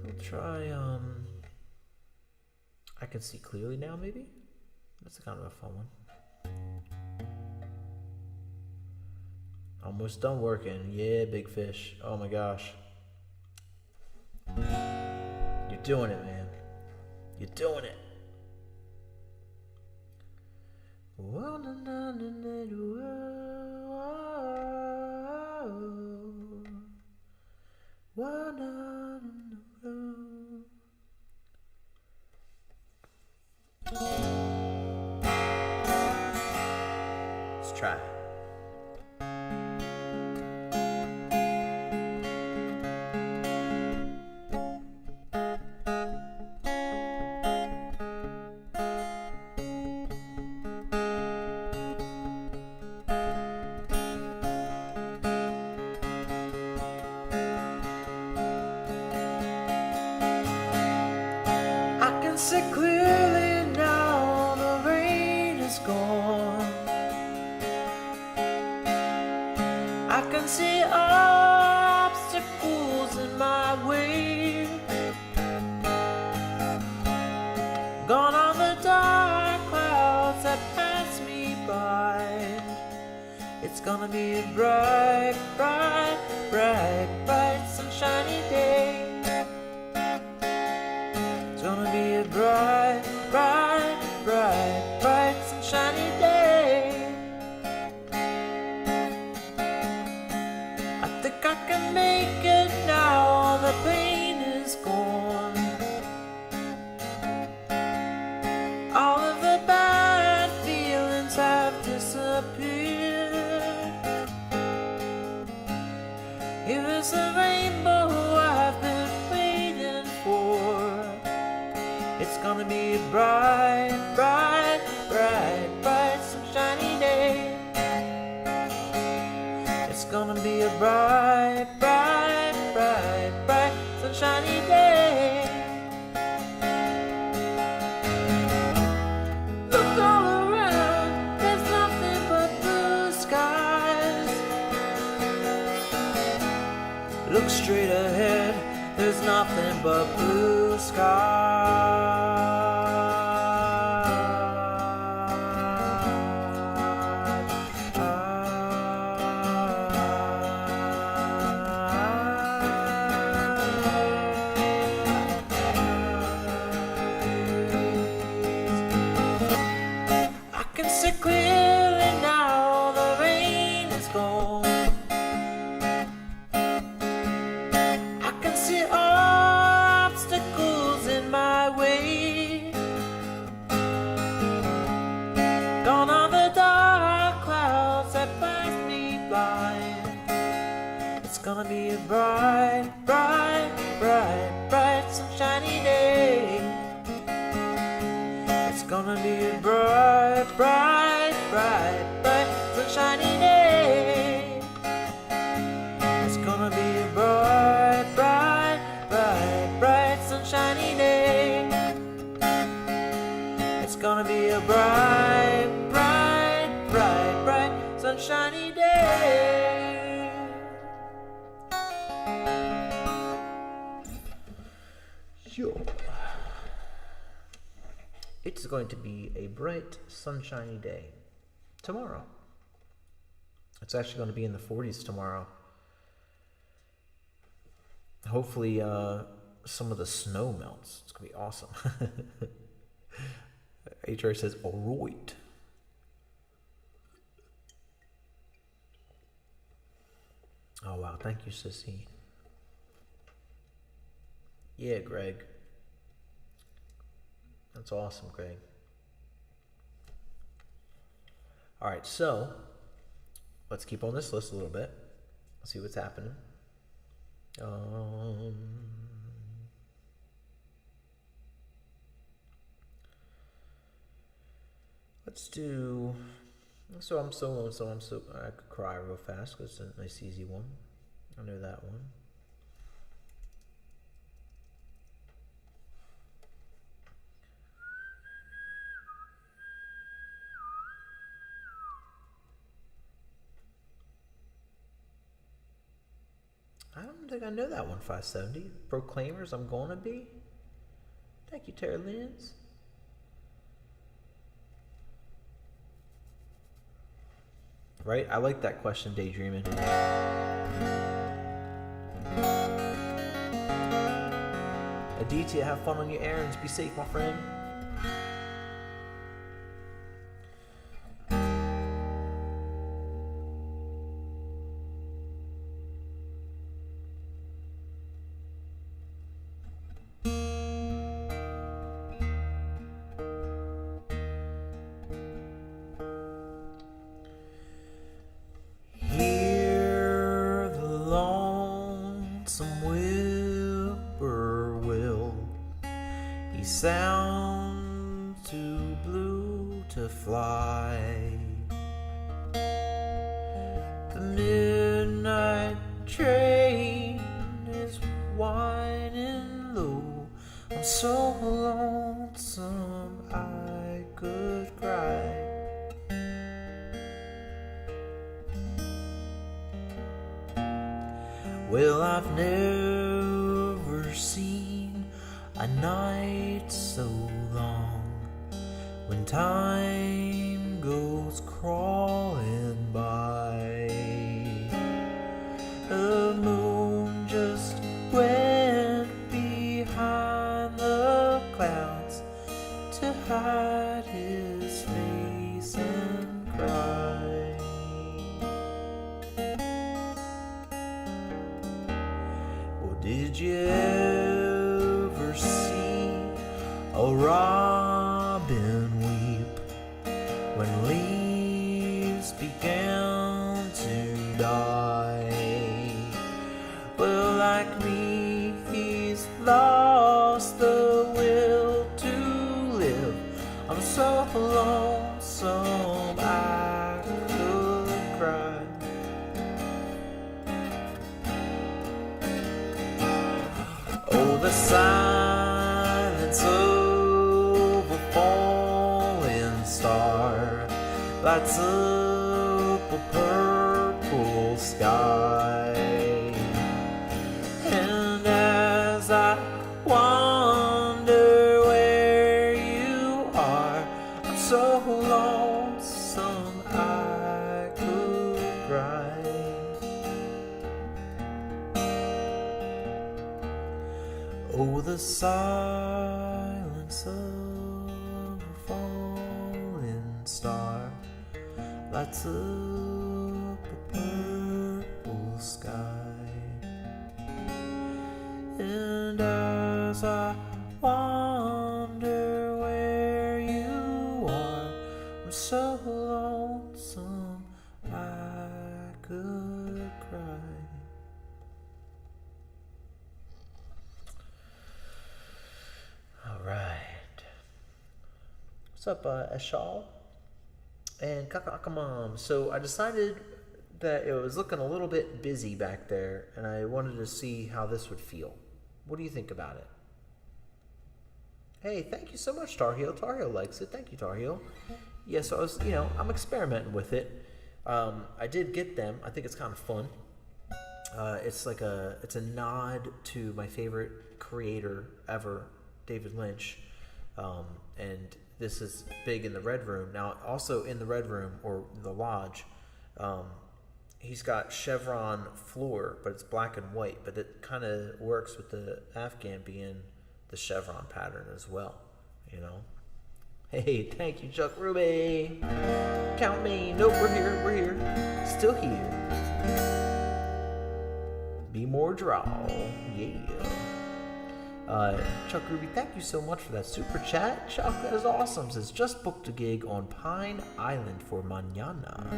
we'll try I can see clearly now, maybe? That's kind of a fun one. Almost done working. Yeah, big fish. Oh my gosh. You're doing it, man. You're doing it. Let's try. I can see clearly now, the rain is gone. I can see obstacles in my way. Gone are the dark clouds that pass me by. It's gonna be a bright, bright, bright, bright, sunshiny day. It's gonna be a bright, bright, bright, bright, sunshiny day. I think I can make it now, the pain is gone. All of the bad feelings have disappeared. Here is the rainbow I've been waiting for. It's gonna be a bright, bright, bright, bright, sunshiny day. It's gonna be a bright, bright, bright, bright, sunshiny day. Look all around, there's nothing but blue skies. Look straight ahead, there's nothing but blue skies. I can see clearly now, the rain is gone. I can see obstacles in my way. Gone are the dark clouds that pass me by. It's gonna be a bright, bright, bright, bright, sunshiny day. It's gonna be a bright, bright, bright, bright, sunshiny day. It's gonna be a bright, bright, bright, bright, sunshiny day. It's gonna be a bright, bright, bright, bright, sunshiny day. Yo. It's going to be a bright, sunshiny day. tomorrow. It's actually going to be in the 40s tomorrow. Hopefully, some of the snow melts. It's going to be awesome. HR says, all right. Oh, wow. Thank you, Sissy. Yeah, Greg. That's awesome, Greg. All right, so let's keep on this list a little bit. See what's happening. Let's do. So I'm so lonesome. I could cry real fast because it's a nice, easy one. I know that one. I don't think I know that one, 570. Proclaimers, I'm gonna be. Thank you, Tara Lynn's. Right? I like that question, Daydreaming. Aditya, have fun on your errands. Be safe, my friend. Sound too blue to fly. The midnight train is whining low. I'm so lonesome I could cry. Well, I've never seen a night so long when time goes crawling by. The moon just went behind the clouds to hide his face and cry. Well, did you ever see a robin weep when leaves began to die? Well, like me, he's lost the will to live. I'm so lonesome I could cry. Oh, the silence of a falling star lights up a purple sky. And as I wonder where you are, I'm so lonesome I could cry. Oh, the silence of a falling star lights up a purple sky. And as I wonder where you are, I'm so lonesome I could cry. Alright. What's up, Eshal? And Kakakamam. So I decided that it was looking a little bit busy back there, and I wanted to see how this would feel. What do you think about it? Hey, thank you so much, Tar Heel. Tar Heel likes it. Thank you, Tar Heel. Yeah, so I was, I'm experimenting with it. I did get them. I think it's kind of fun. It's a nod to my favorite creator ever, David Lynch. And this is big in the Red Room. Now, also in the Red Room, or the Lodge, he's got chevron floor, but it's black and white, but it kind of works with the Afghan being the chevron pattern as well, you know? Hey, thank you, Chuck Ruby. Count me. Nope, we're here. Still here. Be more draw. Yeah. Chuck Ruby, thank you so much for that super chat. Chuck, that is awesome. Says, just booked a gig on Pine Island for mañana.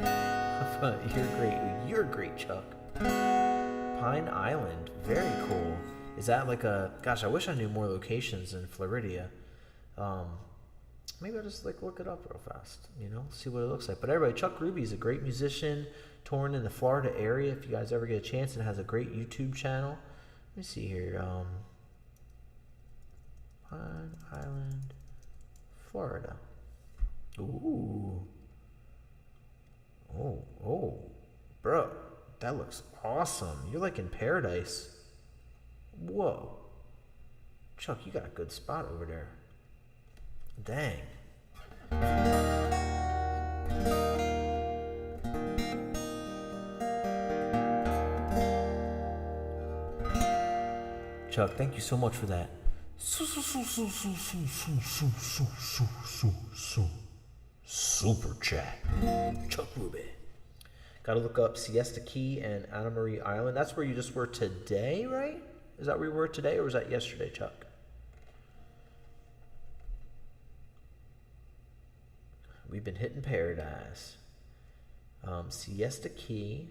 You're great, Chuck. Pine Island, very cool. Is that like a, gosh, I wish I knew more locations in Florida. Maybe I'll just like look it up real fast, you know, see what it looks like. But everybody, Chuck Ruby is a great musician, touring in the Florida area. If you guys ever get a chance, and has a great YouTube channel. Let me see here. Pine Island, Florida. Ooh. Oh, bro, that looks awesome. You're like in paradise. Whoa. Chuck, you got a good spot over there. Dang. Chuck, thank you so much for that. Super chat. Chuck Ruby. Gotta look up Siesta Key and Anna Marie Island. That's where you just were today, right? Is that where you were today, or was that yesterday, Chuck? We've been hitting paradise. Siesta Key.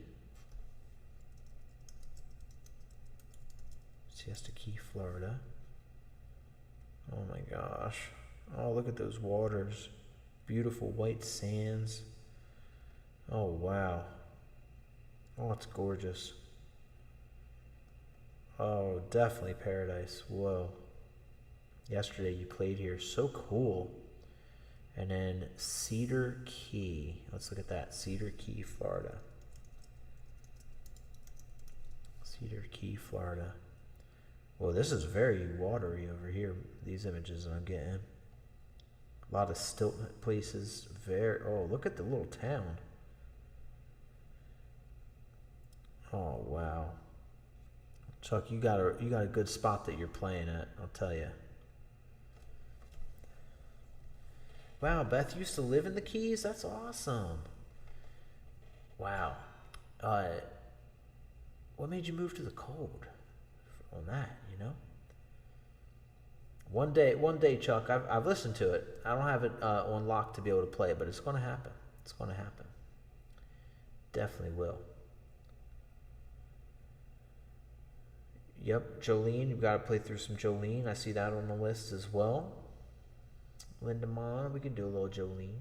Siesta Key, Florida. Oh my gosh. Oh, look at those waters. Beautiful white sands. Oh, wow. Oh, it's gorgeous. Oh, definitely paradise. Whoa. Yesterday you played here. So cool. And then Cedar Key. Let's look at that. Cedar Key, Florida. Cedar Key, Florida. Well, this is very watery over here, these images that I'm getting. A lot of stilt places. Oh, look at the little town. Oh, wow. Chuck, you got a good spot that you're playing at, I'll tell you. Wow, Beth used to live in the Keys? That's awesome. Wow. What made you move to the cold on that, you know? One day, Chuck, I've listened to it. I don't have it on lock to be able to play, but it's going to happen. It's going to happen. Definitely will. Yep, Jolene, you've got to play through some Jolene. I see that on the list as well. Linda Mon, we can do a little Jolene.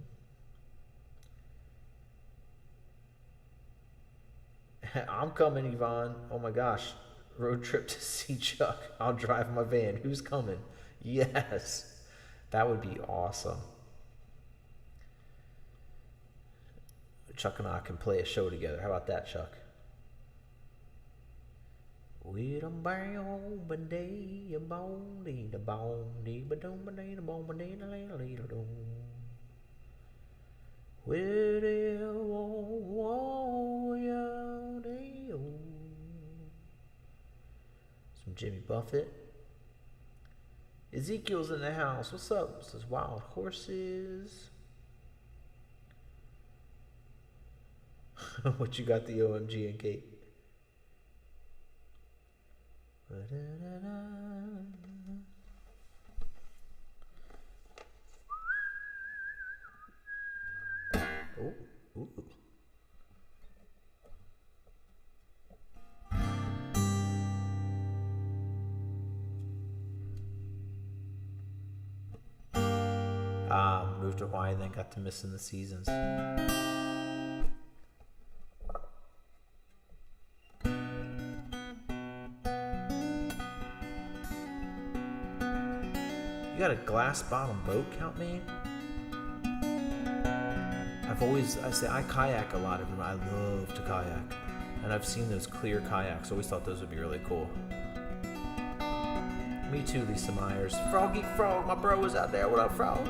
I'm coming, Yvonne. Oh my gosh. Road trip to see Chuck. I'll drive my van. Who's coming? Yes. That would be awesome. Chuck and I can play a show together. How about that, Chuck? With a bound a day, a bondy, the bondy, but don't be the bondy, the later do. With a some Jimmy Buffett. Ezekiel's in the house. What's up? Says wild horses. What you got the OMG and Kate? Oh, ooh. Moved to Hawaii, then got to missing the seasons. You got a glass bottom boat, count me? I kayak a lot. I love to kayak. And I've seen those clear kayaks. Always thought those would be really cool. Me too, Lisa Myers. Froggy Frog, my bro was out there. What up, Frog?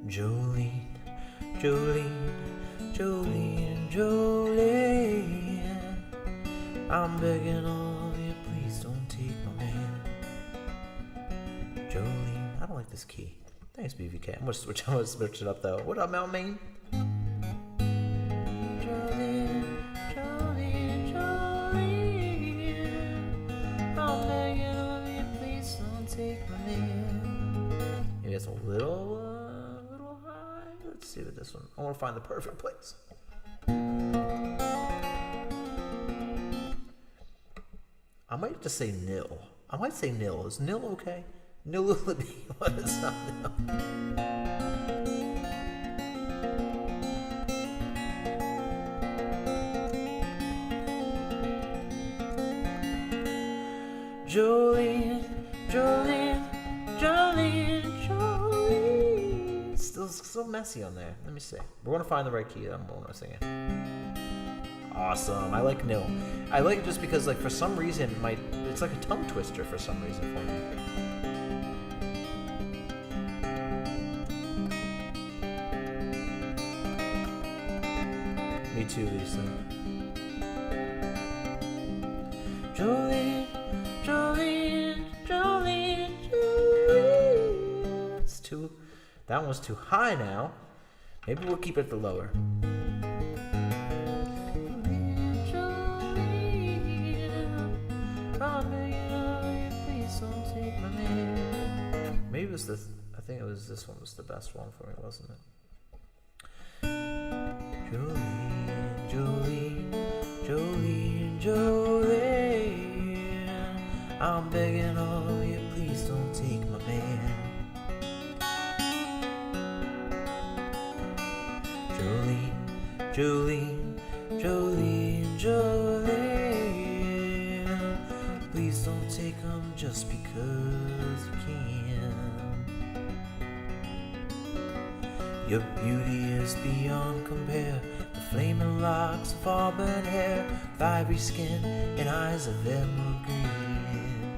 Jolene, Jolene, Jolene, Jolene, I'm begging of you, please don't take my man. Jolene, I don't like this key. Thanks, BVK. I'm gonna switch it up though. What up, Mount Maine? Jolene, Jolene, Jolene, I'm begging of you, please don't take my man. Maybe it's a little high. Let's see with this one. I want to find the perfect place. I might just say nil. I might say nil. Is nil okay? Nil will be what is not nil. Jolene, Jolene, Jolene, Jolene. Still so messy on there. Let me see. We're gonna find the right key. I'm gonna sing it. Awesome. I like nil. I like it just because, like, for some reason, it's like a tongue twister for some reason for me. Me too, Lisa. Jolene, Jolene, Jolene, Jolene. It's too. That one was too high now. Maybe we'll keep it the lower. Maybe it was this. I think it was this one was the best one for me, wasn't it? Jolene, Jolene, Jolene, Jolene, I'm begging of you, please don't take my man. Jolene, Jolene, Jolene, Jolene, please don't take him just because you can. Your beauty is beyond compare. The flaming locks of auburn hair, with ivory skin and eyes of emerald green.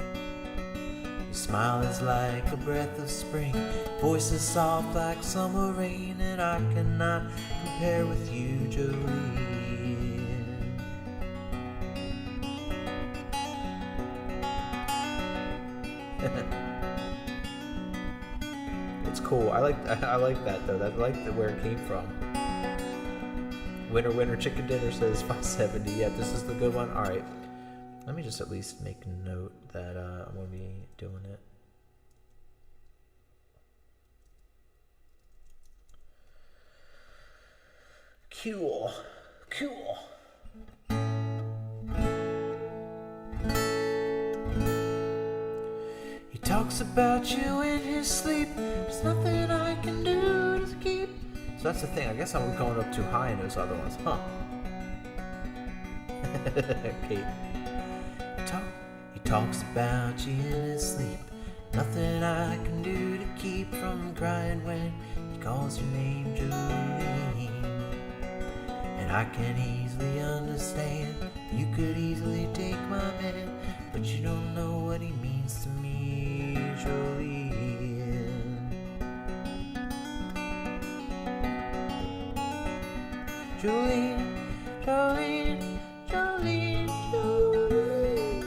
Your smile is like a breath of spring, voice is soft like summer rain, and I cannot compare with you, Jolene. It's cool. I like that though. I like where it came from. Winner, winner, chicken dinner says 570. Yeah, this is the good one. All right. Let me just at least make a note that I'm gonna be doing it. Cool. Cool. He talks about you in his sleep. There's nothing I can do to keep. So that's the thing. I guess I'm going up too high in those other ones, huh? Kate. He talks about you in his sleep. Nothing I can do to keep from crying when he calls your name, Jolene. And I can easily understand. You could easily take my man, but you don't know what he means to me, Jolene. Jolene, Jolene, Jolene, Jolene,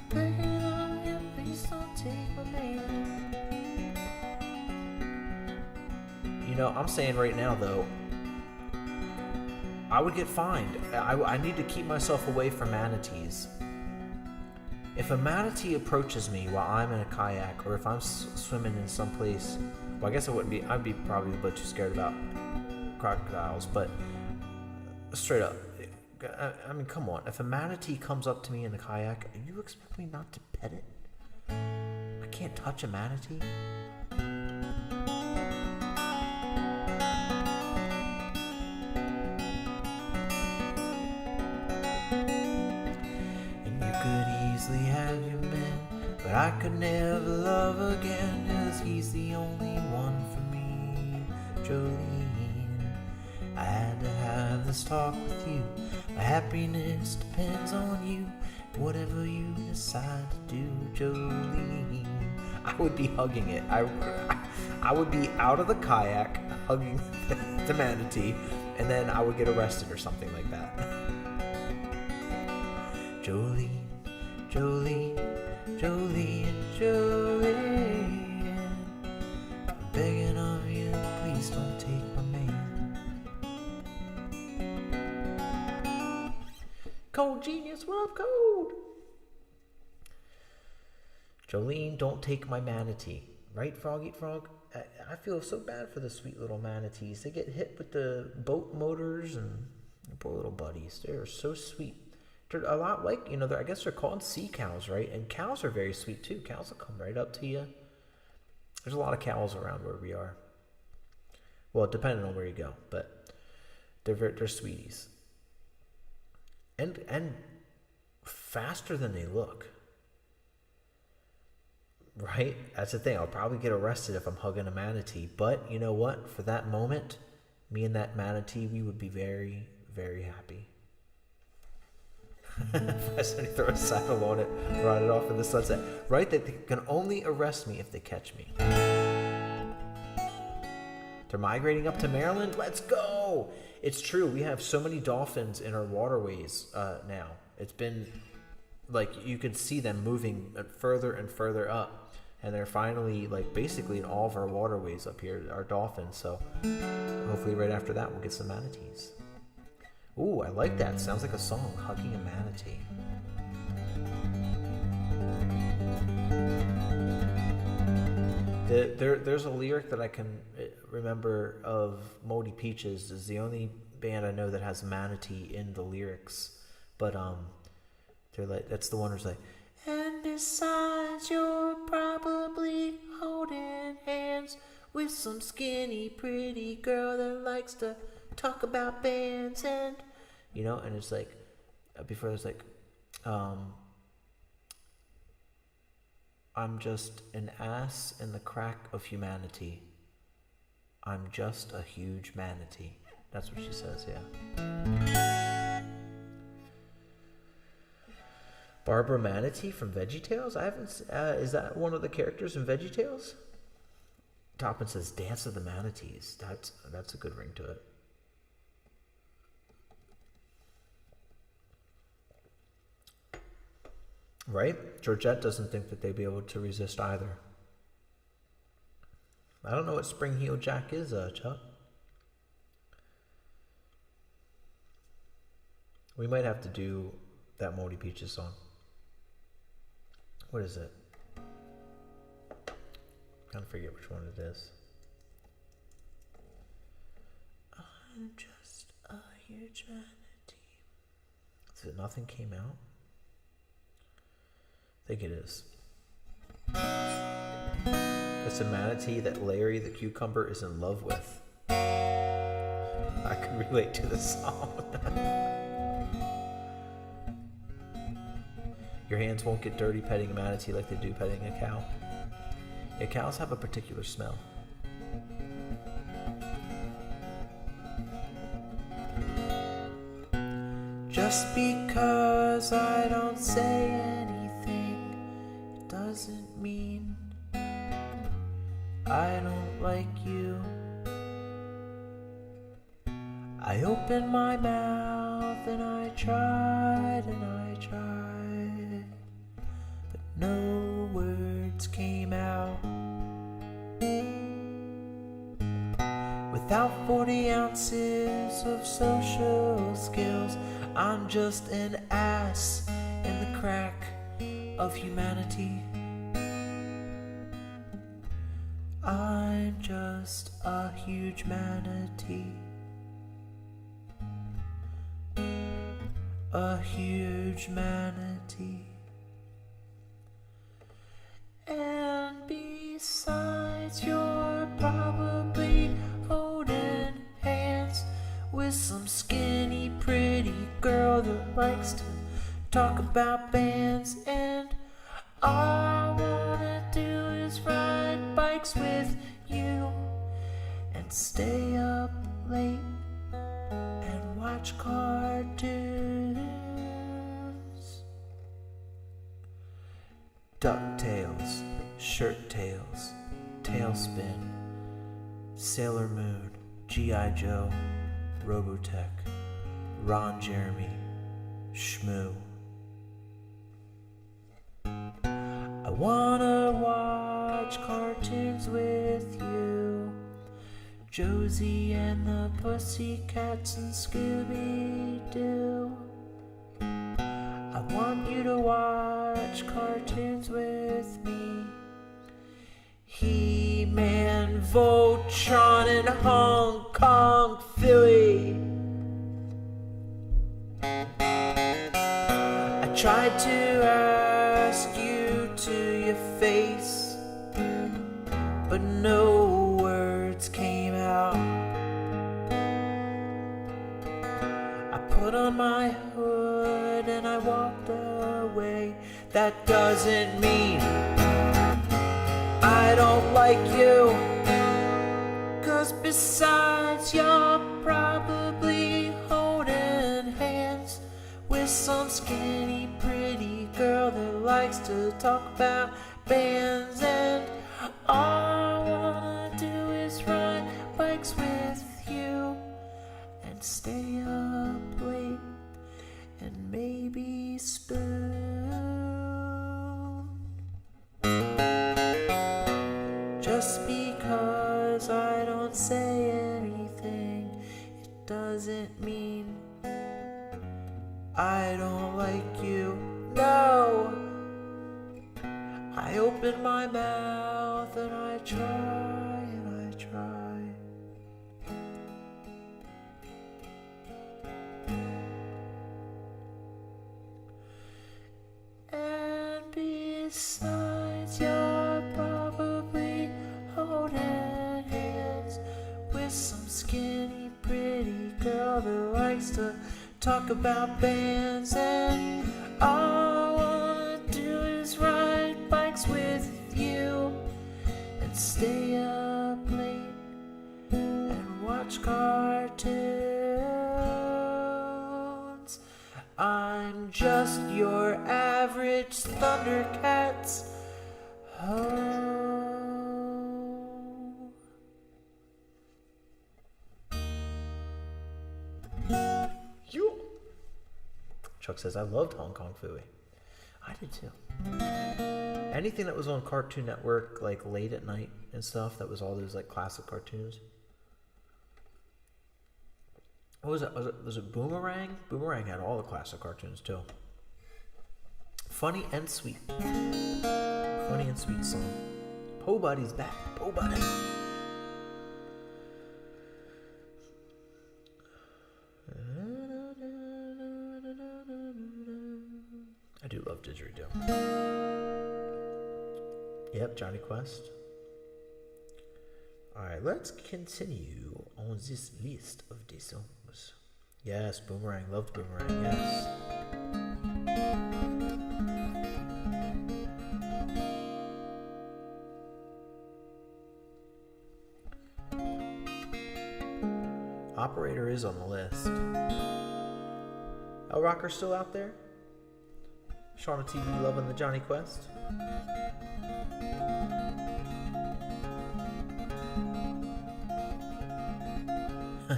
begging on you, please don't take my man. You know, I'm saying right now though, I would get fined. I need to keep myself away from manatees. If a manatee approaches me while I'm in a kayak, or if I'm swimming in some place, well, I guess I wouldn't be. I'd be probably a bit too scared about crocodiles. But straight up, I mean, come on. If a manatee comes up to me in the kayak, you expect me not to pet it? I can't touch a manatee. Have your man, but I could never love again, 'cause he's the only one for me, Jolene. I had to have this talk with you. My happiness depends on you. Whatever you decide to do, Jolene. I would be hugging it. I I would be out of the kayak hugging the manatee, and then I would get arrested or something like that. Jolene, Jolene, Jolene, Jolene, I'm begging of you, please don't take my man. Cold Genius, what up, Cold? Jolene, don't take my manatee. Right, Frog Eat Frog? I feel so bad for the sweet little manatees. They get hit with the boat motors and poor little buddies. They're so sweet. They're a lot like, I guess they're called sea cows, right? And cows are very sweet too. Cows will come right up to you. There's a lot of cows around where we are. Well, depending on where you go, but they're sweeties. And faster than they look. Right? That's the thing. I'll probably get arrested if I'm hugging a manatee. But you know what? For that moment, me and that manatee, we would be very, very happy. If I suddenly throw a saddle on it, ride it off in the sunset. Right? They can only arrest me if they catch me. They're migrating up to Maryland. Let's go! It's true. We have so many dolphins in our waterways now. It's been like you can see them moving further and further up. And they're finally, basically in all of our waterways up here are dolphins. So hopefully right after that we'll get some manatees. Ooh, I like that. Sounds like a song, Hugging a Manatee. There's a lyric that I can remember of Moldy Peaches. Is the only band I know that has manatee in the lyrics. But they're that's the one who's like, and besides, you're probably holding hands with some skinny, pretty girl that likes to talk about bands and, and it's like, before it's like, I'm just an ass in the crack of humanity. I'm just a huge manatee. That's what she says, yeah. Barbara Manatee from VeggieTales? I haven't. Is that one of the characters in VeggieTales? Toppin says, "Dance of the Manatees." That's a good ring to it. Right? Georgette doesn't think that they'd be able to resist either. I don't know what Spring Heel Jack is, Chuck. We might have to do that Moldy Peaches song. What is it? I can't forget which one it is. I'm just a huge manatee. Is it Nothing Came Out? I think it is. It's a manatee that Larry the cucumber is in love with. I can relate to this song. Your hands won't get dirty petting a manatee like they do petting a cow. Yeah, cows have a particular smell. Just because I don't say anything, it doesn't mean I don't like you. I opened my mouth and I tried, but no words came out. Without 40 ounces of social skills, I'm just an ass in the crack of humanity. I'm just a huge manatee. A huge manatee. And besides, you're probably holding hands with some skinny, pretty girl that likes to talk about bands. And all I wanna do is ride bikes with you and stay up late and watch cartoons. DuckTales, Shirt Tails, Tailspin, Sailor Moon, G.I. Joe, Robotech, Ron Jeremy, Shmoo. I wanna watch cartoons with you, Josie and the Pussycats and Scooby-Doo. I want you to watch cartoons with me, He-Man, Voltron, and Hong Kong Philly. I tried to ask you to your face, but no words came out. I put on my hood and I walked away. That doesn't mean I don't like you, 'cause besides you're probably holding hands with some skinny pretty girl that likes to talk about bands, and all I wanna do is ride bikes with you and stay up late and maybe spoon. Just because I don't say anything, it doesn't mean I don't like you. No! I open my mouth and I try and I try. And besides, you're probably holding hands with some skinny pretty girl that likes to talk about bands, and all I wanna do is ride bikes with you and stay up late and watch cartoons. I'm just your average Thundercats. Oh. Chuck says, I loved Hong Kong Phooey. I did too. Anything that was on Cartoon Network, like late at night and stuff, that was all those like classic cartoons. What was it? Was it Boomerang? Boomerang had all the classic cartoons too. Funny and sweet. Funny and sweet song. Po Buddy's back. Po Buddy. I do love didgeridoo. Yep, Johnny Quest. Alright, let's continue on this list of the songs. Yes, Boomerang. Loved Boomerang, yes. Operator is on the list. El Rocker's still out there? Shauna TV loving the Johnny Quest.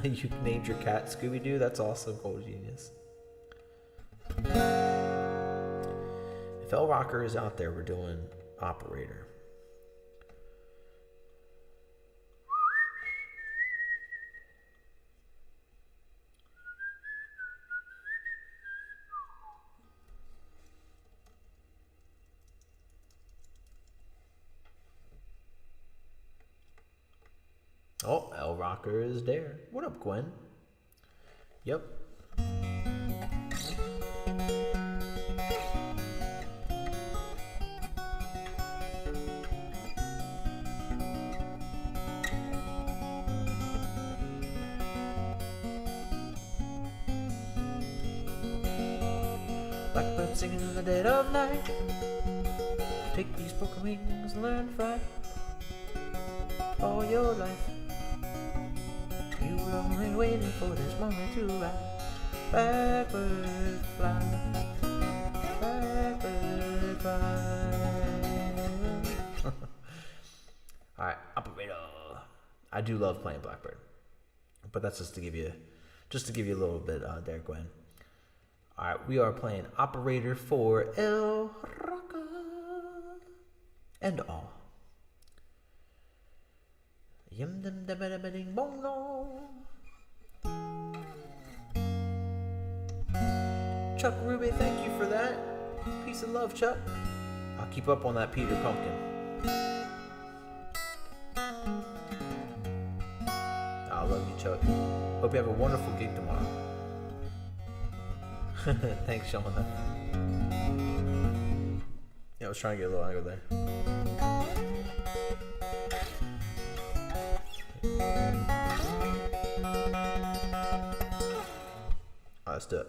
You named your cat Scooby-Doo? That's awesome, Cold Genius. If El Rocker is out there, we're doing Operator. Oh, El Rocker is there. What up, Gwen? Yep. Blackbird singing in the dead of night. Take these broken wings and learn to fly. All your life you were only waiting for this moment to ride. Blackbird fly, blackbird fly. Alright, Operator. I do love playing Blackbird, but that's just to give you a little bit there, Gwen. All right, we are playing Operator for El Roca and all. Yum dum dum dum ding bong bong. Chuck Ruby, thank you for that. Peace and love, Chuck. I'll keep up on that Peter Pumpkin. I love you, Chuck. Hope you have a wonderful gig tomorrow. Thanks, Shauna. Yeah, I was trying to get a little angle there. Alright, let's do it.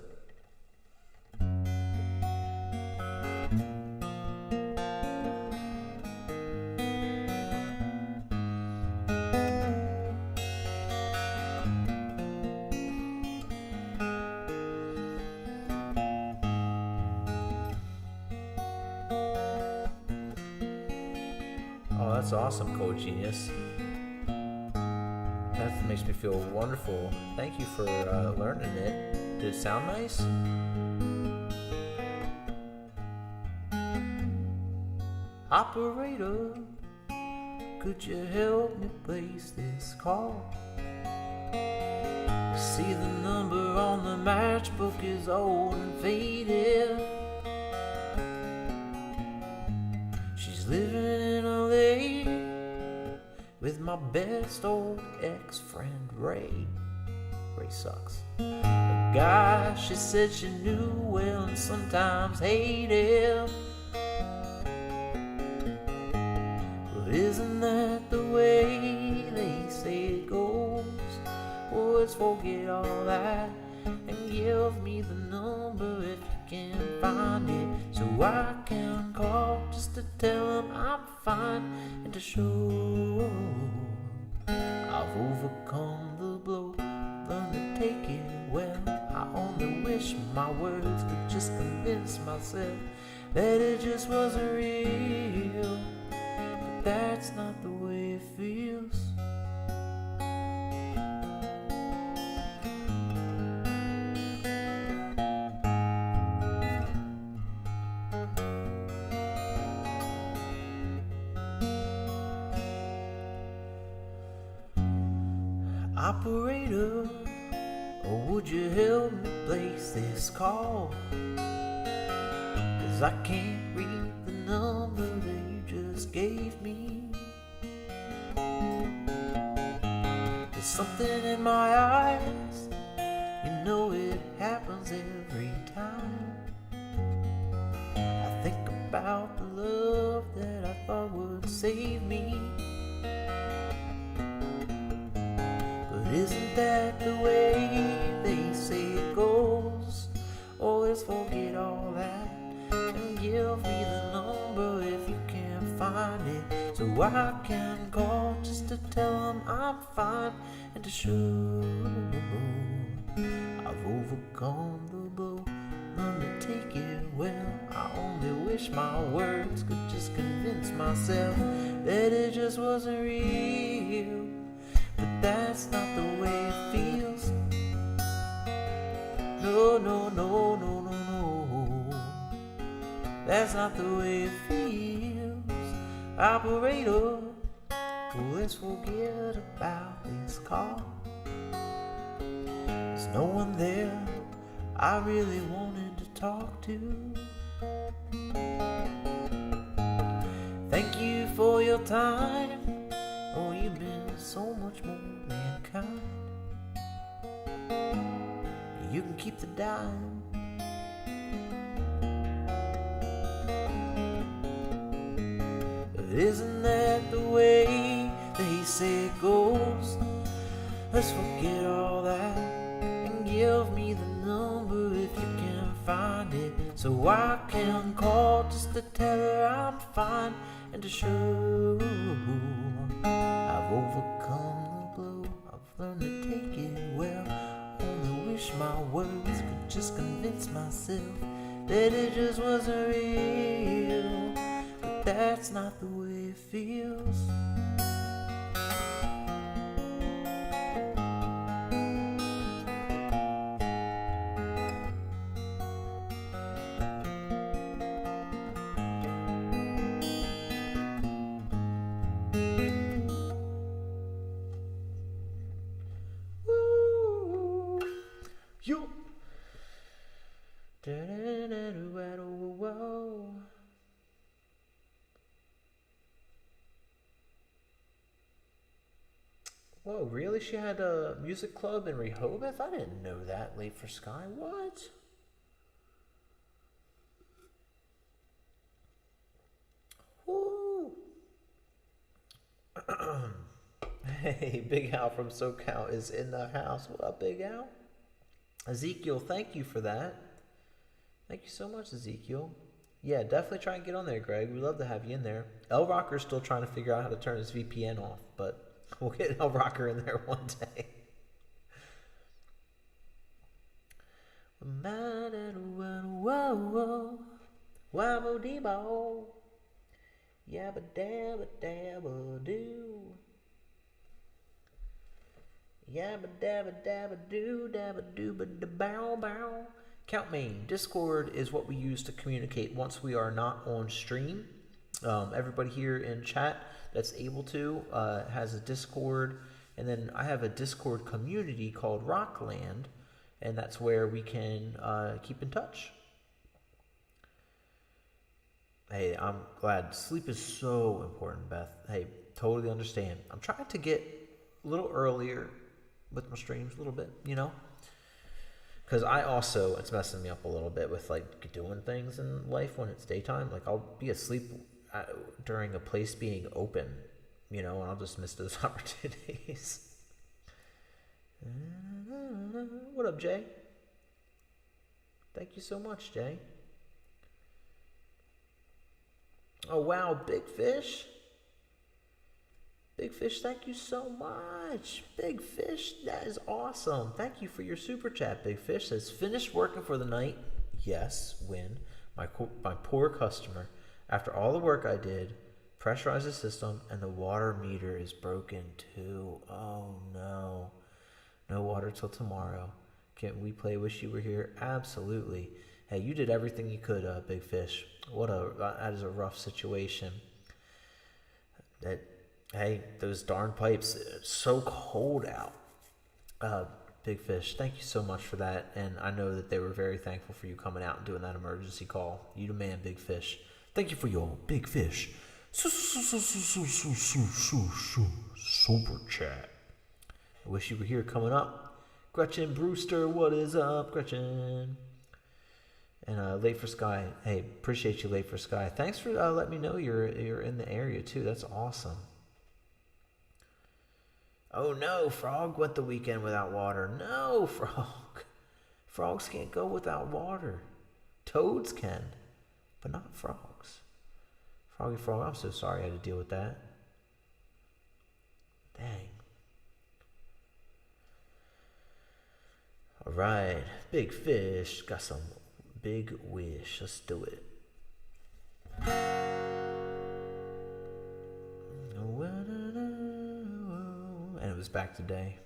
Oh, that's awesome, Code Genius. That makes me feel wonderful. Thank you for learning it. Did it sound nice? Operator, could you help me place this call? See, the number on the matchbook is old and faded. She's living in LA with my best old ex-friend Ray. Ray sucks. A guy she said she knew well and sometimes hated. But isn't that the way they say it goes? Well, let's forget all that and give me the number if you can find it, so I can call just to tell him I'm fine and to show I've overcome the blow, learned to take it well. I only wish my words could just convince myself that it just wasn't real, but that's not the way it feels. Operator, or would you help me place this call? 'Cause I can't read the number that you just gave me. There's something in my eyes, you know it happens every time. I think about the love that I thought would save me. Isn't that the way they say it goes? Oh, let's forget all that and give me the number if you can find it, so I can call just to tell them I'm fine and to show I've overcome the blow, learned to take it well. I only wish my words could just convince myself that it just wasn't real, but that's not the way it feels. No, no, no, no, no, no. That's not the way it feels. Operator, let's forget about this call. There's no one there I really wanted to talk to. Thank you for your time. Oh, you've been so much more than kind. You can keep the dime. But isn't that the way they say it goes? Let's forget all that and give me the number if you can find it, so I can call just to tell her I'm fine and to show I've overcome the blow, I've learned to take it well. Only wish my words could just convince myself that it just wasn't real, but that's not the way it feels. Yo. Whoa, really? She had a music club in Rehoboth? I didn't know that. Late for Sky? What? Woo! Hey, Big Al from SoCal is in the house. What up, Big Al? Ezekiel, thank you for that. Thank you so much, Ezekiel. Yeah, definitely try and get on there, Greg. We'd love to have you in there. El Rocker's still trying to figure out how to turn his VPN off, but we'll get El Rocker in there one day. Wabba debo. Yabba dabba dabba doo. Yabba dabba dabba doo dabba dooba da bow bow. Count main. Discord is what we use to communicate once we are not on stream. Everybody here in chat that's able to has a Discord, and then I have a Discord community called Rockland, and that's where we can keep in touch. Hey, I'm glad. Sleep is so important, Beth. Hey, totally understand. I'm trying to get a little earlier with my streams a little bit, you know? Because it's messing me up a little bit with, like, doing things in life when it's daytime. Like, I'll be asleep during a place being open, you know, and I'll just miss those opportunities. What up, Jay? Thank you so much, Jay. Oh, wow, Big Fish. Big Fish, thank you so much. Big Fish, that is awesome. Thank you for your super chat, Big Fish. Says, finished working for the night. Yes, when my poor customer, after all the work I did, pressurized the system, and the water meter is broken too. Oh, no. No water till tomorrow. Can we play Wish You Were Here? Absolutely. Hey, you did everything you could, Big Fish. That is a rough situation. Hey, those darn pipes, it's so cold out. Big Fish, thank you so much for that. And I know that they were very thankful for you coming out and doing that emergency call. You the man, Big Fish. Thank you for your Big Fish super chat. I wish you were here coming up. Gretchen Brewster, what is up, Gretchen? And Late for Sky, hey, appreciate you, Late for Sky. Thanks for letting me know you're in the area too. That's awesome. Oh no, Frog went the weekend without water. No, Frog. Frogs can't go without water. Toads can, but not frogs. Froggy Frog, I'm so sorry I had to deal with that. Dang. All right, Big Fish got some big wish. Let's do it. And it was back today.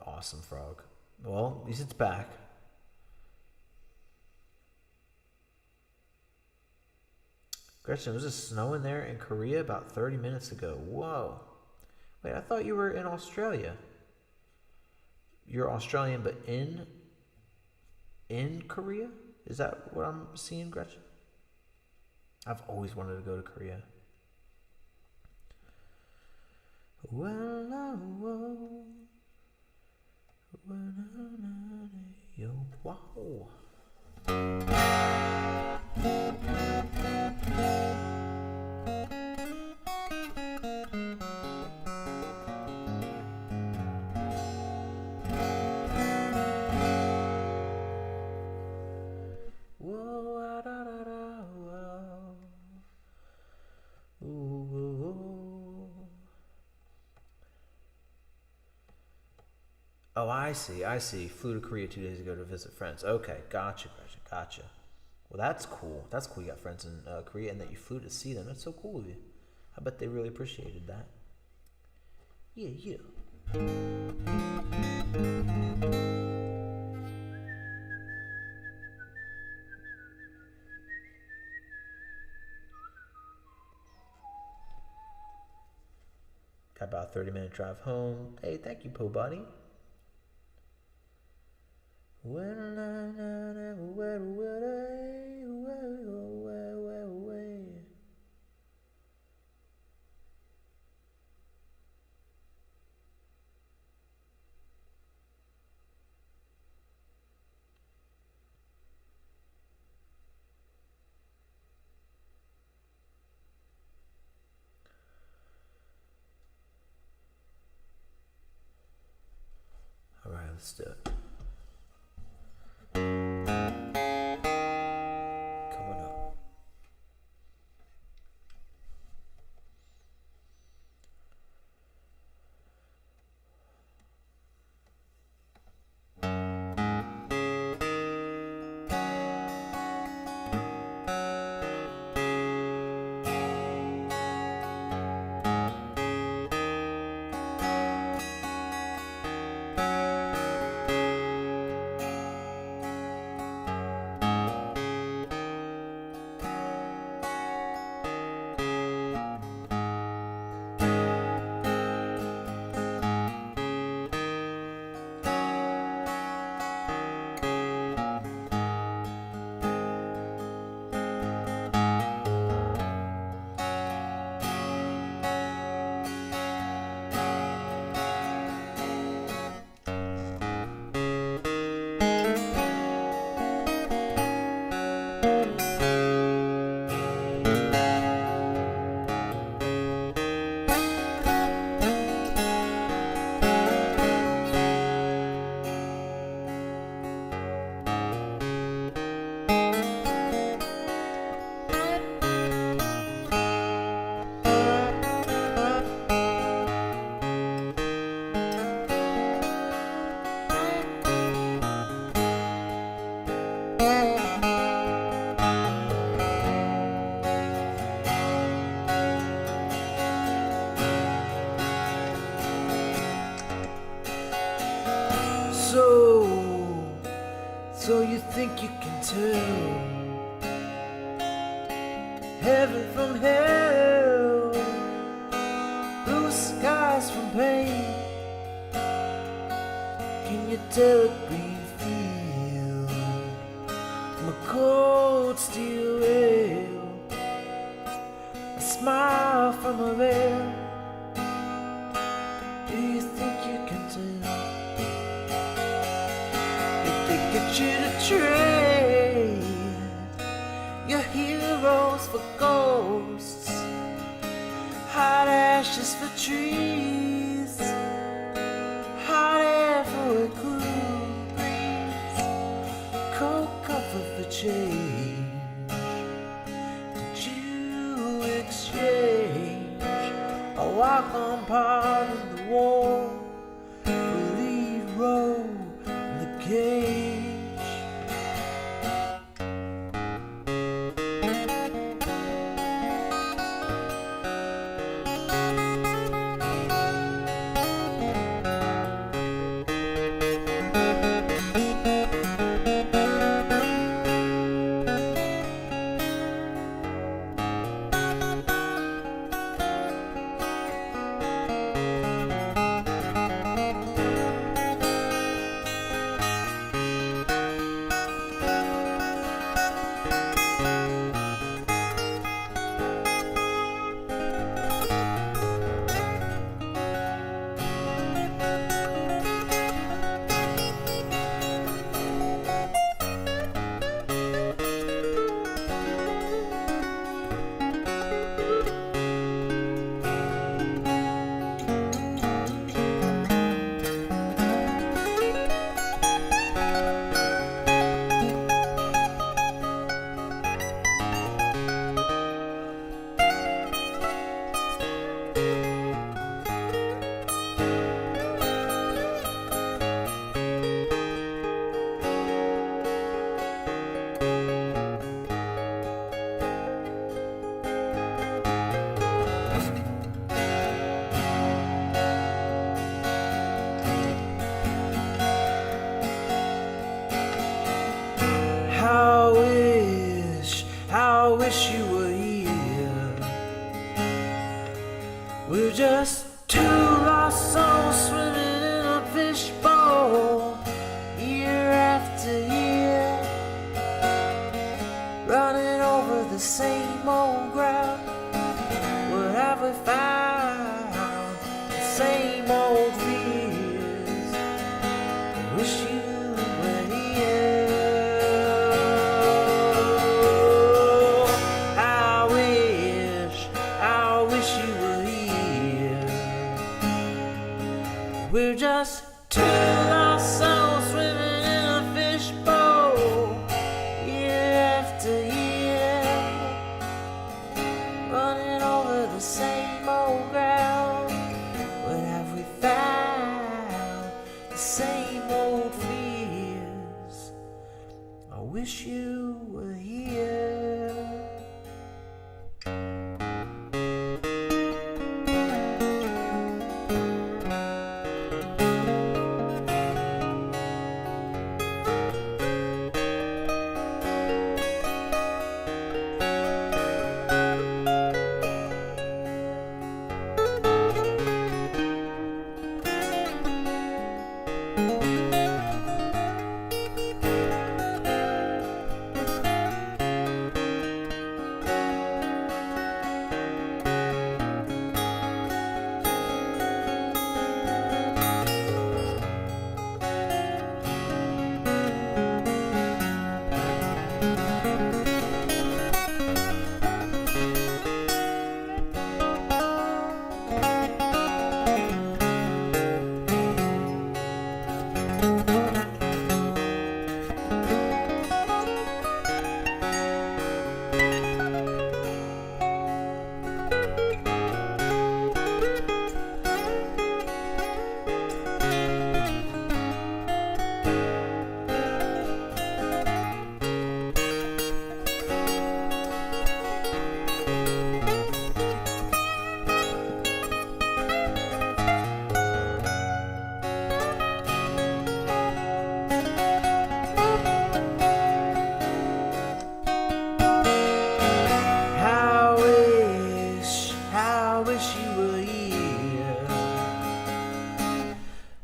Awesome, Frog. Well, at least it's back. Gretchen, was it snowing there in Korea about 30 minutes ago? Whoa. Wait, I thought you were in Australia. You're Australian, but in Korea? Is that what I'm seeing, Gretchen? I've always wanted to go to Korea. Wow. Oh, I see. Flew to Korea 2 days ago to visit friends. Okay, gotcha. Well, that's cool. That's cool you got friends in Korea and that you flew to see them. That's so cool of you. I bet they really appreciated that. Yeah. Got about a 30-minute drive home. Hey, thank you, Po Buddy. When I never went away. All right, let's do it. Coming up. So you think you can tell heaven from hell, blue skies from pain? Can you tell a green field from a cold steel rail, a smile from a veil? Do you think you can tell? Get you to trade your heroes for ghosts, hot ashes for trees, hot air for a cool breeze, cold comfort for change. Did you exchange a walk-on part in the war for lead role in the cage? We're just two lost souls swimming in a fishbowl, year after year, running over the same old ground. What have we found? The same old fears. I wish you were here.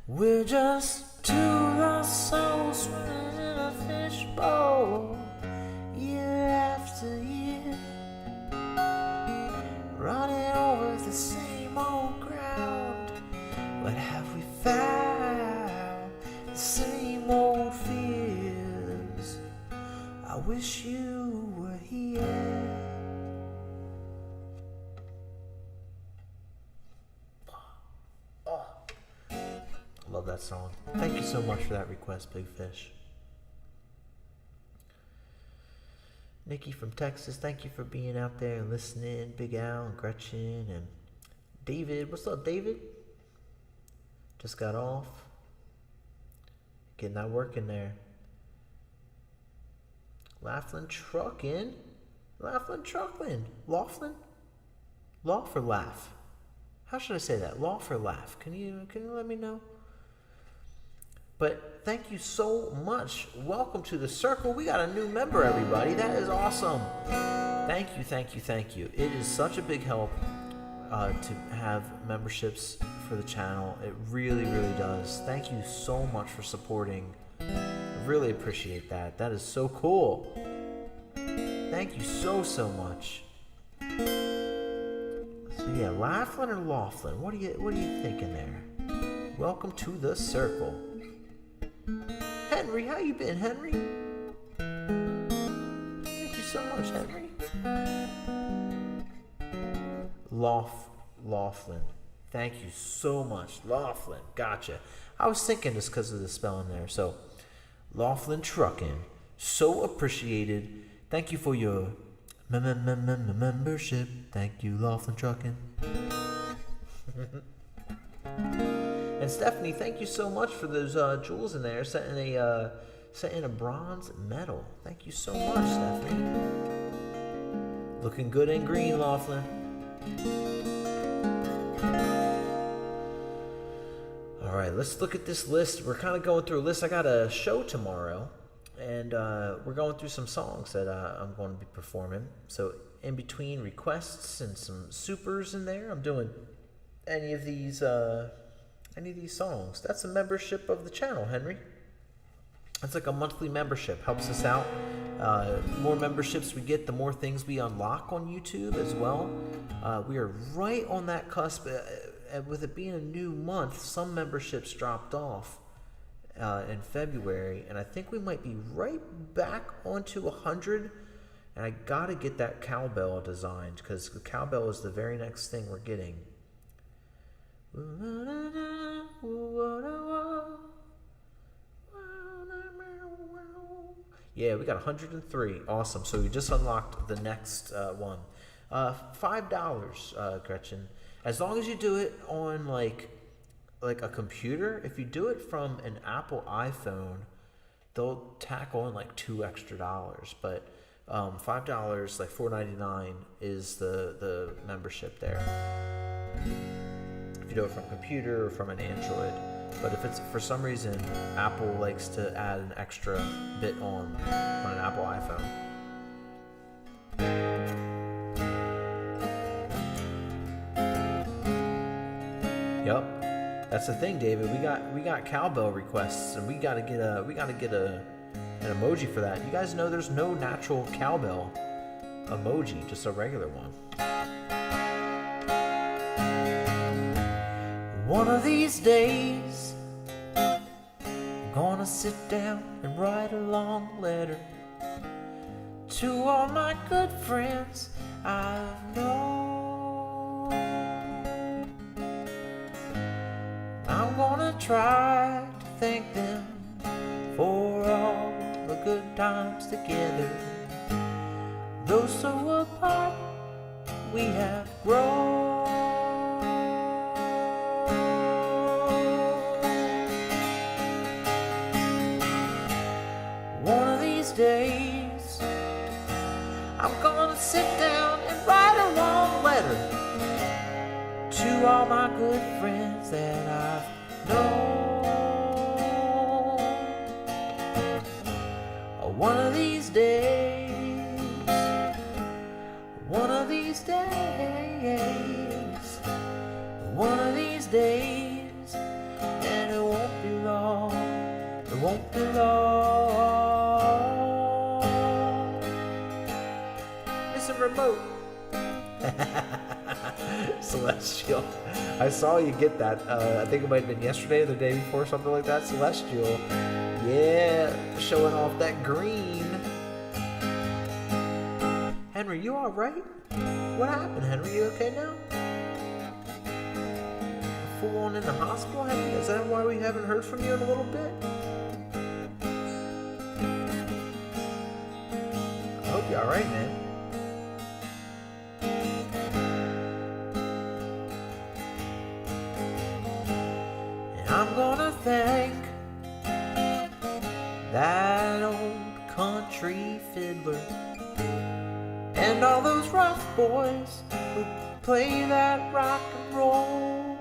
We're just two lost souls swimming in a fishbowl, year after year, running over the same old ground. What have we found? The same old fears. I wish you were here. Love that song. Thank you so much for that request, Big Fish. Nikki from Texas, thank you for being out there and listening. Big Al and Gretchen and David. What's up, David? Just got off. Getting that work in there. Laughlin Truckin'. Laughlin Trucklin. Laughlin? Laugh or laugh? How should I say that? Laugh or laugh? Can you let me know? But thank you so much. Welcome to the circle. We got a new member, everybody. That is awesome. Thank you, thank you, thank you. It is such a big help to have memberships for the channel. It really, really does. Thank you so much for supporting. I really appreciate that. That is so cool. Thank you so, so much. So yeah, Laughlin or Laughlin? What are you thinking there? Welcome to the circle. Henry, how you been, Henry? Thank you so much, Henry. Laughlin. Thank you so much. Laughlin. Gotcha. I was thinking this because of the spelling there. So, Laughlin Truckin'. So appreciated. Thank you for your membership. Thank you, Laughlin Truckin'. And Stephanie, thank you so much for those jewels in there. Set in a bronze medal. Thank you so much, Stephanie. Looking good in green, Laughlin. All right, let's look at this list. We're kind of going through a list. I got a show tomorrow, and we're going through some songs that I'm going to be performing. So in between requests and some supers in there, I'm doing any of these songs. That's a membership of the channel, Henry. It's like a monthly membership. Helps us out. More memberships we get, the more things we unlock on YouTube as well. We are right on that cusp. With it being a new month, some memberships dropped off in February, and I think we might be right back onto 100. And I gotta get that cowbell designed, because the cowbell is the very next thing we're getting. Yeah, we got 103. Awesome. So we just unlocked the next one. $5, Gretchen. As long as you do it on like a computer. If you do it from an Apple iPhone, they'll tack on like $2 extra. But $5, like $4.99, is the membership there. If you do it from a computer or from an Android. But if it's for some reason Apple likes to add an extra bit on an Apple iPhone. Yup, that's the thing, David. We got cowbell requests, and we gotta get an emoji for that. You guys know there's no natural cowbell emoji, just a regular one. One of these days, I'm gonna sit down and write a long letter to all my good friends I've known. I'm gonna try to thank them for all the good times together. Though so apart, we have grown. One of these days, I'm gonna sit down and write a long letter to all my good friends that I've known. One of these days, one of these days, one of these days, and it won't be long, it won't be long. Mr. Remote. Celestial. I saw you get that. I think it might have been yesterday or the day before, something like that. Celestial. Yeah, showing off that green. Henry, you alright? What happened, Henry? You okay now? Full on in the hospital, Henry? Is that why we haven't heard from you in a little bit? I hope you're alright, man. I'm gonna thank that old country fiddler and all those rough boys who play that rock and roll.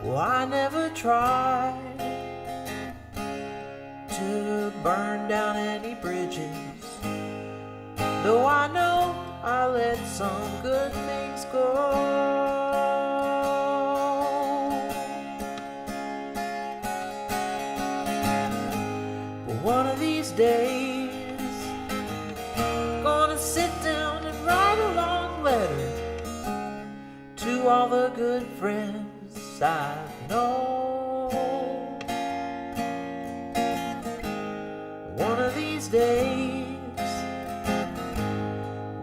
Well, I never tried to burn down any bridges, though I know I let some good things go. One of these days, I'm gonna sit down and write a long letter to all the good friends I've known. One of these days,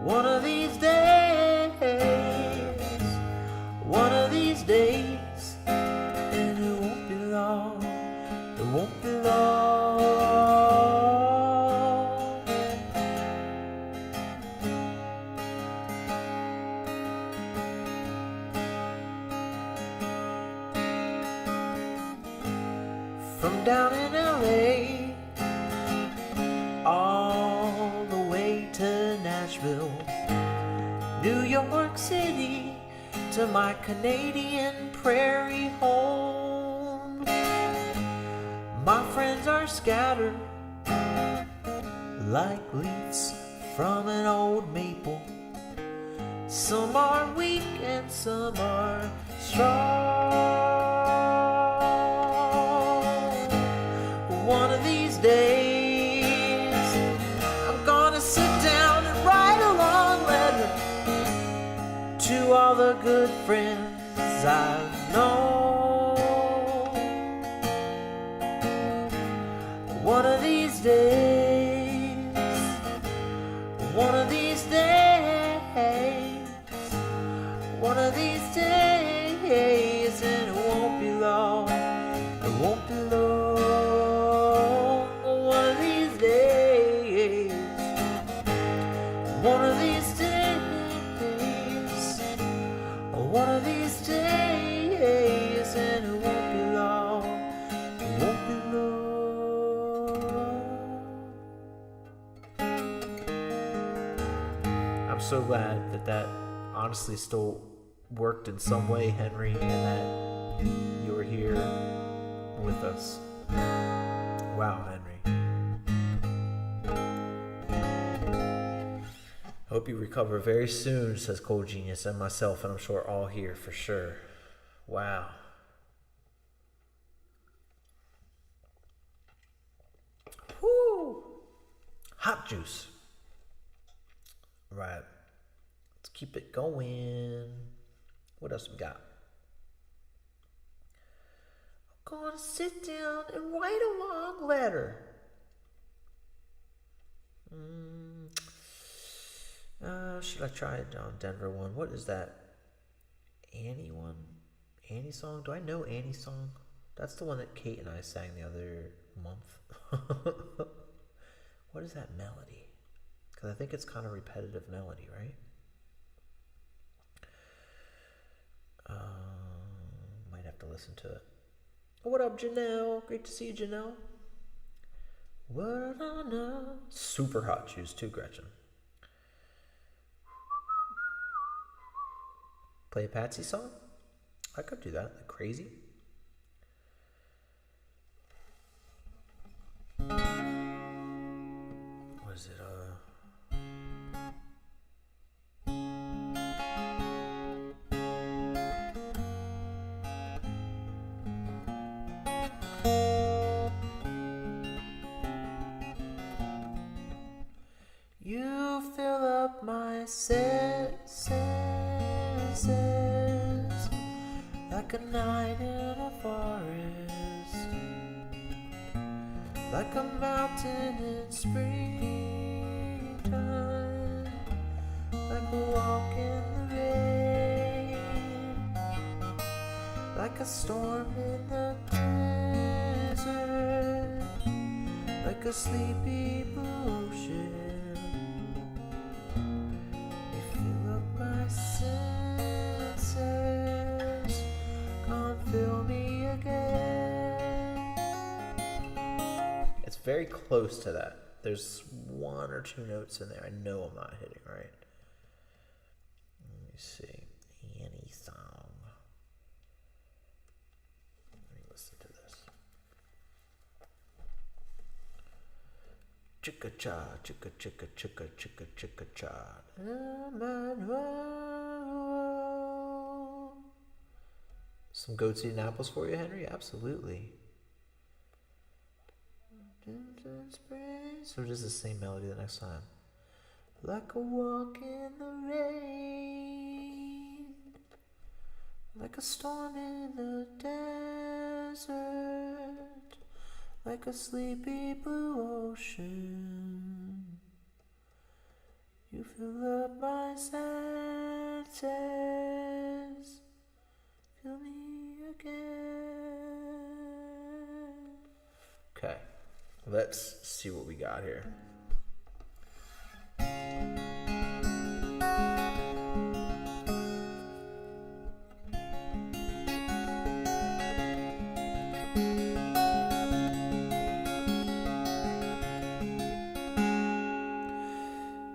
one of these days, one of these days, and it won't be long, it won't be long. From down in LA, all the way to Nashville, New York City, to my Canadian prairie home. My friends are scattered like leaves from an old maple. Some are weak and some are strong. One of these days, I'm gonna sit down and write a long letter to all the good friends I've known. One of these days, one of these days, one of these days, and it won't be long, it won't be long. One of so glad that honestly still worked in some way, Henry, and that you were here with us. Wow, Henry. Hope you recover very soon, says Cold Genius, and myself, and I'm sure all here for sure. Wow. Woo! Hot juice. Right. Let's keep it going. What else we got? I'm gonna sit down and write a long letter. Should I try it down Denver one? What is that? Annie one? Annie song? Do I know Annie song? That's the one that Kate and I sang the other month. What is that melody? Because I think it's kind of repetitive melody, right? Might have to listen to it. What up, Janelle? Great to see you, Janelle. What I know. Super hot juice too, Gretchen. Play a Patsy song? I could do that. Like Crazy. What is it? You fill up my senses like a night in a forest, like a mountain in springtime, like a walk in the rain, like a storm in the desert, like a sleepy blue ocean. You fill up my senses, come fill me again. It's very close to that. There's one or two notes in there I know I'm not hitting right. Let me see. Annie song. Let me listen to this. Chicka cha, chicka chicka chicka chicka chicka cha. Some goat seed and apples for you, Henry? Absolutely. So just the same melody the next time. Like a walk in the rain, like a storm in the desert, like a sleepy blue ocean. You fill up my senses, fill me again. Okay, let's see what we got here.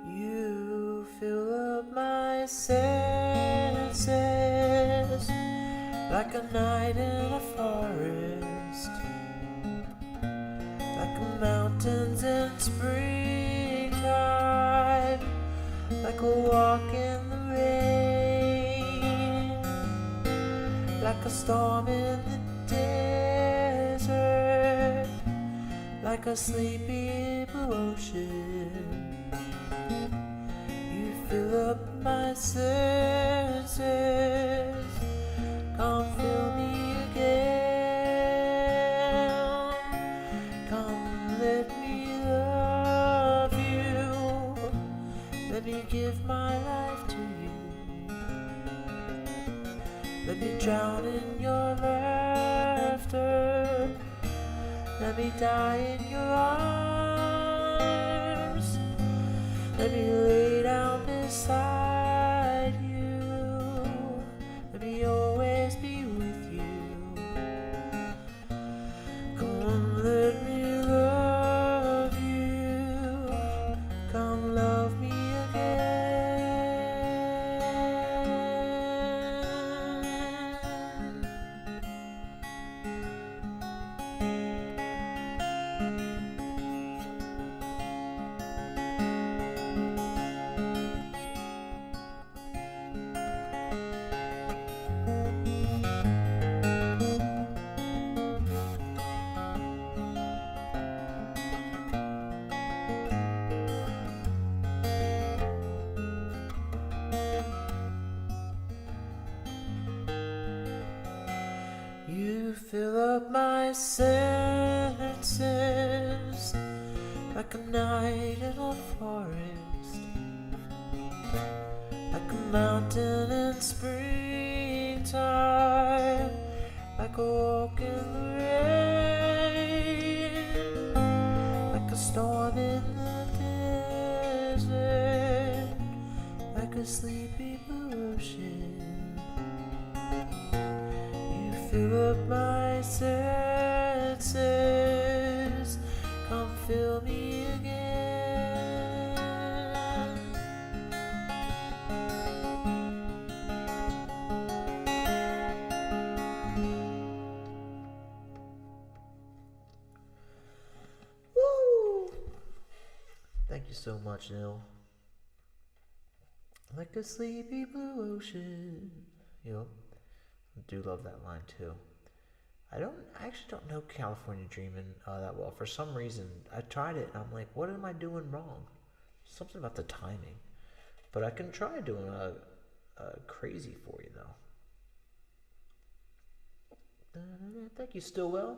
You fill up my senses like a night in a forest, like a mountains in springtime, like a walk in the rain, like a storm in the desert, like a sleepy blue ocean. You fill up my senses, come fill me again. Come let me love you, let me give my life to you, let me drown in your laughter, let me die in your arms, let me lay down beside you, let me always be with you. Come let me love you, come love me again. You fill up my senses like a night in a forest, like a mountain in springtime, like a walk in the rain, like a storm in the desert, like a sleepy blue ocean. You fill up my senses, come fill me again. Woo! Thank you so much, Neil. Like a sleepy blue ocean. You know, I do love that line too. I actually don't know California Dreamin' that well. For some reason, I tried it and I'm like, what am I doing wrong? Something about the timing. But I can try doing a crazy for you though. Thank you, Stillwell.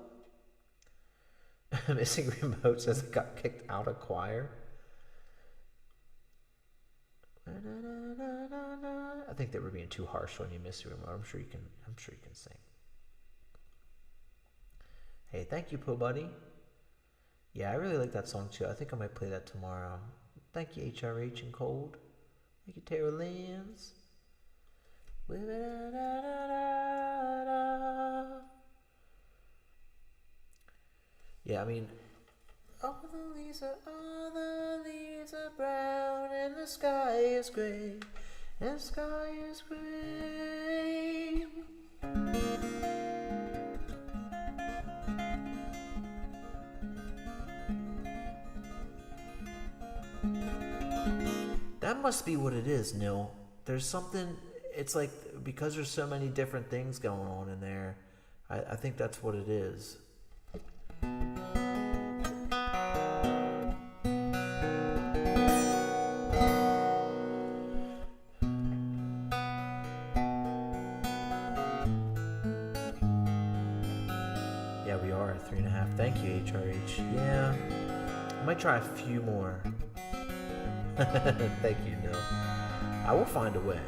Missing Remote says I got kicked out of choir. I think they were being too harsh when you miss your remote. I'm sure you can sing. Hey, thank you, Po Buddy. Yeah, I really like that song too. I think I might play that tomorrow. Thank you, HRH and Cold. Thank you, Tara Lambs. Yeah, I mean, all the leaves are brown and the sky is gray. And the sky is gray. That must be what it is, Neil. There's something, it's like, because there's so many different things going on in there, I think that's what it is. Yeah, we are at 3.5. Thank you, HRH. Yeah, I might try a few more. Thank you, Neil. I will find a way.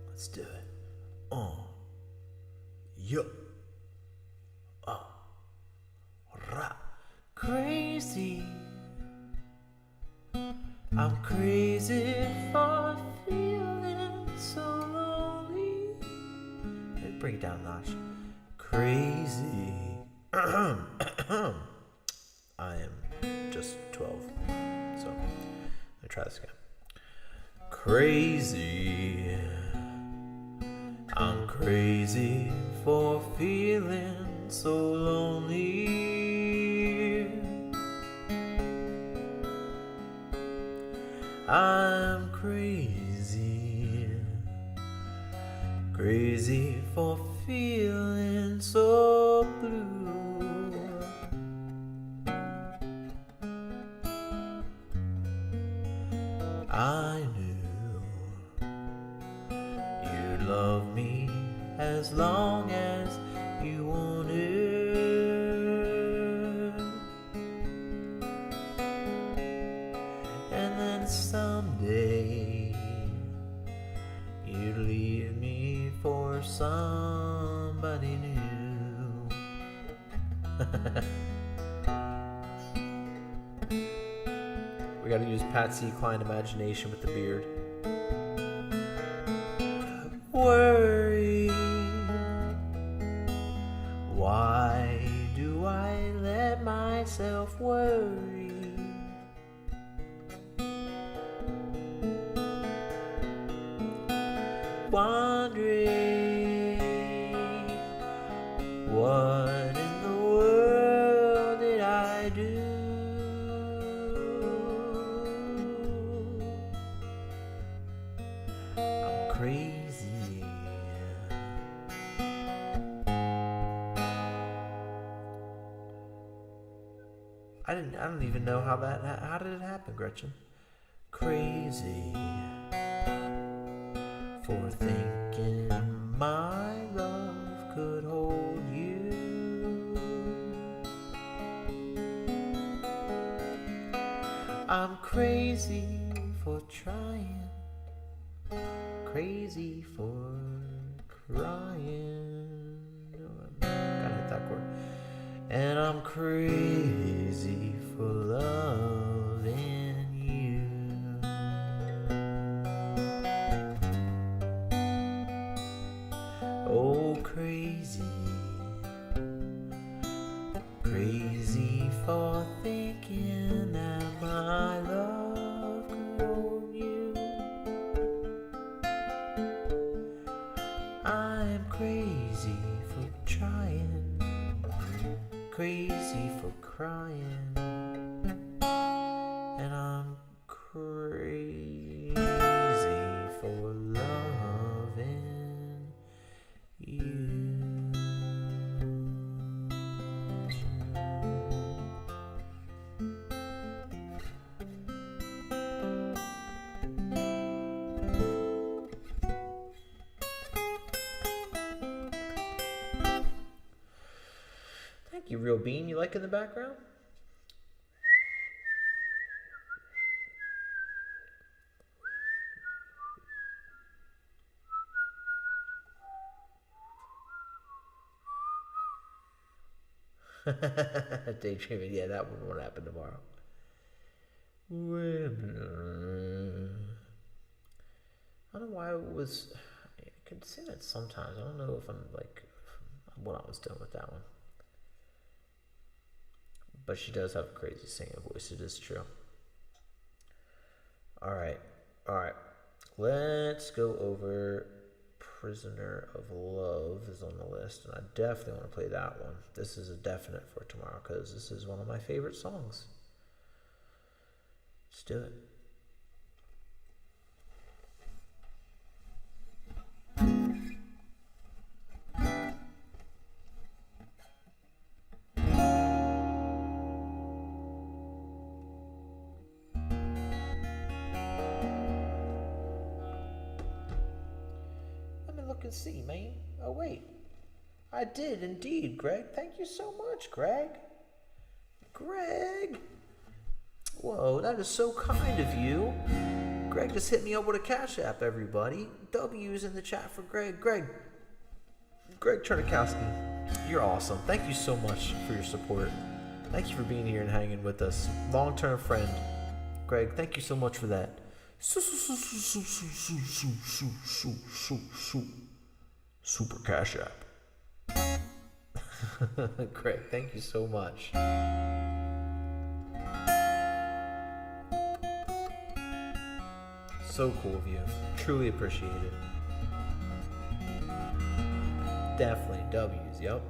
Let's do it. Yo. Ra. Crazy. I'm crazy for feeling so lonely. Let me bring it down a notch. Crazy. I am just 12. So, let me try this again. Crazy. I'm crazy for feeling so lonely. I'm crazy, crazy for feeling so blue. I knew you'd love me as long as you wanted, and then someday you'd leave me for somebody new. We gotta use Patsy Cline imagination with the beard. Worry. Why do I let myself worry? Wandering I don't even know how did it happen, Gretchen? Crazy for thinking my love could hold you. I'm crazy for trying, crazy for crying. Gotta hit that chord. And I'm crazy for loving you. Oh, crazy, crazy for thinking that my love could hold you. I'm crazy for trying, crazy for crying, and I'm crazy for loving you. Thank you, Real Bean. You like in the background? Daydreaming, yeah, that one won't happen tomorrow. I don't know why it was. I could say that sometimes. I don't know if I'm like what I was doing with that one. But she does have a crazy singing voice. It is true. All right. Let's go over Prisoner of Love is on the list, and I definitely want to play that one. This is a definite for tomorrow because this is one of my favorite songs. Let's do it. Look and see, man. Oh, wait. I did indeed, Greg. Thank you so much, Greg. Greg! Whoa, that is so kind of you. Greg just hit me up with a Cash App, everybody. W's in the chat for Greg. Greg Chernikowski, you're awesome. Thank you so much for your support. Thank you for being here and hanging with us. Long-term friend. Greg, thank you so much for that. Super Cash App. Greg, thank you so much. So cool of you. Truly appreciate it. Definitely W's, yep.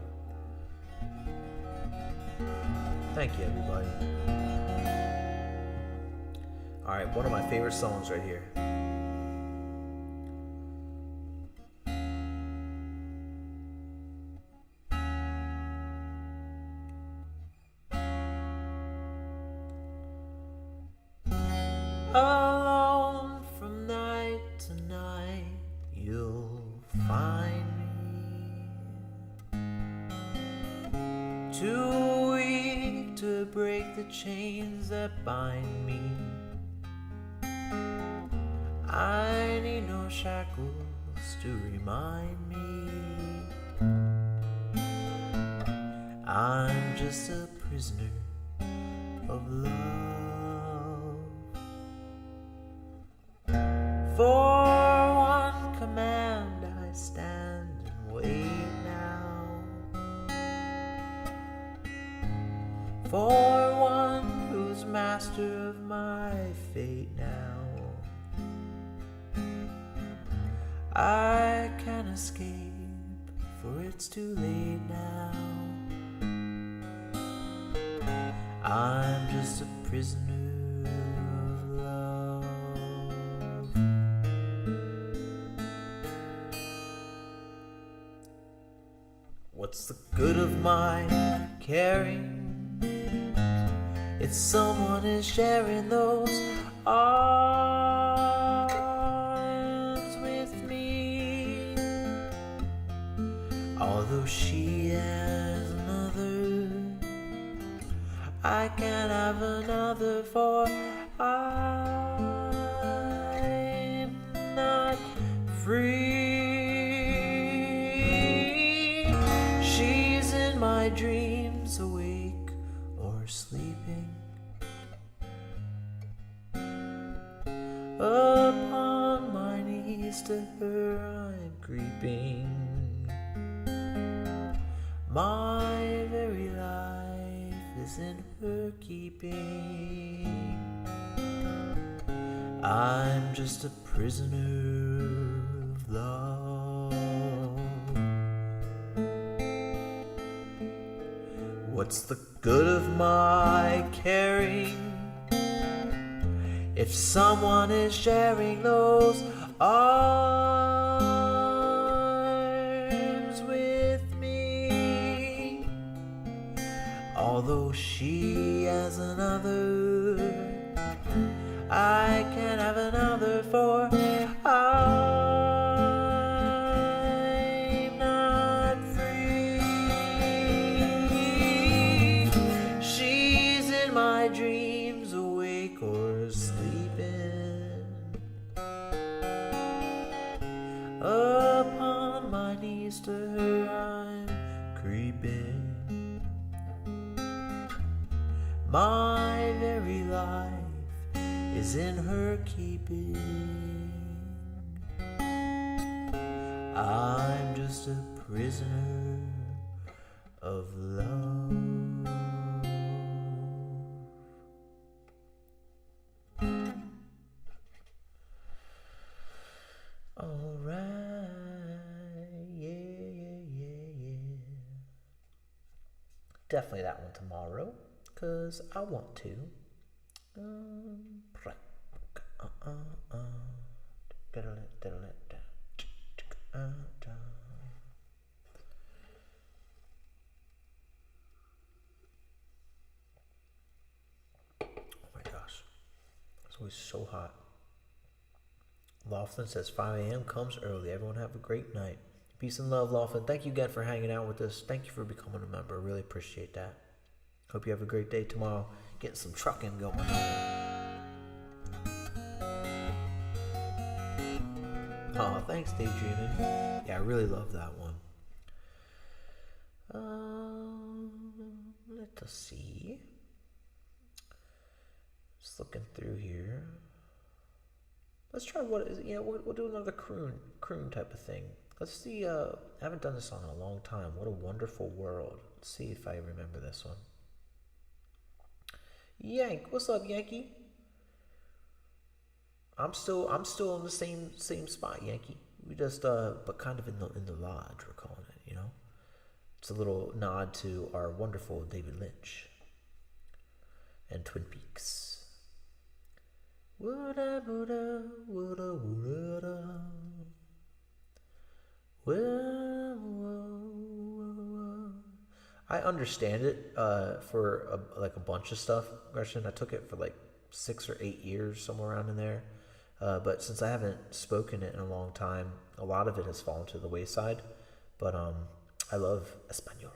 Thank you, everybody. Alright, one of my favorite songs right here. Alone from night to night, you'll find me too weak to break the chains that bind me. I need no shackles to remind me I'm just a prisoner of love. For one command I stand and wait now, for one who's master of my fate now. I can't escape, for it's too late now. I'm just a prisoner of love. What's the good of my caring someone is sharing those arms with me. Although she has another, I can't have another, for I'm not free. She's in my dreams, awake or sleeping. Upon my knees to her I'm creeping. My very life is in her keeping. I'm just a prisoner of love. What's the good of my caring if someone is sharing those arms with me? Although she has another, I can't have another, for I'm not free. She's in my dreams, awake or sleeping. Upon my knees to her I'm creeping. My very life is in her keeping. I'm just a prisoner of love. Alright, yeah. Definitely that one tomorrow, cause I want to. Oh my gosh, it's always so hot. Laughlin says 5 a.m. comes early. Everyone have a great night. Peace and love, Laughlin. Thank you again for hanging out with us. Thank you for becoming a member. I really appreciate that. Hope you have a great day tomorrow. Getting some trucking going on. Oh, thanks, Daydreaming. Yeah, I really love that one. Let us see. Just looking through here. Let's try what is, we'll do another croon type of thing. Let's see, I haven't done this song in a long time. What a Wonderful World. Let's see if I remember this one. Yank, what's up, Yankee? I'm still in the same spot, Yankee. We just but kind of in the lodge, we're calling it, you know? It's a little nod to our wonderful David Lynch and Twin Peaks. Woulda, woulda, woulda, woulda. I understand it for a bunch of stuff, Gretchen. I took it for like 6 or 8 years, somewhere around in there. But since I haven't spoken it in a long time, a lot of it has fallen to the wayside. But I love Espanol,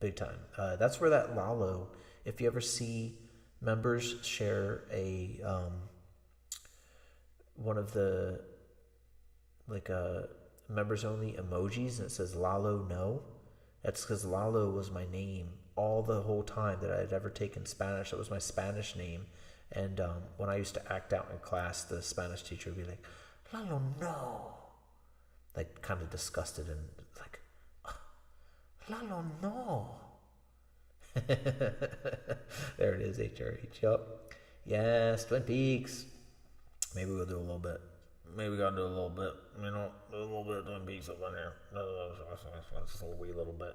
big time. That's where that Lalo, if you ever see members share a one of the members only emojis and it says Lalo no, that's because Lalo was my name all the whole time that I had ever taken Spanish. That was my Spanish name. And when I used to act out in class, the Spanish teacher would be like, Lalo no, like kind of disgusted and like, Lalo no. There it is, HRH. Yup. Yes, Twin Peaks. Maybe we'll do a little bit. Maybe we gotta do a little bit. A little bit of Twin Peaks up in here. Just a wee little bit.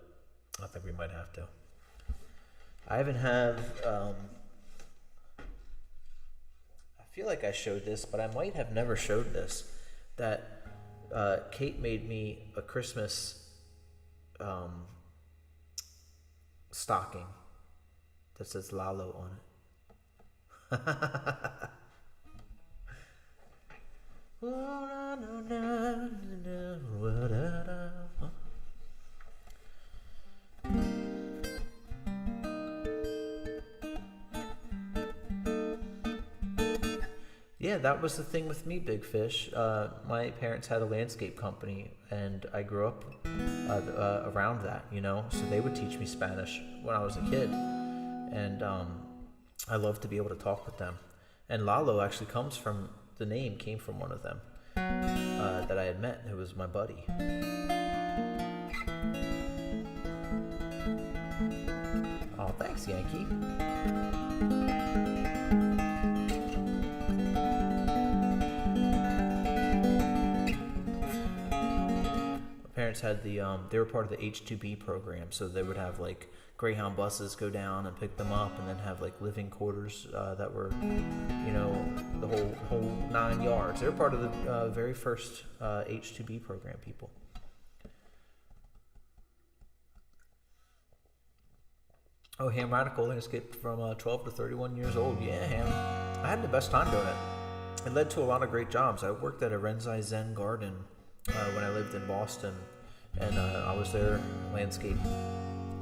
I think we might have to. I haven't had. I feel like I showed this, but I might have never showed this. That Kate made me a Christmas stocking that says Lalo on it. Yeah, that was the thing with me, Big Fish. My parents had a landscape company, and I grew up around that, So they would teach me Spanish when I was a kid, and I love to be able to talk with them. And Lalo actually the name came from one of them that I had met, who was my buddy. Oh, thanks, Yankee. Parents had they were part of the H2B program, so they would have like Greyhound buses go down and pick them up, and then have like living quarters that were, the whole 9 yards. They were part of the very first H2B program people. Oh, Ham Radical escaped from 12 to 31 years old. Yeah, Ham. I had the best time doing it. It led to a lot of great jobs. I worked at a Renzai Zen garden when I lived in Boston, and I was their landscape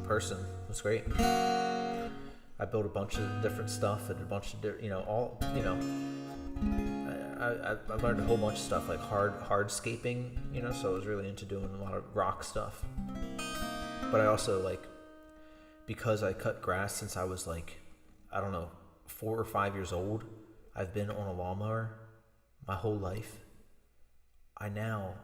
person. It was great. I built a bunch of different stuff and a bunch of I learned a whole bunch of stuff like hardscaping, so I was really into doing a lot of rock stuff. But I also because I cut grass since I was 4 or 5 years old, I've been on a lawnmower my whole life. I now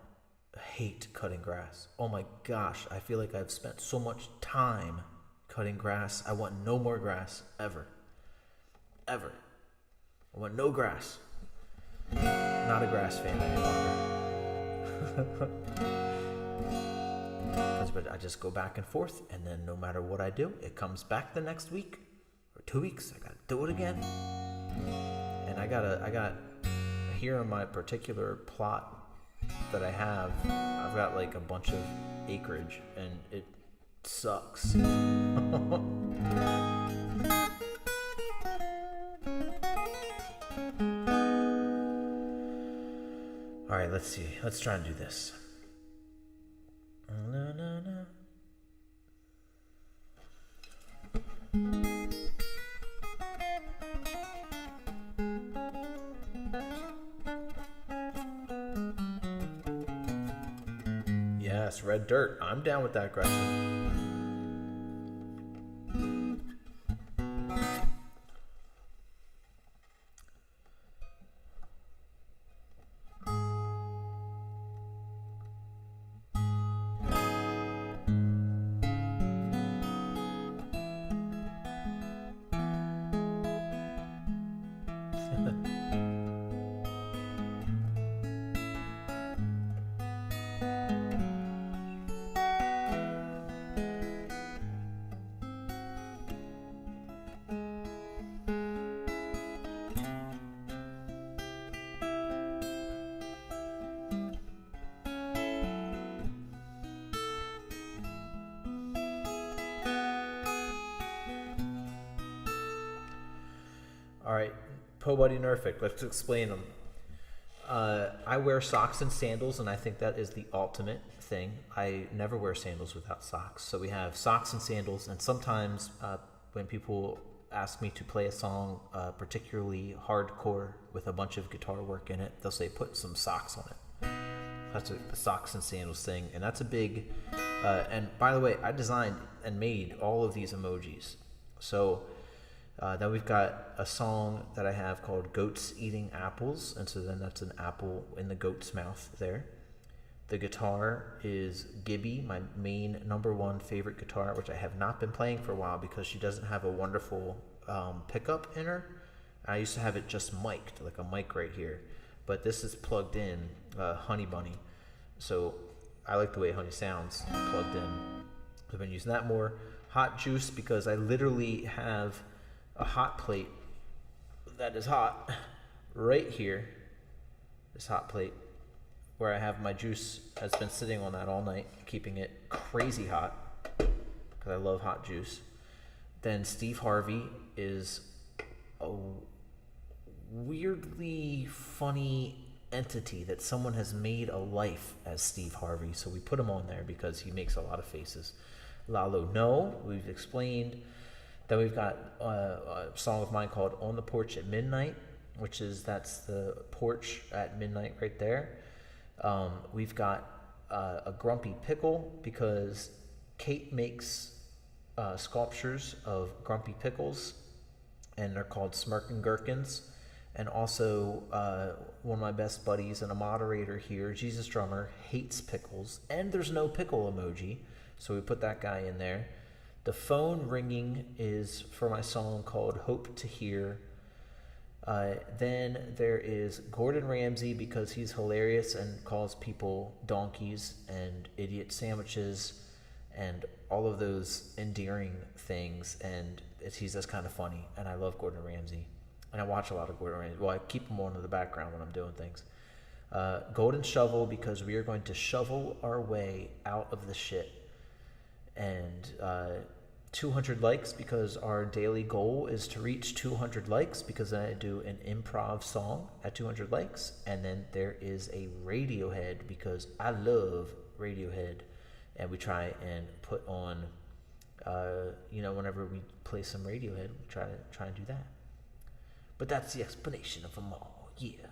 hate cutting grass. Oh my gosh, I feel like I've spent so much time cutting grass. I want no more grass, ever. Ever. I want no grass. Not a grass fan any longer. But I just go back and forth, and then no matter what I do, it comes back the next week or 2 weeks. I gotta do it again. And I got here on my particular plot that I have, I've got a bunch of acreage, and it sucks. All right, let's see. Let's try and do this. Yes, red dirt. I'm down with that, Gretchen. All right, Po Buddy Nerfic, let's explain them. I wear socks and sandals, and I think that is the ultimate thing. I never wear sandals without socks. So we have socks and sandals, and sometimes when people ask me to play a song particularly hardcore with a bunch of guitar work in it, they'll say put some socks on it. That's the socks and sandals thing, and that's a big... and by the way, I designed and made all of these emojis. So... then we've got a song that I have called Goats Eating Apples, and so then that's an apple in the goat's mouth there. The guitar is Gibby, my main number one favorite guitar, which I have not been playing for a while because she doesn't have a wonderful pickup in her. I used to have it just mic'd, like a mic right here, but this is plugged in, Honey Bunny. So I like the way Honey sounds plugged in. I've been using that more. Hot Juice, because I literally have a hot plate that is hot right here, this hot plate where I have my juice has been sitting on that all night, keeping it crazy hot because I love hot juice. Then Steve Harvey is weirdly funny entity that someone has made a life as Steve Harvey. So we put him on there because he makes a lot of faces. Lalo No, we've explained. Then we've got a song of mine called On the Porch at Midnight, that's the porch at midnight right there. We've got a Grumpy Pickle because Kate makes sculptures of grumpy pickles, and they're called Smirkin' Gherkins. And also, one of my best buddies and a moderator here, Jesus Drummer, hates pickles, and there's no pickle emoji, so we put that guy in there. The phone ringing is for my song called Hope to Hear. Then there is Gordon Ramsay because he's hilarious and calls people donkeys and idiot sandwiches and all of those endearing things, and he's just kind of funny, and I love Gordon Ramsay. And I watch a lot of Gordon Ramsay. Well, I keep him on in the background when I'm doing things. Golden Shovel because we are going to shovel our way out of the shit. And 200 likes because our daily goal is to reach 200 likes because then I do an improv song at 200 likes. And then there is a Radiohead because I love Radiohead. And we try and put on, whenever we play some Radiohead, we try and do that. But that's the explanation of them all, yeah.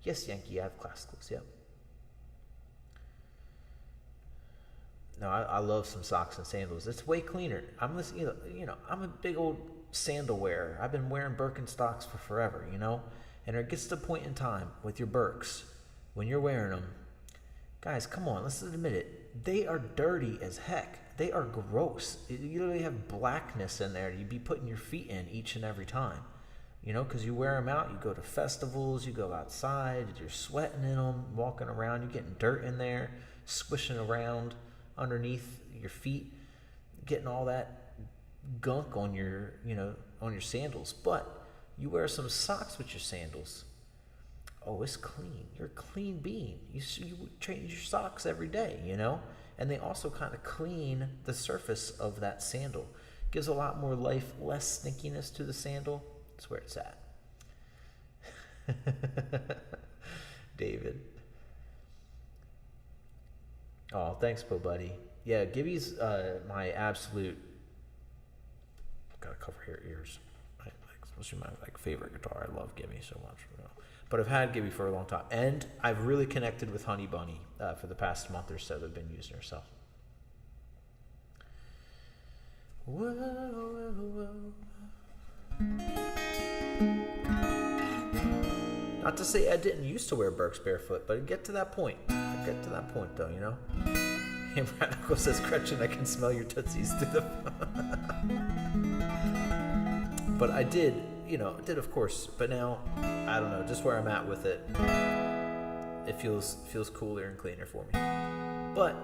Yes, Yankee, I have classicals, yep. No, I love some socks and sandals. It's way cleaner. I'm listening, I'm a big old sandal wearer. I've been wearing Birkenstocks for forever, And it gets to the point in time with your Birks, when you're wearing them, guys, come on, let's admit it. They are dirty as heck. They are gross. You literally have blackness in there you'd be putting your feet in each and every time. Because you wear them out, you go to festivals, you go outside, you're sweating in them, walking around, you're getting dirt in there, squishing around underneath your feet, getting all that gunk on your sandals. But you wear some socks with your sandals. Oh, it's clean. You're a clean being. You change your socks every day, And they also kind of clean the surface of that sandal. Gives a lot more life, less stinkiness to the sandal. That's where it's at. David. Oh, thanks, Po Buddy. Yeah, Gibby's my absolute. Gotta cover your ears. Especially my favorite guitar. I love Gibby so much. But I've had Gibby for a long time, and I've really connected with Honey Bunny for the past month or so. They've been using her stuff. Whoa, whoa, whoa. Not to say I didn't used to wear Birks barefoot, but I get to that point. Though, Hey, Radical says, Gretchen, I can smell your tootsies through the But I did, of course. But now, I don't know, just where I'm at with it, it feels cooler and cleaner for me. But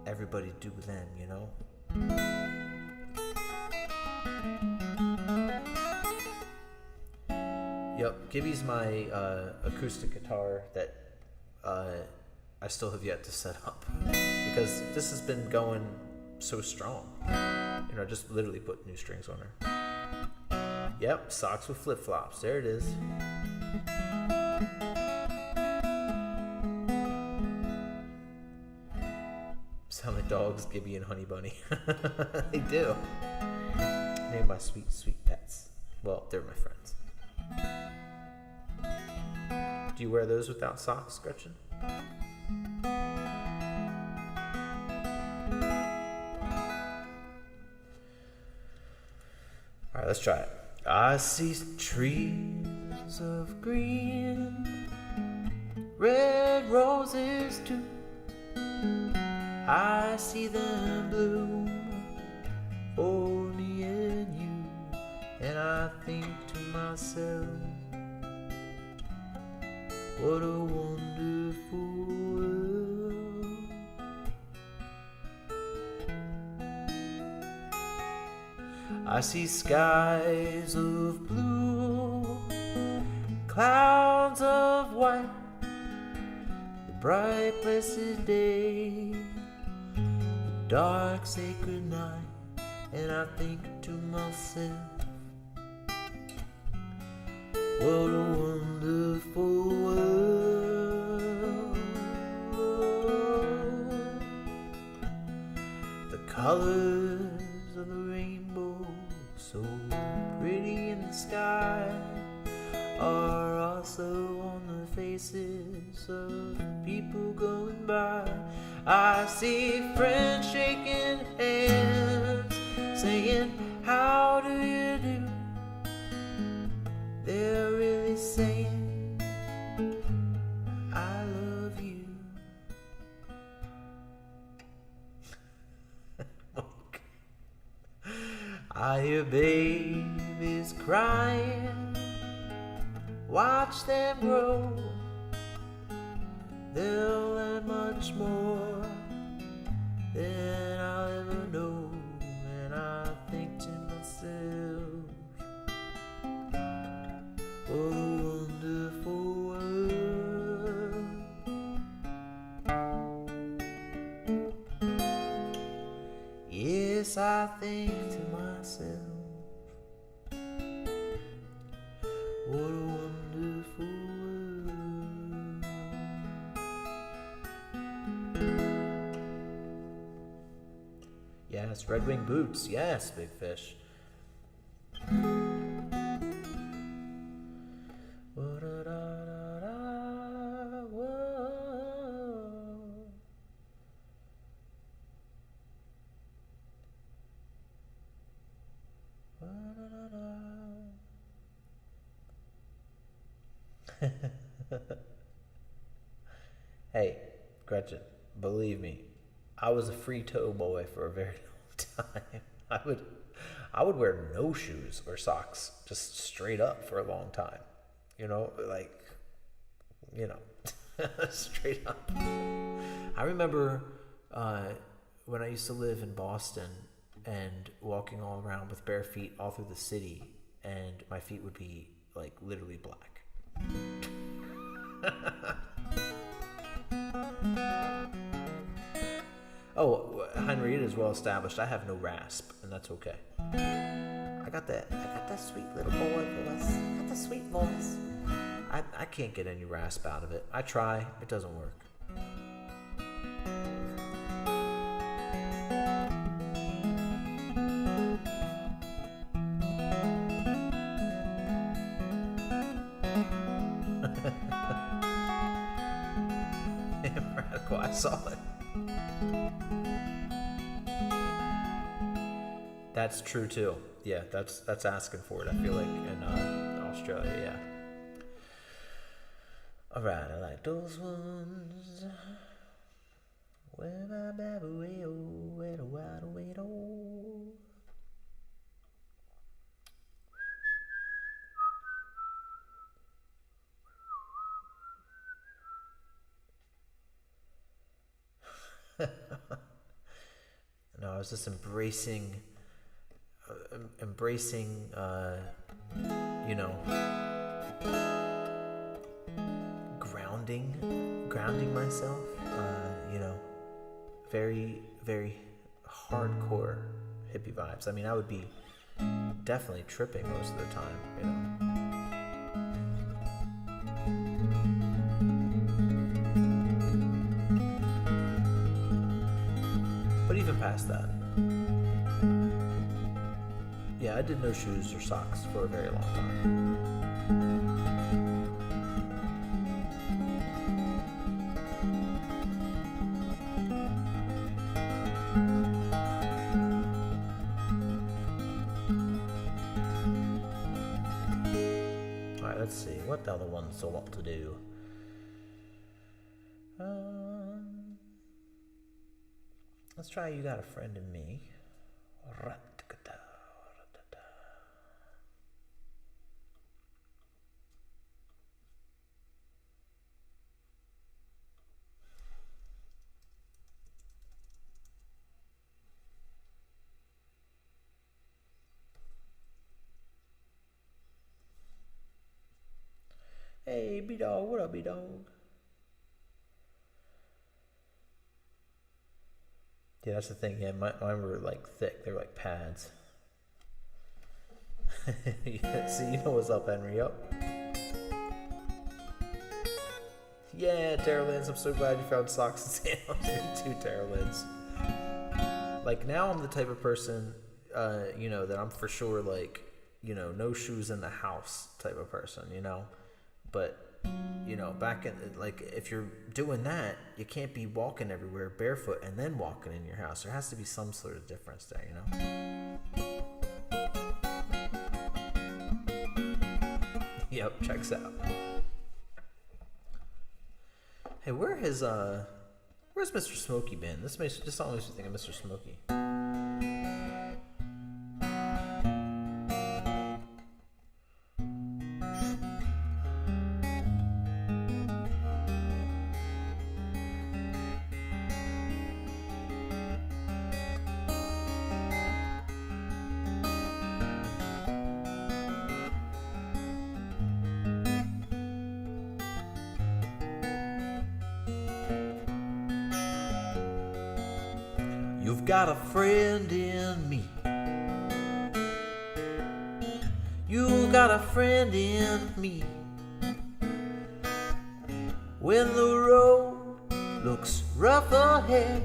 everybody do them, Yep, Gibby's my acoustic guitar that I still have yet to set up because this has been going so strong. Just literally put new strings on her. Yep, socks with flip-flops. There it is. Sound like dogs, Gibby and Honey Bunny. They do. They're my sweet, sweet pets. Well, they're my friends. Do you wear those without socks, Gretchen? Alright, let's try it. I see trees of green, red roses too. I see them bloom for me and you, and I think to myself, what a wonderful world. I see skies of blue, clouds of white, the bright blessed day, the dark sacred night, and I think to myself, What a wonderful world. The colors of the rainbow, so pretty in the sky, are also on the faces of people going by. I see friends shaking hands, saying, how do you do? They're really saying, I love you. I hear babies crying, watch them grow. They'll learn much more than I'll ever know. And I think to myself, what a wonderful world. Yes, I think to myself, what a wonderful world. Yes, Red Wing Boots. Yes, Big Fish. Hey, Gretchen, believe me, I was a free toe boy for a very long time. I would wear no shoes or socks just straight up for a long time. Straight up. I remember when I used to live in Boston and walking all around with bare feet all through the city, and my feet would be like literally black. Oh, Henrietta is well established. I have no rasp, and that's okay. I got that sweet little boy voice. I got the sweet voice. I can't get any rasp out of it. I try, it doesn't work. Radical, I saw it. That's true too. Yeah, that's asking for it. I feel like in Australia, yeah. All right, I like those ones. Where my baby oh, where the wide away oh. No, I was just embracing, grounding myself, very, very hardcore hippie vibes. I mean, I would be definitely tripping most of the time, But even past that, yeah, I did no shoes or socks for a very long time. Alright, let's see. What the other ones I want to do? Let's try You Got a Friend in Me. Hey, B-Dog, what up, B-Dog? Yeah, that's the thing. Yeah, mine were like thick. They were like pads. Yeah, see, you know what's up, Henry? Up. Yeah, Tara Lynn, I'm so glad you found socks and sandals. Me too, Tara Lynn. Like, now I'm the type of person, that I'm for sure, like, no shoes in the house type of person, But, back in, like, if you're doing that, you can't be walking everywhere barefoot and then walking in your house. There has to be some sort of difference there, Yep, checks out. Hey, where's Mr. Smokey been? This song makes me think of Mr. Smokey. You've got a friend in me. You've got a friend in me. When the road looks rough ahead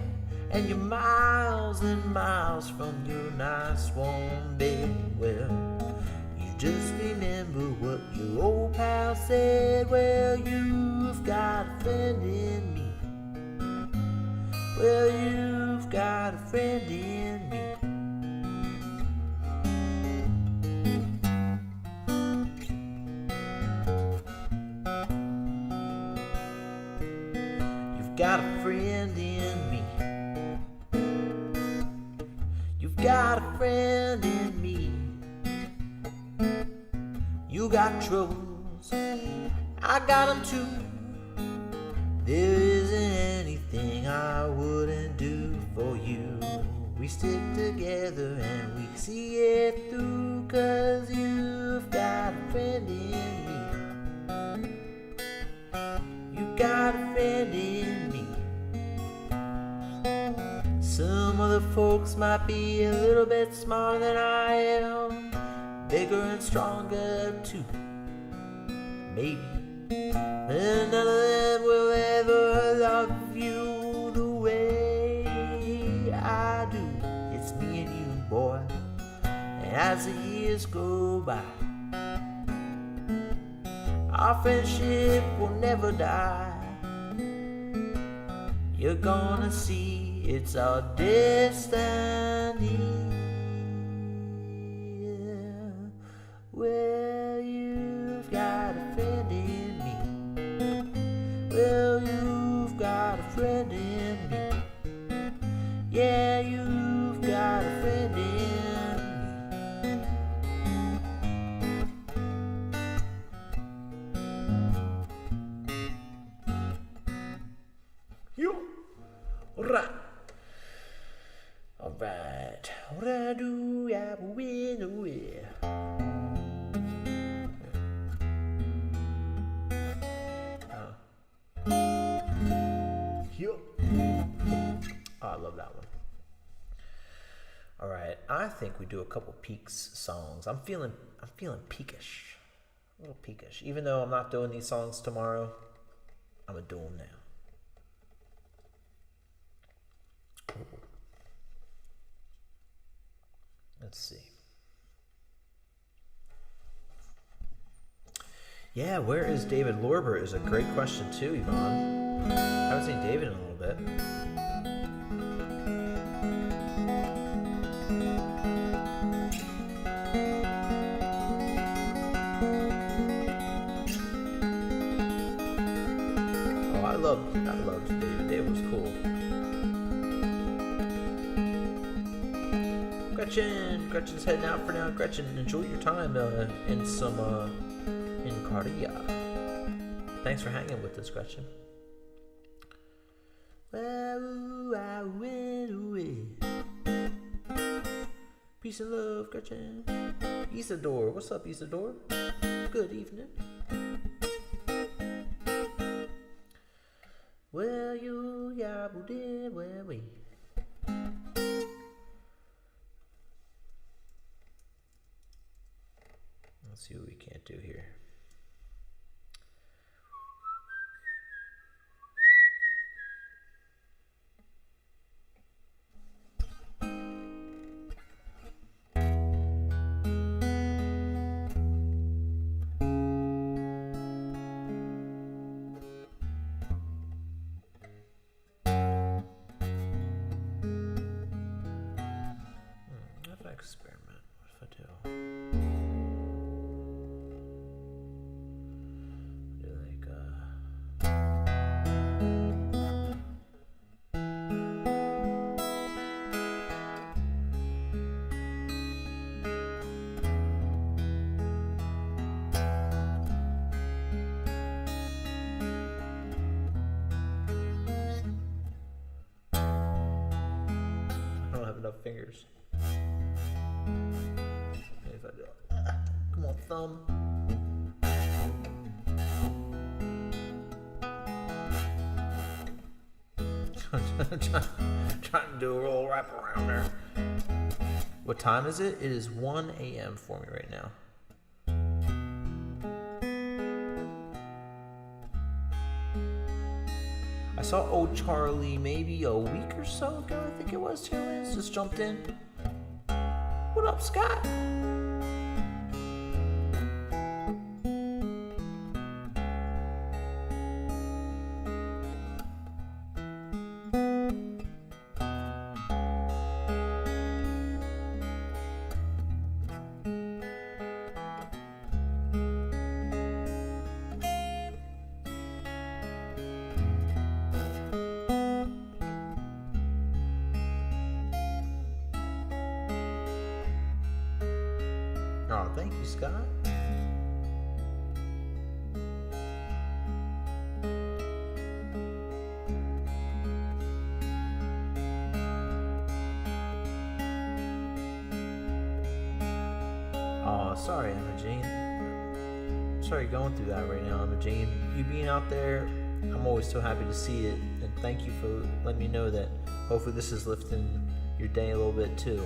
and you're miles and miles from your nice warm bed, well, you just remember what your old pal said. Well, you've got a friend in me. Well, you've got a friend in me. You've got a friend in me. You've got a friend in me. You got troubles, I got them too. There isn't anything I wouldn't do for you. We stick together and we see it through, 'cause you've got a friend in me. You got a friend in me. Some other folks might be a little bit smarter than I am, bigger and stronger too, maybe. And none of them will ever love you the way I do. It's me and you, boy. And as the years go by, our friendship will never die. You're gonna see it's our destiny. Yeah. Well, you've got a friend in me. Well, you've got a friend in me. Yeah, you've got a friend in me. Yo! Alright. Alright. Alright, do ya win away. Oh, I love that one. All right, I think we do a couple Peaks songs. I'm feeling peakish, a little peakish. Even though I'm not doing these songs tomorrow, I'm gonna do them now. Let's see. Yeah, where is David Lorber is a great question too, Yvonne. I haven't seen David in a little bit. Oh, I loved David. David was cool. Gretchen's heading out for now. Gretchen, enjoy your time in Korea. Thanks for hanging with us, Gretchen. Well, I went away. Peace and love, Gretchen. Isadore, what's up, Isadore? Good evening. Well, you yabble did where we. Let's see what we can't do here. enough fingers. If I do, come on, thumb. Trying to do a roll wrap around there. What time is it? It is 1 a.m. for me right now. I saw old Charlie maybe a week or so ago. I think it was. Cheerleaders just jumped in. What up, Scott? Oh, thank you, Scott. Oh, sorry, Emma Jane. Sorry you're going through that right now, Emma Jane. You being out there, I'm always so happy to see it. And thank you for letting me know that hopefully this is lifting your day a little bit too.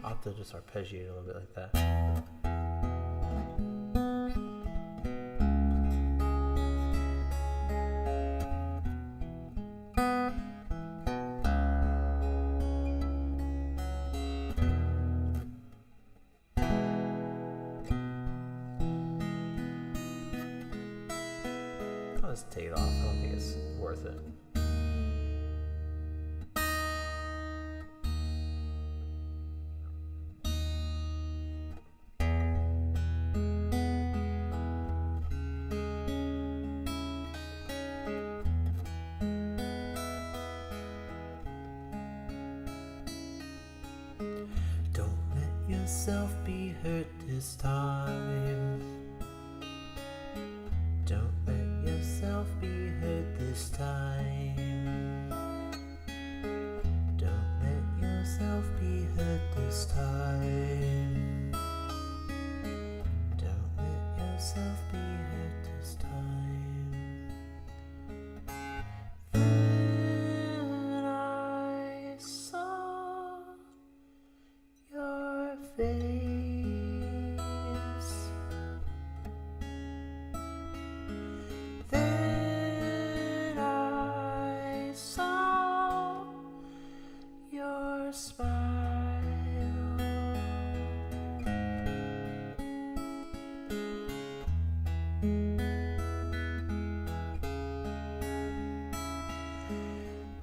I'll have to just arpeggiate a little bit like that. I'll just take it off. I don't think it's worth it. Don't let yourself be hurt this time. Don't let yourself be hurt this time. Don't let yourself be hurt this time. Don't let yourself be hurt this time. Then I saw your face. Then I saw your smile.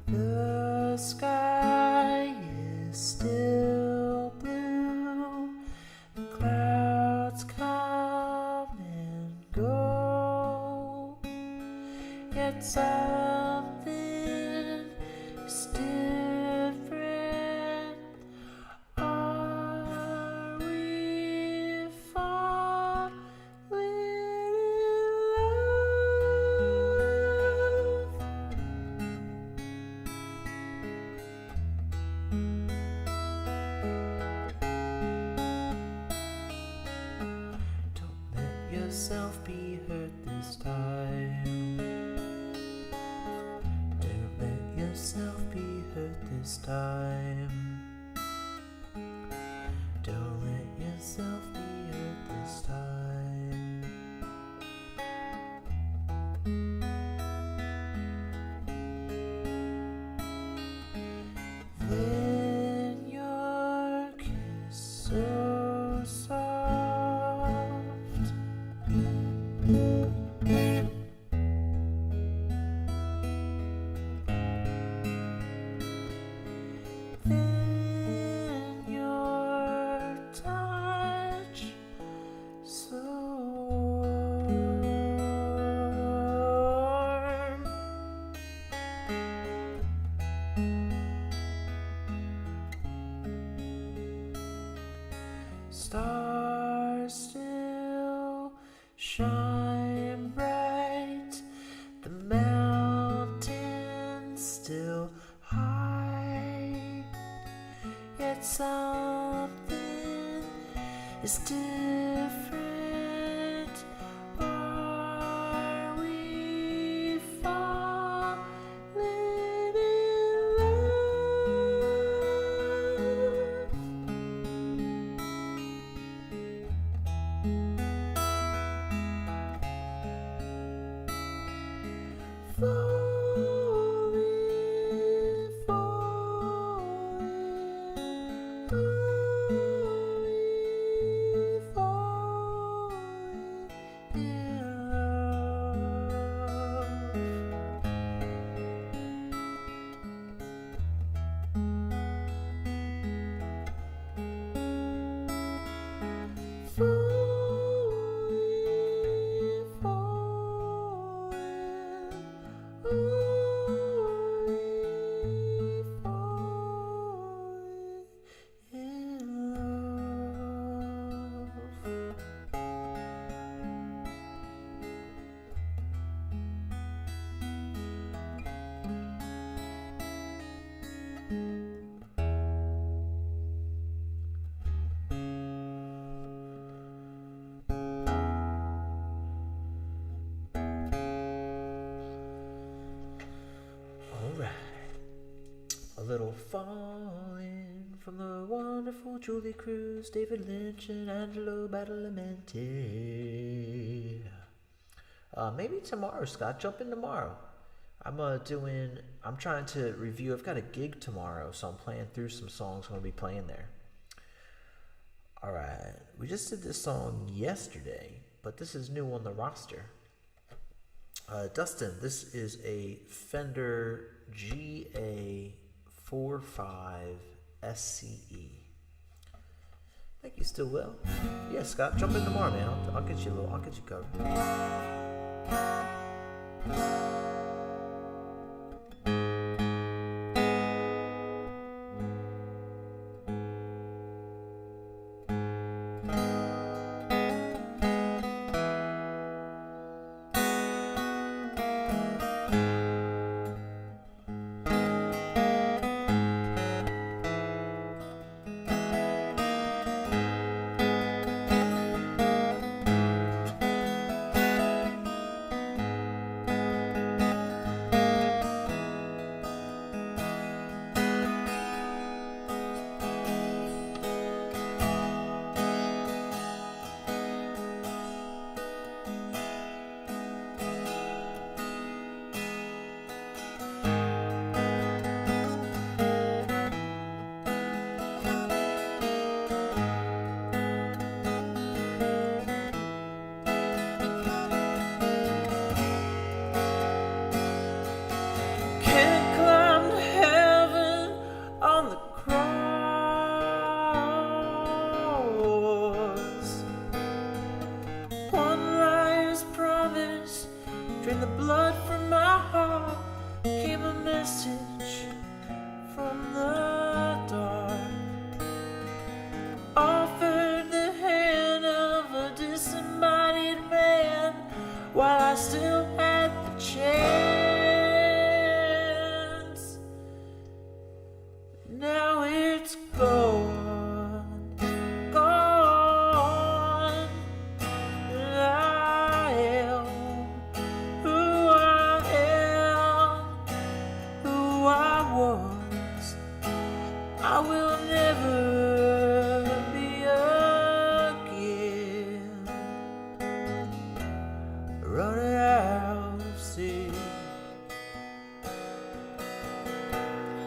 The sky is still blue. The clouds come and go. Yet something is different. Are we falling in love? Don't let yourself be hurt this time. Don't let yourself be hurt this time. Don't let yourself be hurt this time. Then your kiss so soft. is different. Are we falling in love? A little falling from the wonderful Julie Cruz, David Lynch, and Angelo Badalamenti. Maybe tomorrow, Scott. Jump in tomorrow. I'm trying to review. I've got a gig tomorrow, so I'm playing through some songs I'm going to be playing there. All right. We just did this song yesterday, but this is new on the roster. Dustin, this is a Fender GA45 SCE. I think you still will. Yeah, Scott, jump in tomorrow, man. I'll get you covered.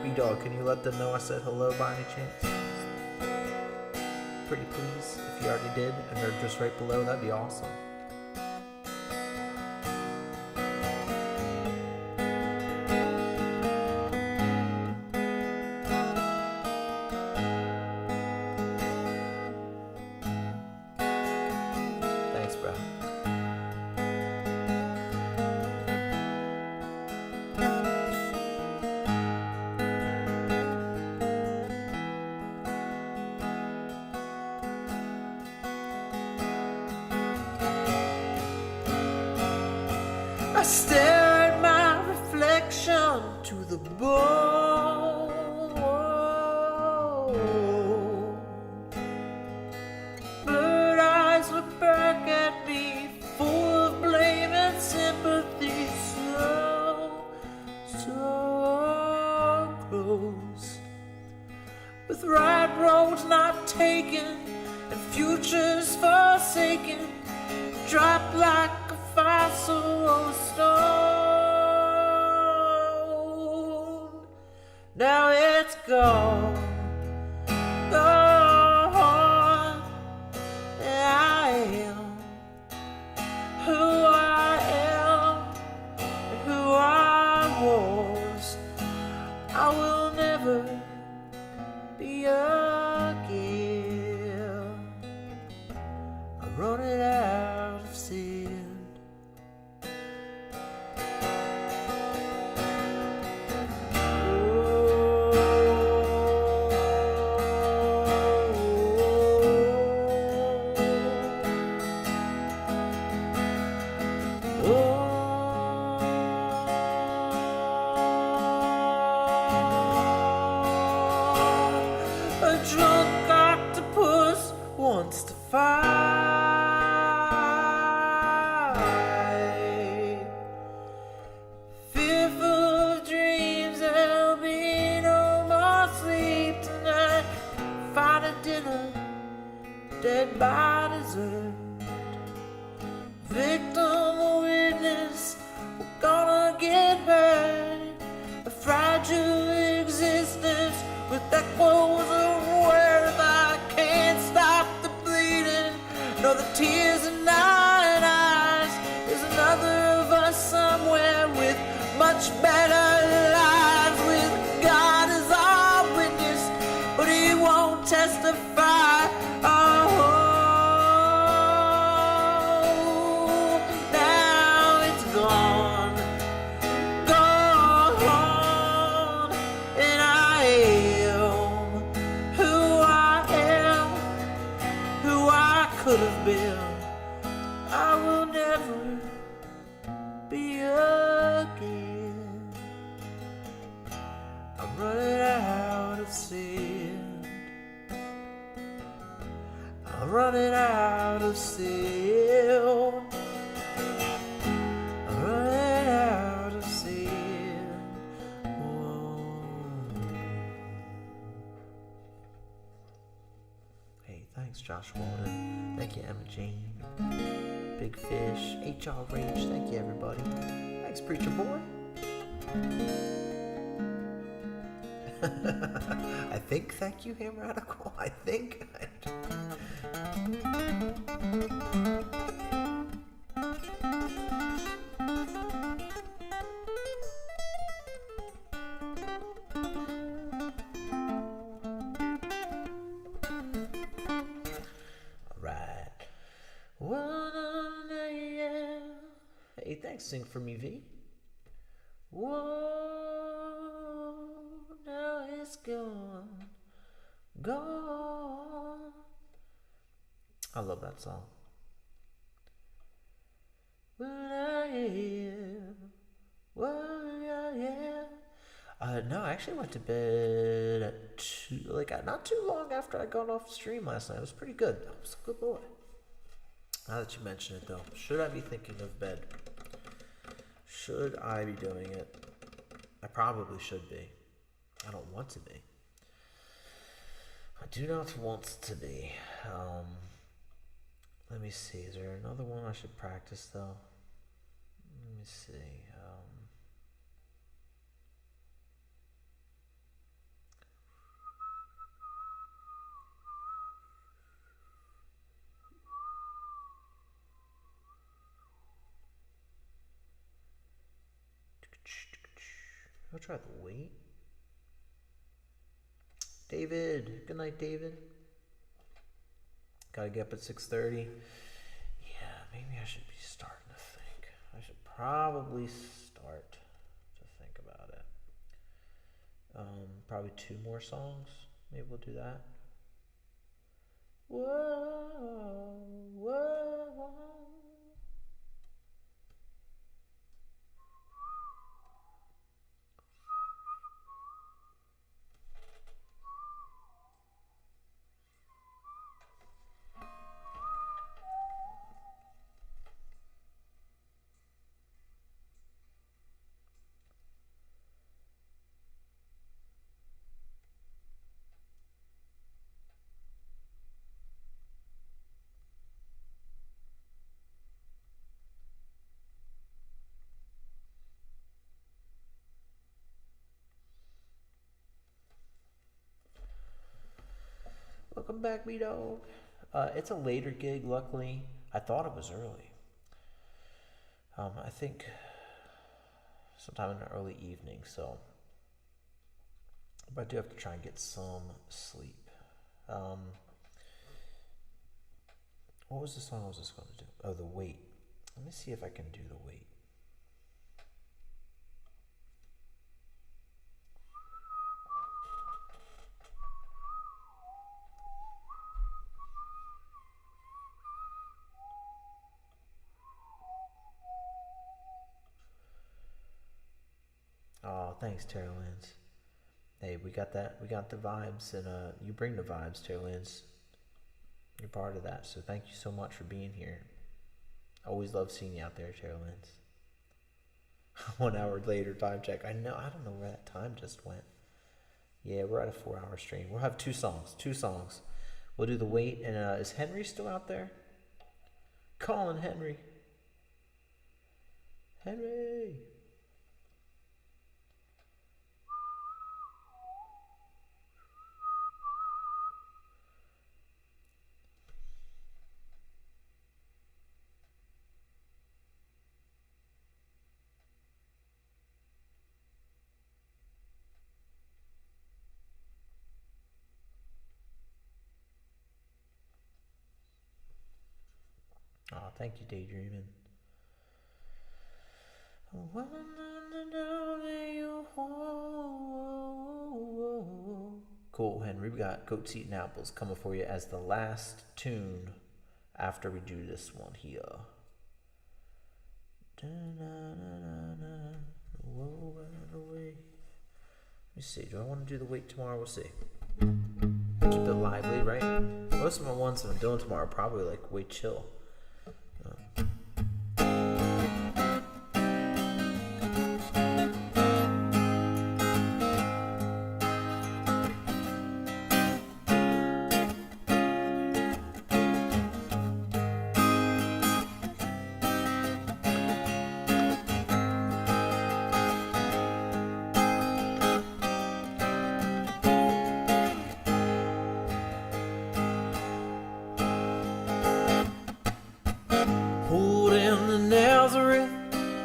B-Dog, can you let them know I said hello by any chance? Pretty please, if you already did and they're just right below, that'd be awesome. Thanks, bro. I stare at my reflection to the bone. Burn taken and futures forsaken, drop like a fossil or stone. Now it's gone, gone, and I am who I am and who I was. I will never be again. I'm running out of sand. A drunk octopus wants to fight. Fearful of dreams, there'll be no more sleep tonight. Find a dinner, dead by dessert. Victim or witness, we're gonna get hurt. A fragile existence with echoes of worth. I can't stop the bleeding, nor the tears in nine eyes. There's another of us somewhere with much better lives, with God as our witness, but he won't testify. Oh, now it's gone, gone, and I am who I could have been. I will never be again. I'm running out of sand. I'm running out of sand. I'm running out of sand. Whoa. Hey, thanks, Josh Walden. Thank you, Emma Jane. Big Fish, HR Rage. Thank you, everybody. Thanks, Preacher Boy. I think thank you, Ham Radical. I think. Alright. 1 a.m. Hey, thanks, Sing for Me, V. Whoa, now it's gone, gone. I love that song. Well, I am, well, I am. No, I actually went to bed at not too long after I got off the stream last night. It was pretty good. I was a good boy. Now that you mention it, though, should I be thinking of bed? Should I be doing it? I probably should be. I don't want to be. I do not want to be. Let me see. Is there another one I should practice, though? Let me see. I'll try the weight. David. Good night, David. Gotta get up at 6:30. Yeah, maybe I should be starting to think. I should probably start to think about it. Probably 2 more songs. Maybe we'll do that. Whoa, whoa, whoa. Welcome back, me dog. It's a later gig, luckily. I thought it was early. I think sometime in the early evening, so. But I do have to try and get some sleep. What was the song I was just going to do? Oh, The Wait. Let me see if I can do The Wait. Oh, thanks, Tara Lynn. Hey, we got that. We got the vibes, and you bring the vibes, Tara Lynn. You're part of that, so thank you so much for being here. Always love seeing you out there, Tara Lynn. 1 hour later, time check. I don't know where that time just went. Yeah, we're at a 4-hour stream. We'll have two songs. We'll do The Wait, and is Henry still out there? Calling Henry. Henry! Oh, thank you, Daydreaming. Cool, Henry. We got Goats Eating Apples coming for you as the last tune after we do this one here. Let me see. Do I want to do The Wait tomorrow? We'll see. Keep it lively, right? Most of my ones that I'm doing tomorrow are probably like way chill.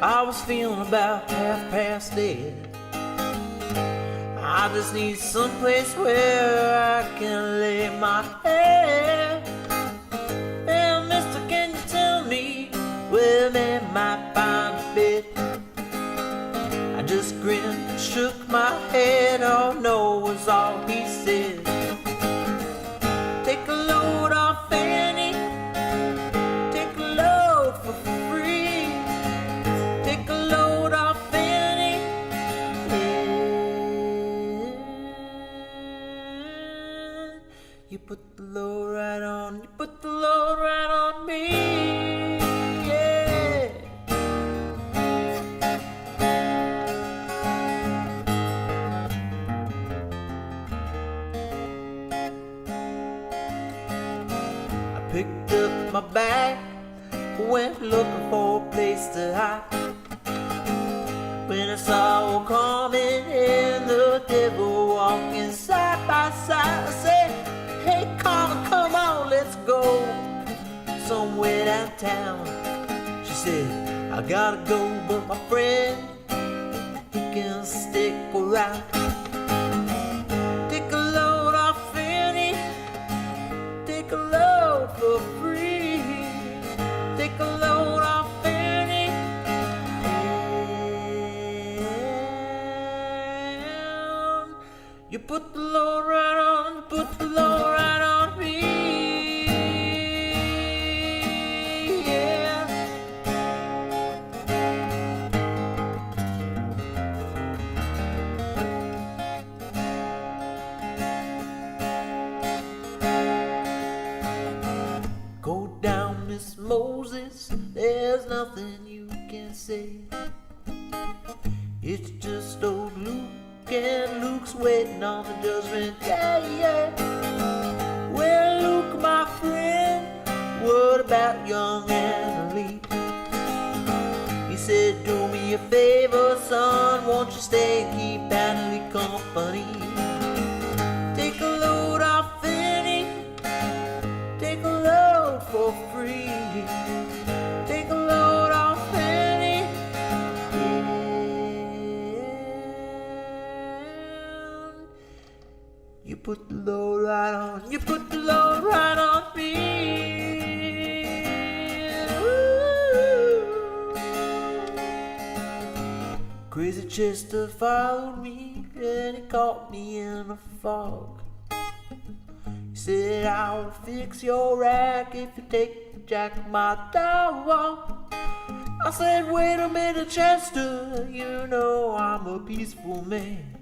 I was feeling about half past dead. I just need someplace where I can lay my head. And mister, can you tell me where man might find a bed? I just grinned and shook my head. Oh no was all he said. Take a load off Annie, take a load for free. Take a load off Annie, yeah. You put the load right on, you put the load right on me, yeah. I picked up my bag, went looking for a place to hide. When I saw her coming and the devil walking side by side, I said, hey, come on, let's go somewhere downtown. She said, I gotta go, but my friend, he can stick around. Take a load off Annie, take a load for free. Take a load off Annie. You put the load right on, you put the load right on me, yeah. Go down, Miss Moses, there's nothing you can say. It's just old Luke, and Luke's waiting on the judgment, yeah, yeah. Well, Luke, my friend, what about young Annalie? He said, do me a favor, son, won't you stay and keep Annalie company? Take a load off Annie, put the load right on, you put the load right on me. Ooh. Crazy Chester followed me and he caught me in a fog. He said, I'll fix your rack if you take the jack of my dog. I said, wait a minute, Chester, you know I'm a peaceful man.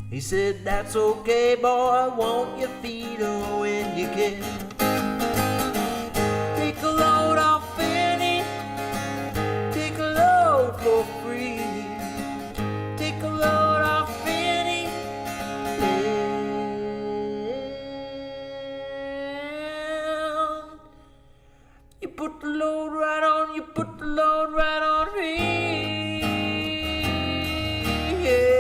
He said, that's okay, boy, won't you feed her when you can? Take a load off Fanny, take a load for free. Take a load off Fanny, yeah. You put the load right on, you put the load right on me, yeah.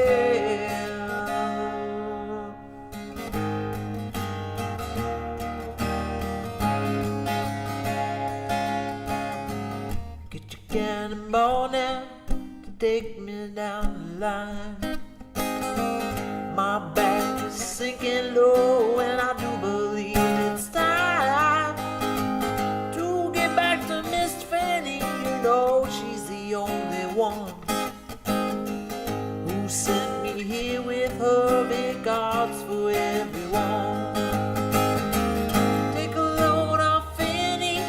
Get your cannonball now to take me down the line. My back is sinking low and I do believe it's time to get back to Miss Fanny. You know she's the only one who sent me here with her regards for everyone. Take a load off Fanny,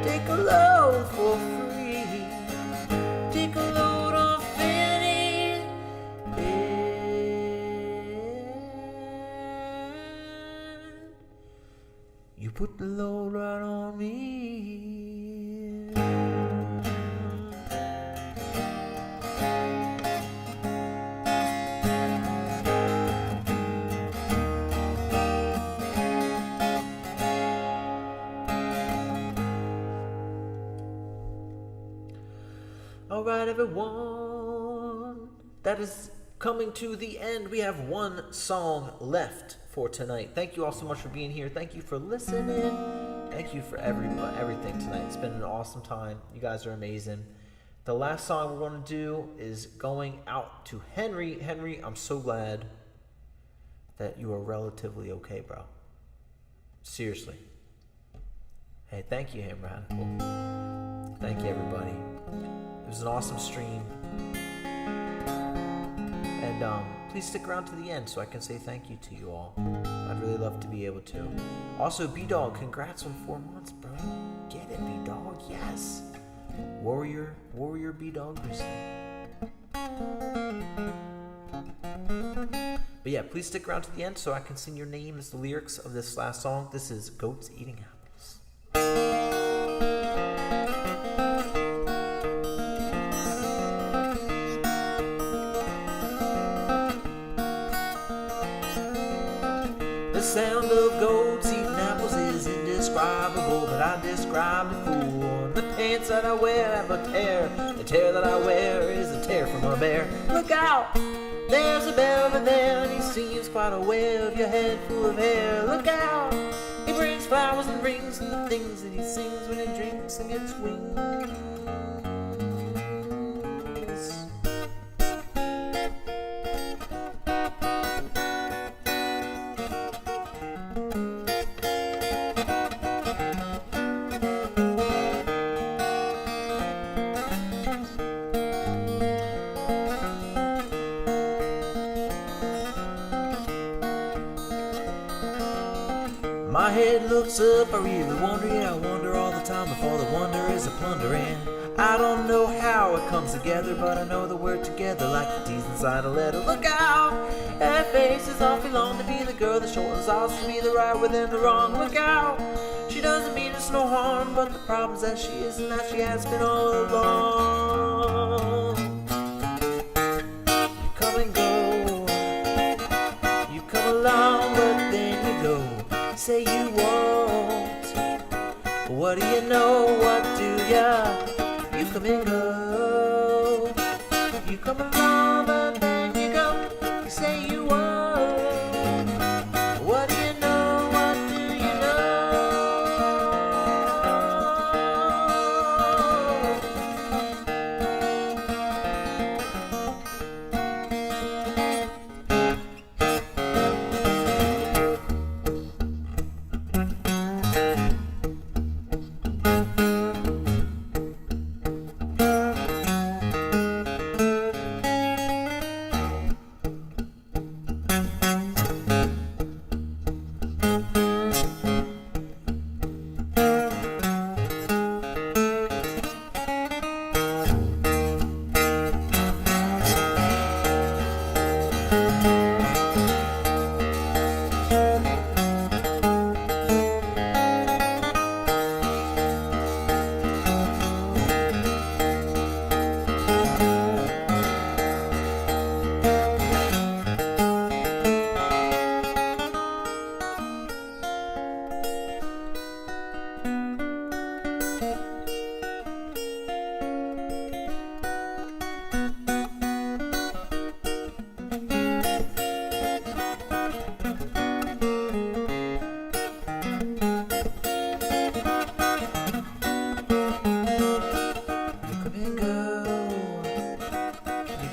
take a load for free. Take a load off Fanny, and you put the load right on me. Alright, everyone, that is coming to the end. We have one song left for tonight. Thank you all so much for being here. Thank you for listening. Thank you for everything tonight. It's been an awesome time. You guys are amazing. The last song we're going to do is going out to Henry. Henry, I'm so glad that you are relatively okay, bro. Seriously. Hey, thank you, Hammerhead. Thank you, everybody. It was an awesome stream. And please stick around to the end so I can say thank you to you all. I'd really love to be able to. Also, B-Dog, congrats on 4 months, bro. Get it, B-Dog, yes. Warrior B-Dog But yeah, please stick around to the end so I can sing your name as the lyrics of this last song. This is Goats Eating Apples. The sound of goats eating apples is indescribable, but I described it for the pants that I wear have a tear. The tear that I wear is a tear from a bear. Look out! There's a bear over there, and he seems quite aware of your head full of hair. Look out! He brings flowers and rings and the things that he sings when he drinks and gets wings. My head looks up, I really wonder, yeah, I wonder all the time if all the wonder is a plunder. And I don't know how it comes together, but I know that we're together like the T's inside a letter. Look out! That face is awfully long to be the girl that shortens odds to be the right within the wrong. Look out! She doesn't mean us no harm, but the problem's that she is and that she has been all along. You come and go, you come along, but then you go. Say you won't. What do you know? What do ya? You come and go. You come along, but then you go. You say you won't. What do you know? What do you know?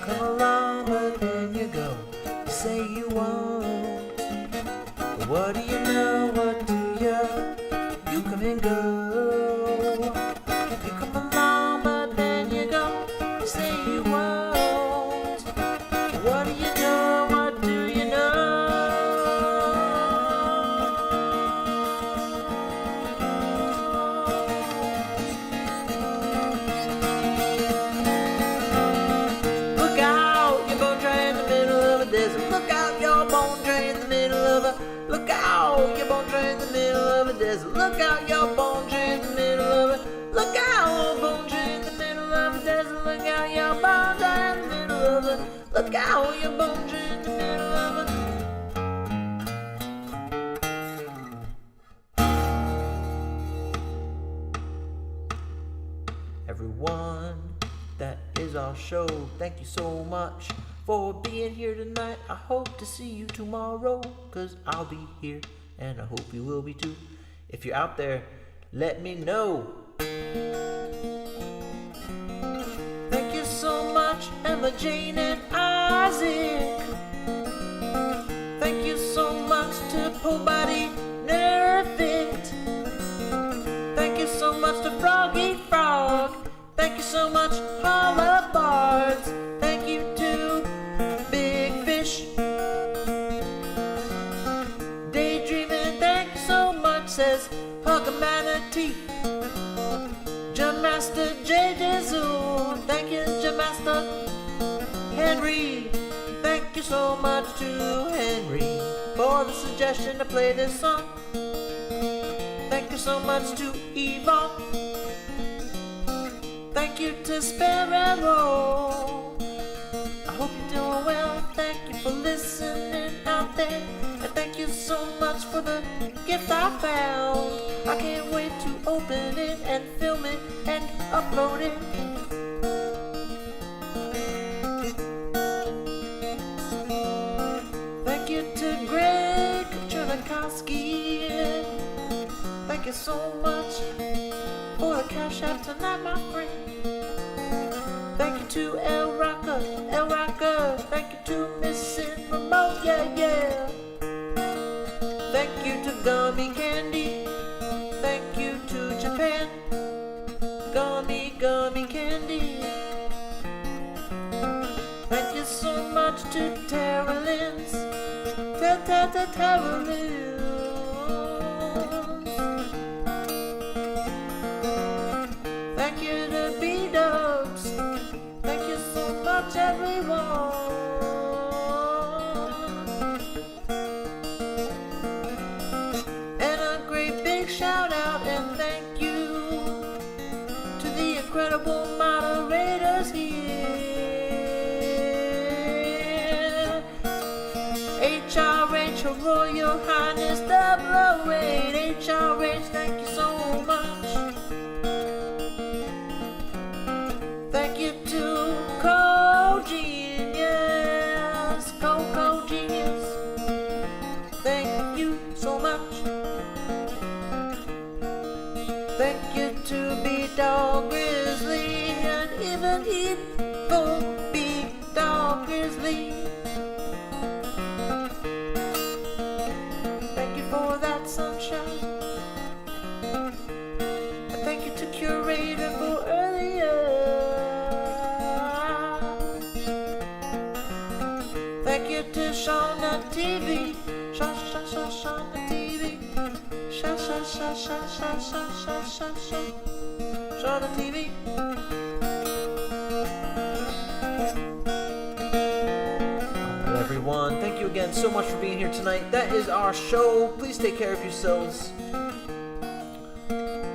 come along, but then you go. You say you won't. But what do you know? What do you? You come and go. You come along, but then you go. You say you won't. But what do you know? What do you know? Look out, your bone tray in the middle of a desert. Look out, your bone tray in the middle of a. Look out, your bone tray in the middle of a desert. Look out, your bone tray in the middle of a. Look out, bone tray in the middle of a desert. Look out, your bone tray in the middle of a. Look out, your bone tray in the middle of a. Everyone, that is our show. Thank you so much for being here tonight. I hope to see you tomorrow, 'cause I'll be here, and I hope you will be too. If you're out there, let me know. Thank you so much, Emma, Jane, and Isaac. Thank you so much to Pobody Nerfit. Thank you so much to Froggy Frog. Thank you so much, Holla Bards. Thank you to Big Fish. Daydreaming, thank you so much, says Hugamanity. Jammaster JJ Zoo. Thank you, Jammaster Henry. Thank you so much to Henry for the suggestion to play this song. Thank you so much to Yvonne. Thank you to Sparrow. I hope you're doing well. Thank you for listening out there. And thank you so much for the gift I found. I can't wait to open it and film it and upload it. Thank you to Greg Chernakowski. Thank you so much for the cash app tonight, my friend. Thank you to El Rocker. Thank you to Missing Remote, yeah. Thank you to Gummy Candy. Thank you to Japan. Gummy Candy. Thank you so much to Tara Lynn's. Tara Lynn's. Thank you to B-Dubs. Thank you so much, everyone. And a great big shout out and thank you to the incredible moderators here. HRH, Her Royal Highness 008. HRH, thank you so much. Thank you to Co-Genius. Co-Genius. Thank you so much. Thank you to B-Dog Grizzly and even Evil B-Dog Grizzly. Thank you for that sunshine. And thank you to Curator for earlier. Thank you to Shauna TV. Shauna TV. Shauna TV. Alright, everyone. Thank you again so much for being here tonight. That is our show. Please take care of yourselves.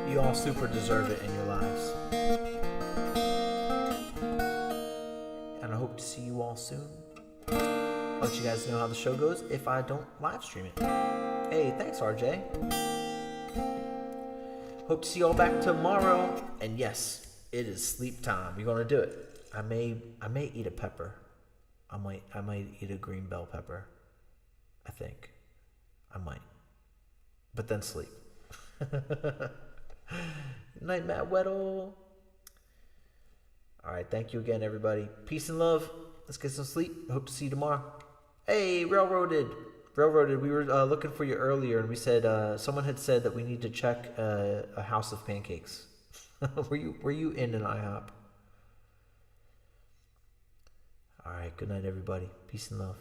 You all super deserve it in your lives. And I hope to see you all soon. I'll let you guys know how the show goes if I don't live stream it. Hey, thanks, RJ. Hope to see you all back tomorrow. And yes, it is sleep time. You're gonna do it. I may eat a pepper. I might eat a green bell pepper. I think. I might. But then sleep. Good night, Matt Weddle. Alright, thank you again, everybody. Peace and love. let's get some sleep. I hope to see you tomorrow. Hey, Railroaded. We were looking for you earlier, and we said someone had said that we need to check a house of pancakes. Were you in an IHOP? All right. Good night, everybody. Peace and love.